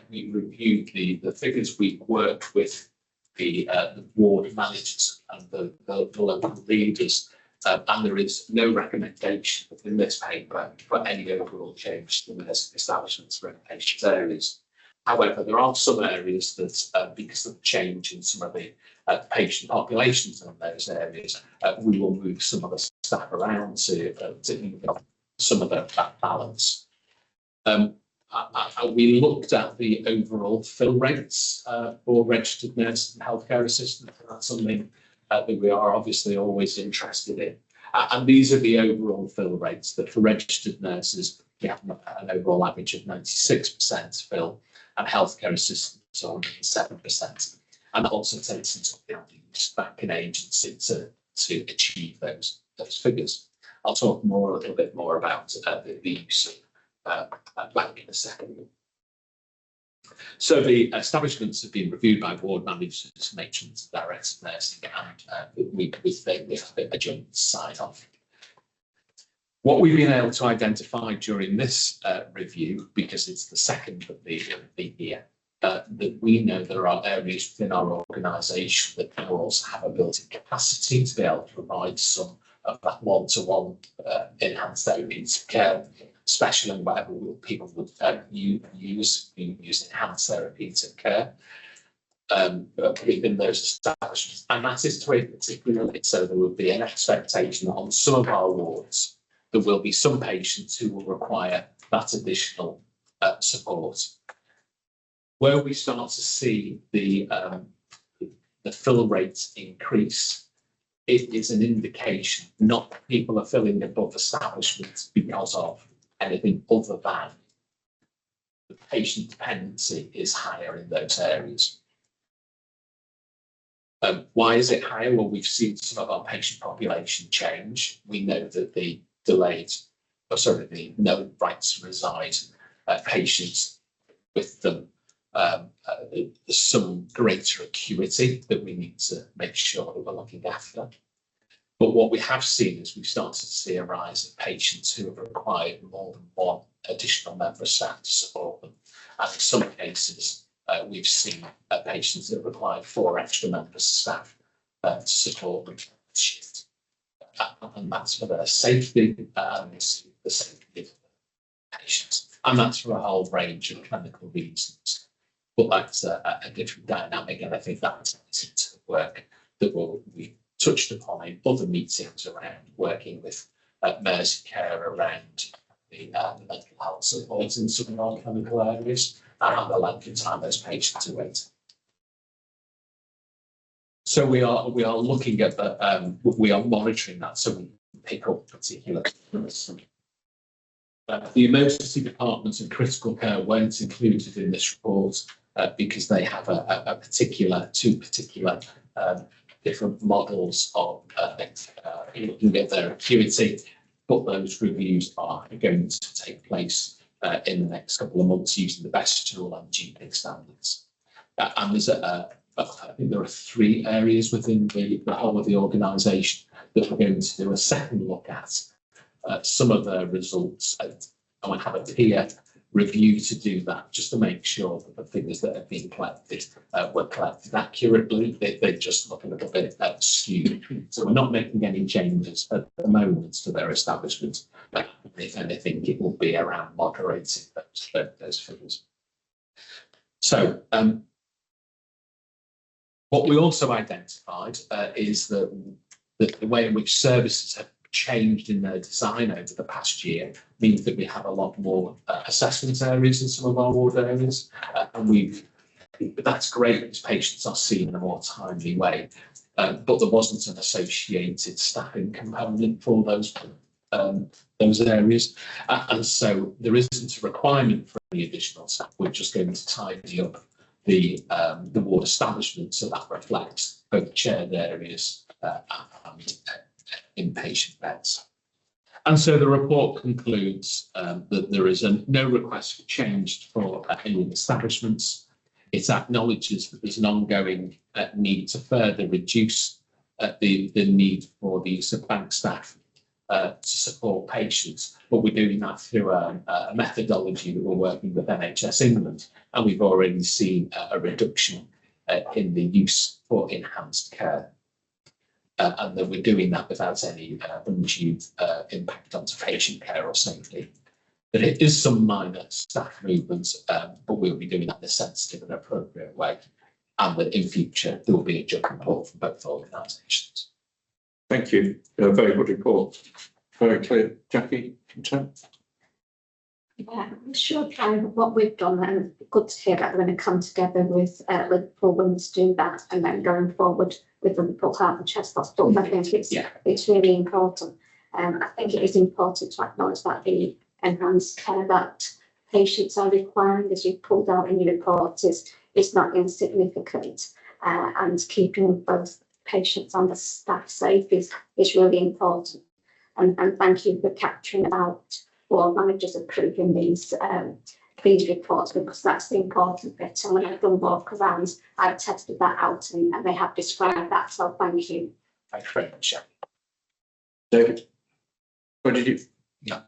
we reviewed the figures. We worked with the ward managers and the local leaders, and there is no recommendation in this paper for any overall change to the nursing establishments for inpatient areas. However, there are some areas that, because of the change in some of the patient populations in those areas, we will move some of the staff around to some of that balance. We looked at the overall fill rates for registered nurses and healthcare assistants, and that's something that we are obviously always interested in. And these are the overall fill rates. That for registered nurses, we have an overall average of 96% fill, and healthcare assistants are 7%. And that also takes into account the use back in agency to achieve those figures. I'll talk a little bit more about the use of back in a second. So the establishments have been reviewed by ward managers, matrons, directors of nursing, and we think we have a joint sign off. What we've been able to identify during this review, because it's the second of the year, that we know there are areas within our organisation that now also have a built-in capacity to be able to provide some of that one-to-one enhanced therapeutic care, especially in whatever people would use enhanced therapeutic care within those establishments. And that is to a particular limit. So there would be an expectation that on some of our wards, there will be some patients who will require that additional support. Where we start to see the fill rates increase, it is an indication not that people are filling above establishments because of anything other than the patient dependency is higher in those areas. Why is it higher? Well, we've seen some of our patient population change. We know that the no right to reside patients with them, there's some greater acuity that we need to make sure that we're looking after. But what we have seen is we've started to see a rise of patients who have required more than one additional member of staff to support them. And in some cases, we've seen patients that required 4 extra members of staff to support them shift. And that's for their safety and the safety of the patients. And that's for a whole range of clinical reasons. But that's a different dynamic, and I think that's into the work that we touched upon in other meetings around working with Merseycare around the mental health support in some of our clinical areas and the length of time those patients are waiting. So we are looking at we are monitoring that so we can pick up particular things. The emergency departments and critical care weren't included in this report because they have two particular different models of looking at their acuity, but those reviews are going to take place in the next couple of months using the best tool and GP standards. And there's I think there are 3 areas within the whole of the organisation that we're going to do a second look at some of the results, and we have a peer review to do that, just to make sure that the figures that have been collected were collected accurately. They just look a little bit skewed. So we're not making any changes at the moment to their establishment. But if anything, it will be around moderating those figures. So what we also identified is that the way in which services have changed in their design over the past year means that we have a lot more assessment areas in some of our ward areas, and that's great because patients are seen in a more timely way, but there wasn't an associated staffing component for those areas, and so there isn't a requirement for any additional staff. We're just going to tidy up the ward establishment so that reflects both shared areas and inpatient beds. And so the report concludes that there is no request for change for any establishments. It acknowledges that there's an ongoing need to further reduce the need for the use of bank staff to support patients, but we're doing that through a methodology that we're working with NHS England, and we've already seen a reduction in the use for enhanced care. And that we're doing that without any undue impact onto patient care or safety. But it is some minor staff movements, but we'll be doing that in a sensitive and appropriate way. And that in future, there will be a joint report from both organisations. Thank you. A very good report. Very clear. Jackie, Tim? Yeah, I'm sure trying what we've done, and good to hear that we're going to come together with Liverpool Women's to do that, and then going forward with Liverpool Heart and Chest Hospitals. I think it's really important. I think it is important to acknowledge that the enhanced care that patients are requiring, as you've pulled out in your report, is not insignificant. And keeping both patients and the staff safe is really important. And thank you for capturing about ward managers approving these reports, because that's the important bit. And when I've done walk arounds, I've tested that out and they have described that. So thank you. Thanks very much. David? What did you? No.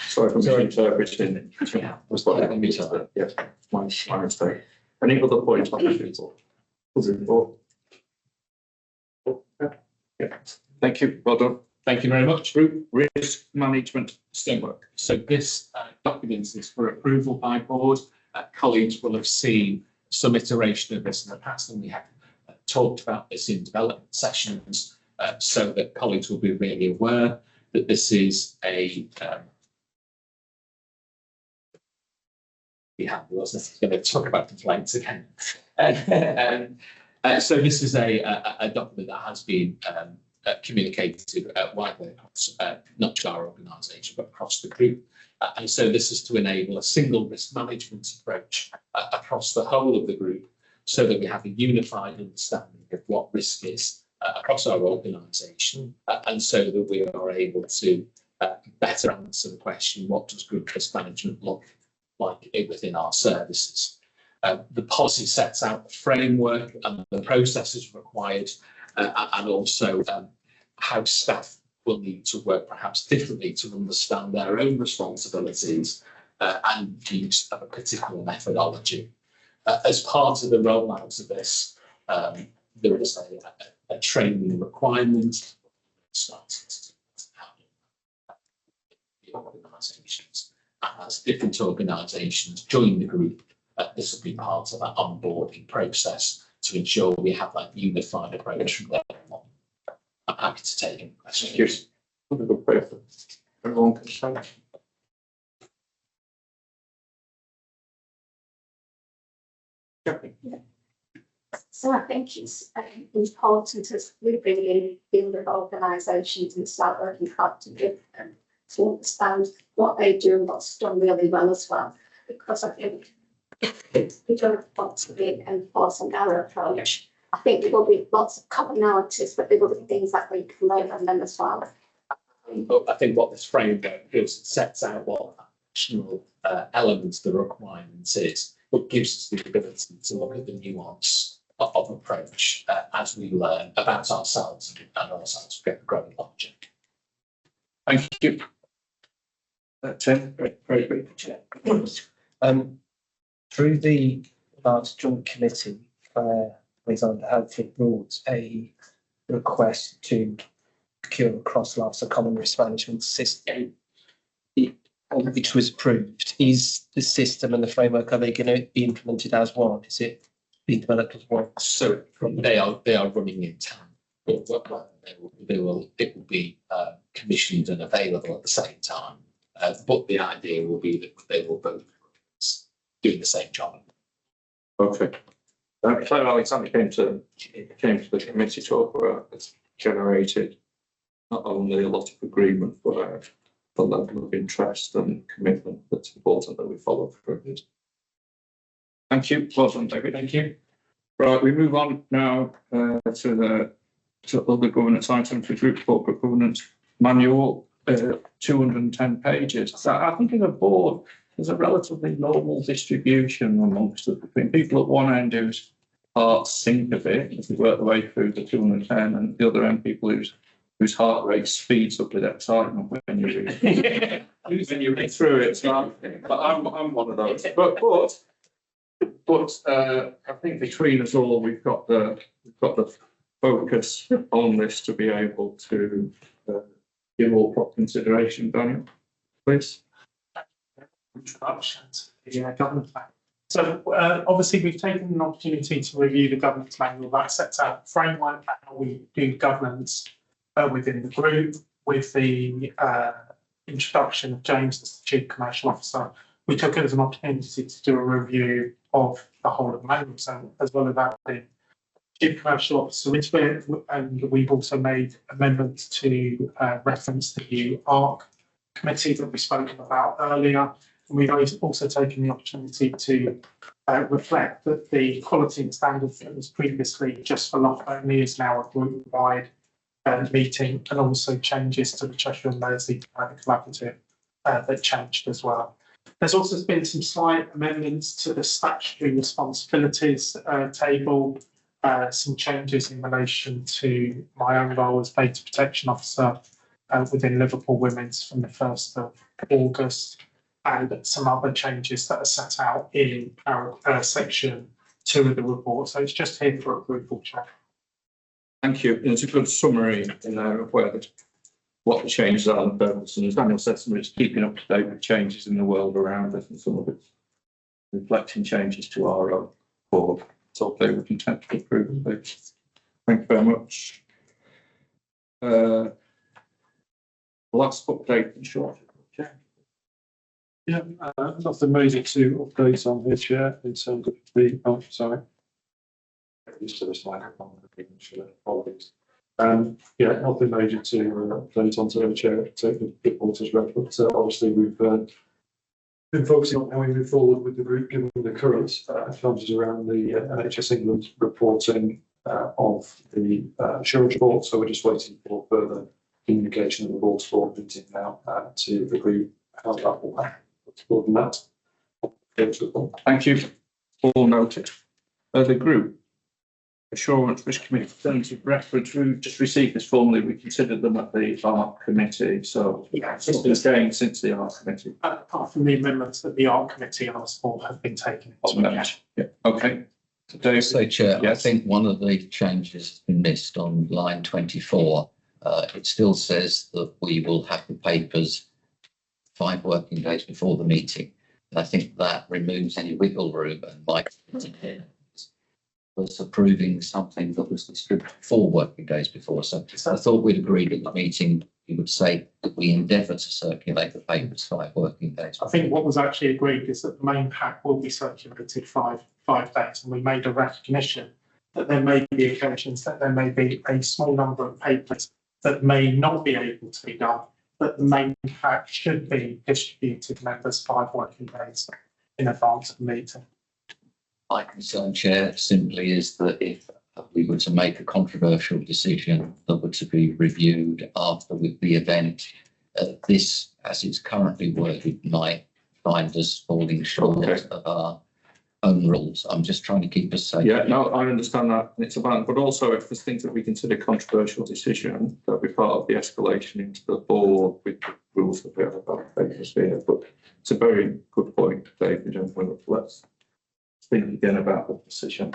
Sorry for misinterpreting. Yeah. Was what I mean. Yes, my mistake. Any other points on this report? Report? Yeah. Thank you. Well done. Thank you very much. Group risk management framework. So this document is for approval by board. Colleagues will have seen some iteration of this in the past, and we have talked about this in development sessions, so that colleagues will be really aware that this is a I was going to talk about complaints again. So this is a document that has been communicated widely across not just our organisation but across the group, and so this is to enable a single risk management approach across the whole of the group, so that we have a unified understanding of what risk is across our organisation, and so that we are able to better answer the question, what does group risk management look like within our services? The policy sets out the framework and the processes required, and also how staff will need to work perhaps differently to understand their own responsibilities and use of a particular methodology. As part of the rollout of this, there is a training requirement. Organisations, and as different organisations join the group, this will be part of that onboarding process to ensure we have that unified approach from there on. I'm happy to take any questions. Yes. What a good paper. Everyone can say. So I think it's important as we bring in field of organisations and start working hard to give them to understand what they do and what's done really well as well. Because I think we don't want to be enforcing our approach. I think there will be lots of commonalities, but there will be things that we can learn from them as well. But I think what this framework gives, it sets out what national elements the requirements is, but gives us the ability to look at the nuance of approach as we learn about ourselves and ourselves get growing knowledge. Thank you. Tim, very briefly. Through the large joint committee, Alexander Hadfield brought a request to procure a cross-Larsa common risk management system, which was approved. Is the system and the framework, are they going to be implemented as one? Is it being developed as one? So they are running in time. It will be commissioned and available at the same time. But the idea will be that they will both doing the same job. Okay. Claire Alexander came to the committee to talk about it's generated not only a lot of agreement, but the level of interest and commitment that's important that we follow through it. Thank you. Well done, David. Thank you. Right, we move on now to other governance items, the group corporate governance manual, 210 pages. So I think as a board, there's a relatively normal distribution amongst us between people at one end whose hearts sink a bit as we work the way through the 210, and the other end people whose whose heart rate speeds up with excitement when you read through it. So but I'm one of those. But I think between us all, we've got the focus on this to be able to give all proper consideration. Daniel, please. Introduction to the government plan. So obviously we've taken an opportunity to review the governance manual that sets out the framework for how we do governance within the group. With the introduction of James as the Chief Commercial Officer, we took it as an opportunity to do a review of the whole of the manual. So as well as that, the Chief Commercial Officer into it, and we've also made amendments to reference the new ARC committee that we spoke about earlier. We've also taken the opportunity to reflect that the quality and standards that was previously just for Lough only is now a group-wide meeting, and also changes to the Cheshire and Mersey collaborative that changed as well. There's also been some slight amendments to the statutory responsibilities table, some changes in relation to my own role as data protection officer within Liverpool Women's from the 1st of August. And some other changes that are set out in section 2 of the report. So it's just here for approval, Chair. Thank you. It's a good summary in there of what the changes are and the purpose. And as Daniel said, some of it's keeping up to date with changes in the world around us, and some of it's reflecting changes to our own board. It's all clear with intent to approve. Thank you very much. Last update in short. Yeah, nothing major to update on here, Chair, in terms of the, sorry. Used to this microphone, apologies. Yeah, nothing major to update on to Chair, take the report as read, but obviously we've been focusing on how we move forward with the group, given the current challenges around the NHS England reporting of the insurance report, so we're just waiting for further communication of the board's board meeting now to agree how that will happen. More than that. Thank you. All noted. The group assurance risk committee terms of reference. We've just received this formally. We considered them at the ARC committee. So Yeah, it's been going since the ARC committee. Apart from the amendments that the ARC committee asked for have been taken into account. Yeah. Okay. Today, So, Chair, yes. I think one of the changes has been missed on line 24. It still says that we will have the papers 5 working days before the meeting. And I think that removes any wiggle room, and Mike was approving something that was distributed 4 working days before. So I thought we'd agreed at the meeting, you would say that we endeavour to circulate the papers 5 working days. I think what was actually agreed is that the main pack will be circulated five days, and we made a recognition that there may be occasions that there may be a small number of papers that may not be able to be done, but the main pack should be distributed to members 5 working days in advance of the meeting. My concern, Chair, simply is that if we were to make a controversial decision that were to be reviewed after with the event, this, as it's currently worded, might find us falling short of our own rules. I'm just trying to keep us safe. Yeah, no, I understand that. It's about, but also if there's things that we consider controversial decision, that'll be part of the escalation into the board with the rules that we have about papers here. But it's a very good point, David, and let's think again about the decision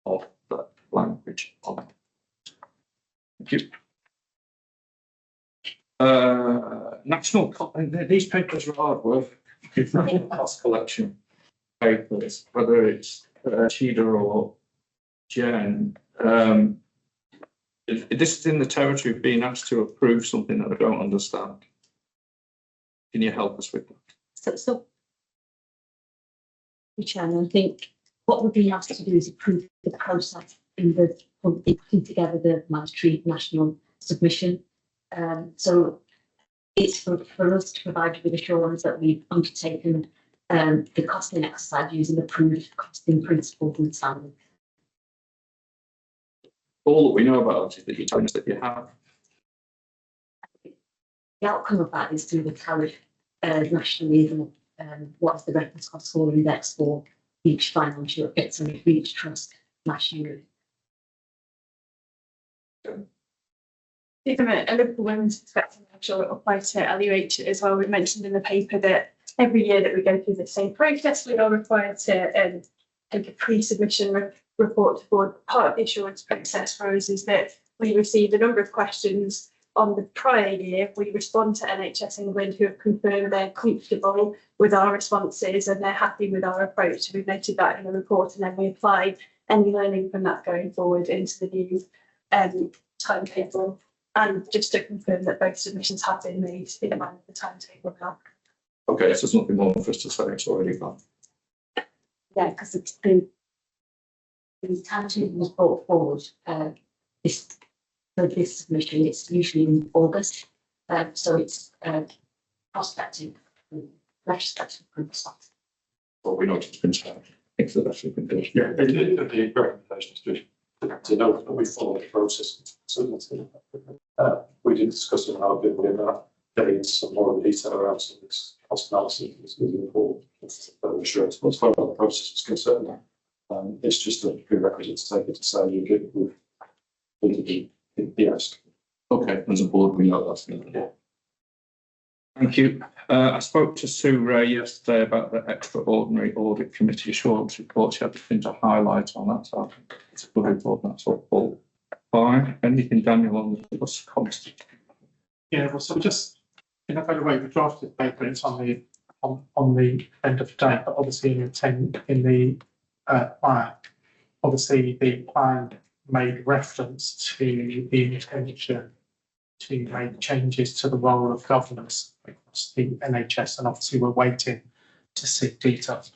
of the language on it. Thank you. These papers are hard work. National cost collection papers, whether it's Cheetah or Jen. This is in the territory of being asked to approve something that I don't understand. Can you help us with that? So, Chairman, I think what we're being asked to do is approve the process in the putting together the mandatory national submission. So it's for us to provide you with assurance that we've undertaken the costing exercise using approved costing principles and standards. All that we know about it is that you're telling us that you have. The outcome of that is through the tariff nationally, and what's the reference cost score index for each financial bits and each trust nationally. From a Liverpool women's perspective, I'm sure it'll apply to LUH as well. We mentioned in the paper that every year that we go through the same process, we are required to take a pre-submission report to board. Part of the assurance process for us is that we receive a number of questions on the prior year. We respond to NHS England, who have confirmed they're comfortable with our responses and they're happy with our approach. We've noted that in the report, and then we apply any learning from that going forward into the new timetable. And just to confirm that both submissions have been made in line with the timetable now. Okay, so there's nothing more for us to say, it's already gone. Yeah, because it's been the timetable was brought forward this for this submission. It's usually in August, so it's prospective, retrospective process. Well, we know it's been started. Thanks for that, actually been done. Yeah, the recommendation is to note that we follow the process. So we did discuss it how bit with that. Getting some more detail around some of this cost analysis is important. Assurance, as far as the process is concerned, it's just a prerequisite to take it to say you get the ask. Okay, as a board, we know that's going to be. Thank you. I spoke to Sue Ray yesterday about the extraordinary audit committee assurance report. She had nothing to highlight on that, so I think it's a good report. That's all fine. Anything, Daniel, on the bus cost? Yeah, well, so just, by the way, we drafted the paper, it's on the end of the day, but obviously in the plan, obviously the plan made reference to the intention to make changes to the role of governors across the NHS, and obviously we're waiting to see details.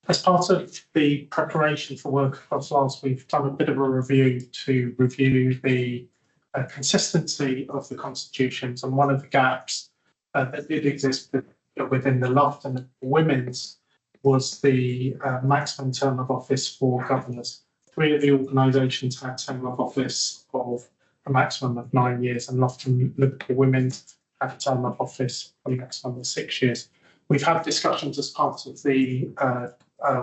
As part of the preparation for work across last, we've done a bit of a review to review the consistency of the constitutions, and one of the gaps that did exist within the Loft and the Women's was the maximum term of office for governors. 3 of the organisations had term of office of a maximum of 9 years, and Loft and Liverpool Women's had a term of office for a maximum of 6 years. We've had discussions as part of the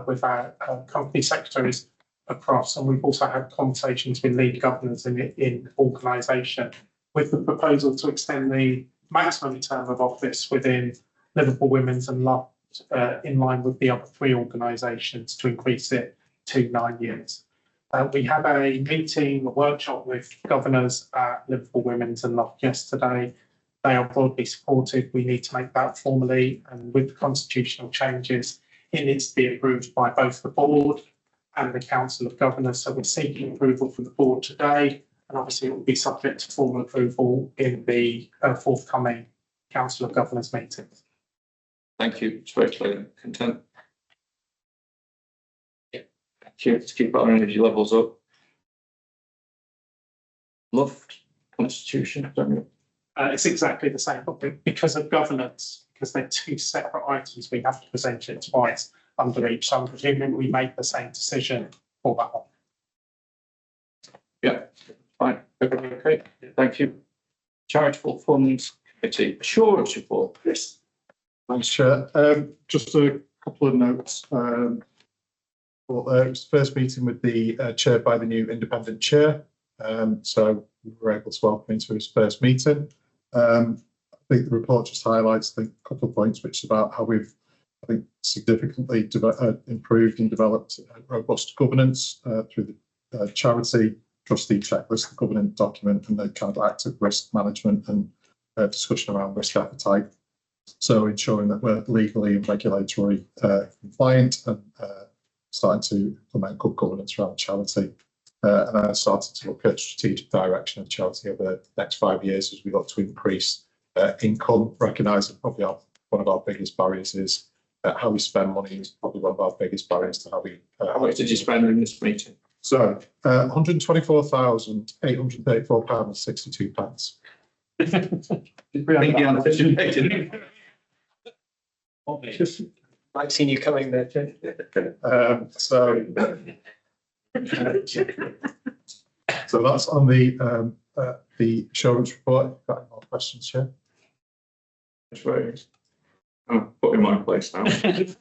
with our company secretaries across, and we've also had conversations with lead governors in organisation with the proposal to extend the maximum term of office within Liverpool Women's and Loft in line with the other 3 organisations to increase it to 9 years. We had a meeting, a workshop with governors at Liverpool Women's and Loft yesterday. They are broadly supported. We need to make that formally, and with the constitutional changes, it needs to be approved by both the board and the Council of Governors. So we're seeking approval from the board today, and obviously it will be subject to formal approval in the forthcoming Council of Governors meeting. Thank you. It's very clear. Content. Thank you. Let's keep our energy levels up. Loft constitution. It's exactly the same, but because of governance, because they're 2 separate items, we have to present it twice under each. So I'm presuming we make the same decision for that one. Yeah, fine. Everybody okay? Thank you. Charitable Funds Committee Assurance Report. Yes. Thanks, Chair. Just a couple of notes. It was the first meeting with the chaired by the new independent chair. So we were able to welcome him to his first meeting. I think the report just highlights a couple of points, which is about how we've, I think, significantly improved and developed robust governance through the charity trustee checklist, the governance document, and the kind of active risk management and discussion around risk appetite. So ensuring that we're legally and regulatory compliant and starting to implement good governance around charity. And then started to look at strategic direction of charity over the next 5 years as we look to increase income, recognising probably one of our biggest barriers is how we spend money is probably one of our biggest barriers to how we. How much did you spend in this meeting? So £124,834.62. I've seen you coming there, Jim. So that's on the assurance report. Got any more questions, Chair? That's right. Oh, put in my place now. Any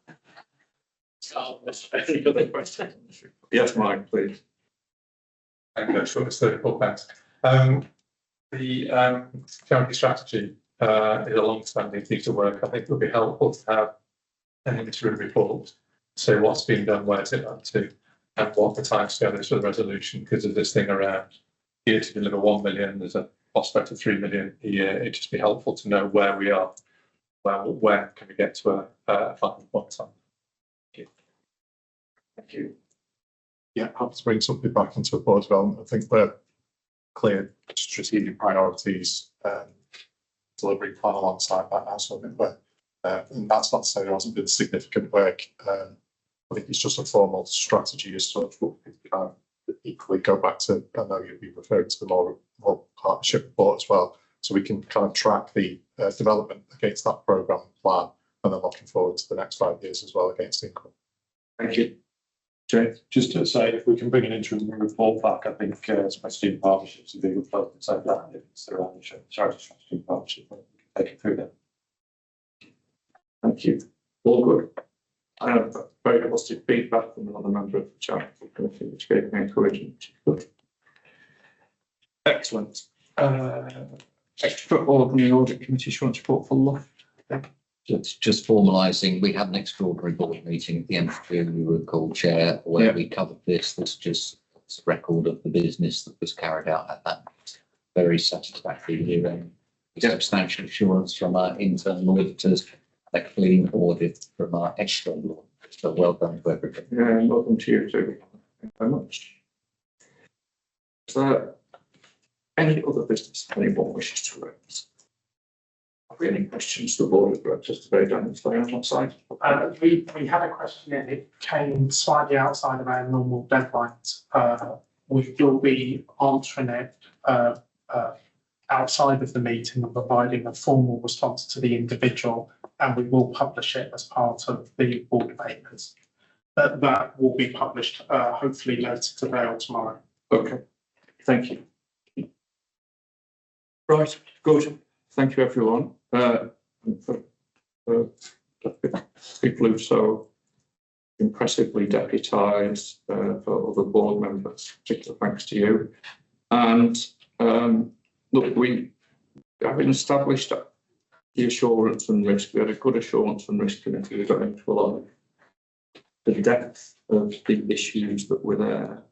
other questions? Yes, Mike, please. Thank you. Sure, it's the report. Thanks. The charity strategy is a long-standing piece of work. I think it would be helpful to have an interim report to say what's been done, where's it up to, and what the timescale is for the resolution, because of this thing around here to deliver 1 million, there's a prospect of 3 million a year. It'd just be helpful to know where we are. Well, when can we get to a final point on? Thank you. Yeah, happy to bring something back into board development. I think we're clear strategic priorities, delivery plan alongside that now. So I think we're, and that's not to say there hasn't been significant work. I think it's just a formal strategy as such, but we can equally go back to, I know you'll be referring to the more partnership report as well. So we can kind of track the development against that programme plan, and then looking forward to the next 5 years as well against income. Thank you. Jay? Just to say, if we can bring an interim report back, I think strategy and partnerships would be a good place to say that. If it's around the strategy and partnership, we can take it through there. Thank you. All good. I have very positive feedback from another member of the charity committee, which gave me encouragement. Good. Excellent. Extraordinary audit committee assurance report for Luft. Just formalising, we had an extraordinary board meeting at the end of June, you recall, Chair, where we covered this. This just a record of the business that was carried out at that very satisfactory hearing. Substantial assurance from our internal auditors, a clean audit from our external auditors. So well done to everybody. Yeah, welcome to you too. Thank you very much. Is there any other business anyone wishes to raise? Have we any questions to the board of directors today, Daniel? Stay on that side. We had a question and it came slightly outside of our normal deadlines. We will be answering it outside of the meeting and providing a formal response to the individual, and we will publish it as part of the board papers. That will be published hopefully later today or tomorrow. Okay, thank you. Right, good. Thank you, everyone. For people who've so impressively deputised for other board members, particular thanks to you. And look, we having established the assurance and risk, we had a good assurance and risk committee. We got into a lot of the depth of the issues that were there.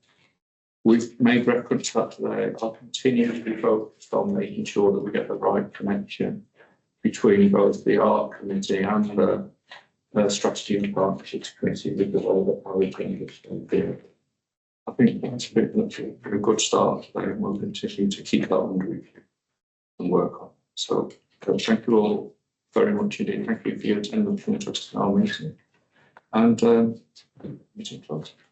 We've made reference to that today. I'll continue to be focused on making sure that we get the right connection between both the art committee and the strategy and partnerships committee with the way that our changes do. I think that's been a good start today, and we'll continue to keep that under review and work on. So thank you all very much indeed. Thank you for your attendance and interest in our meeting. And meeting closed.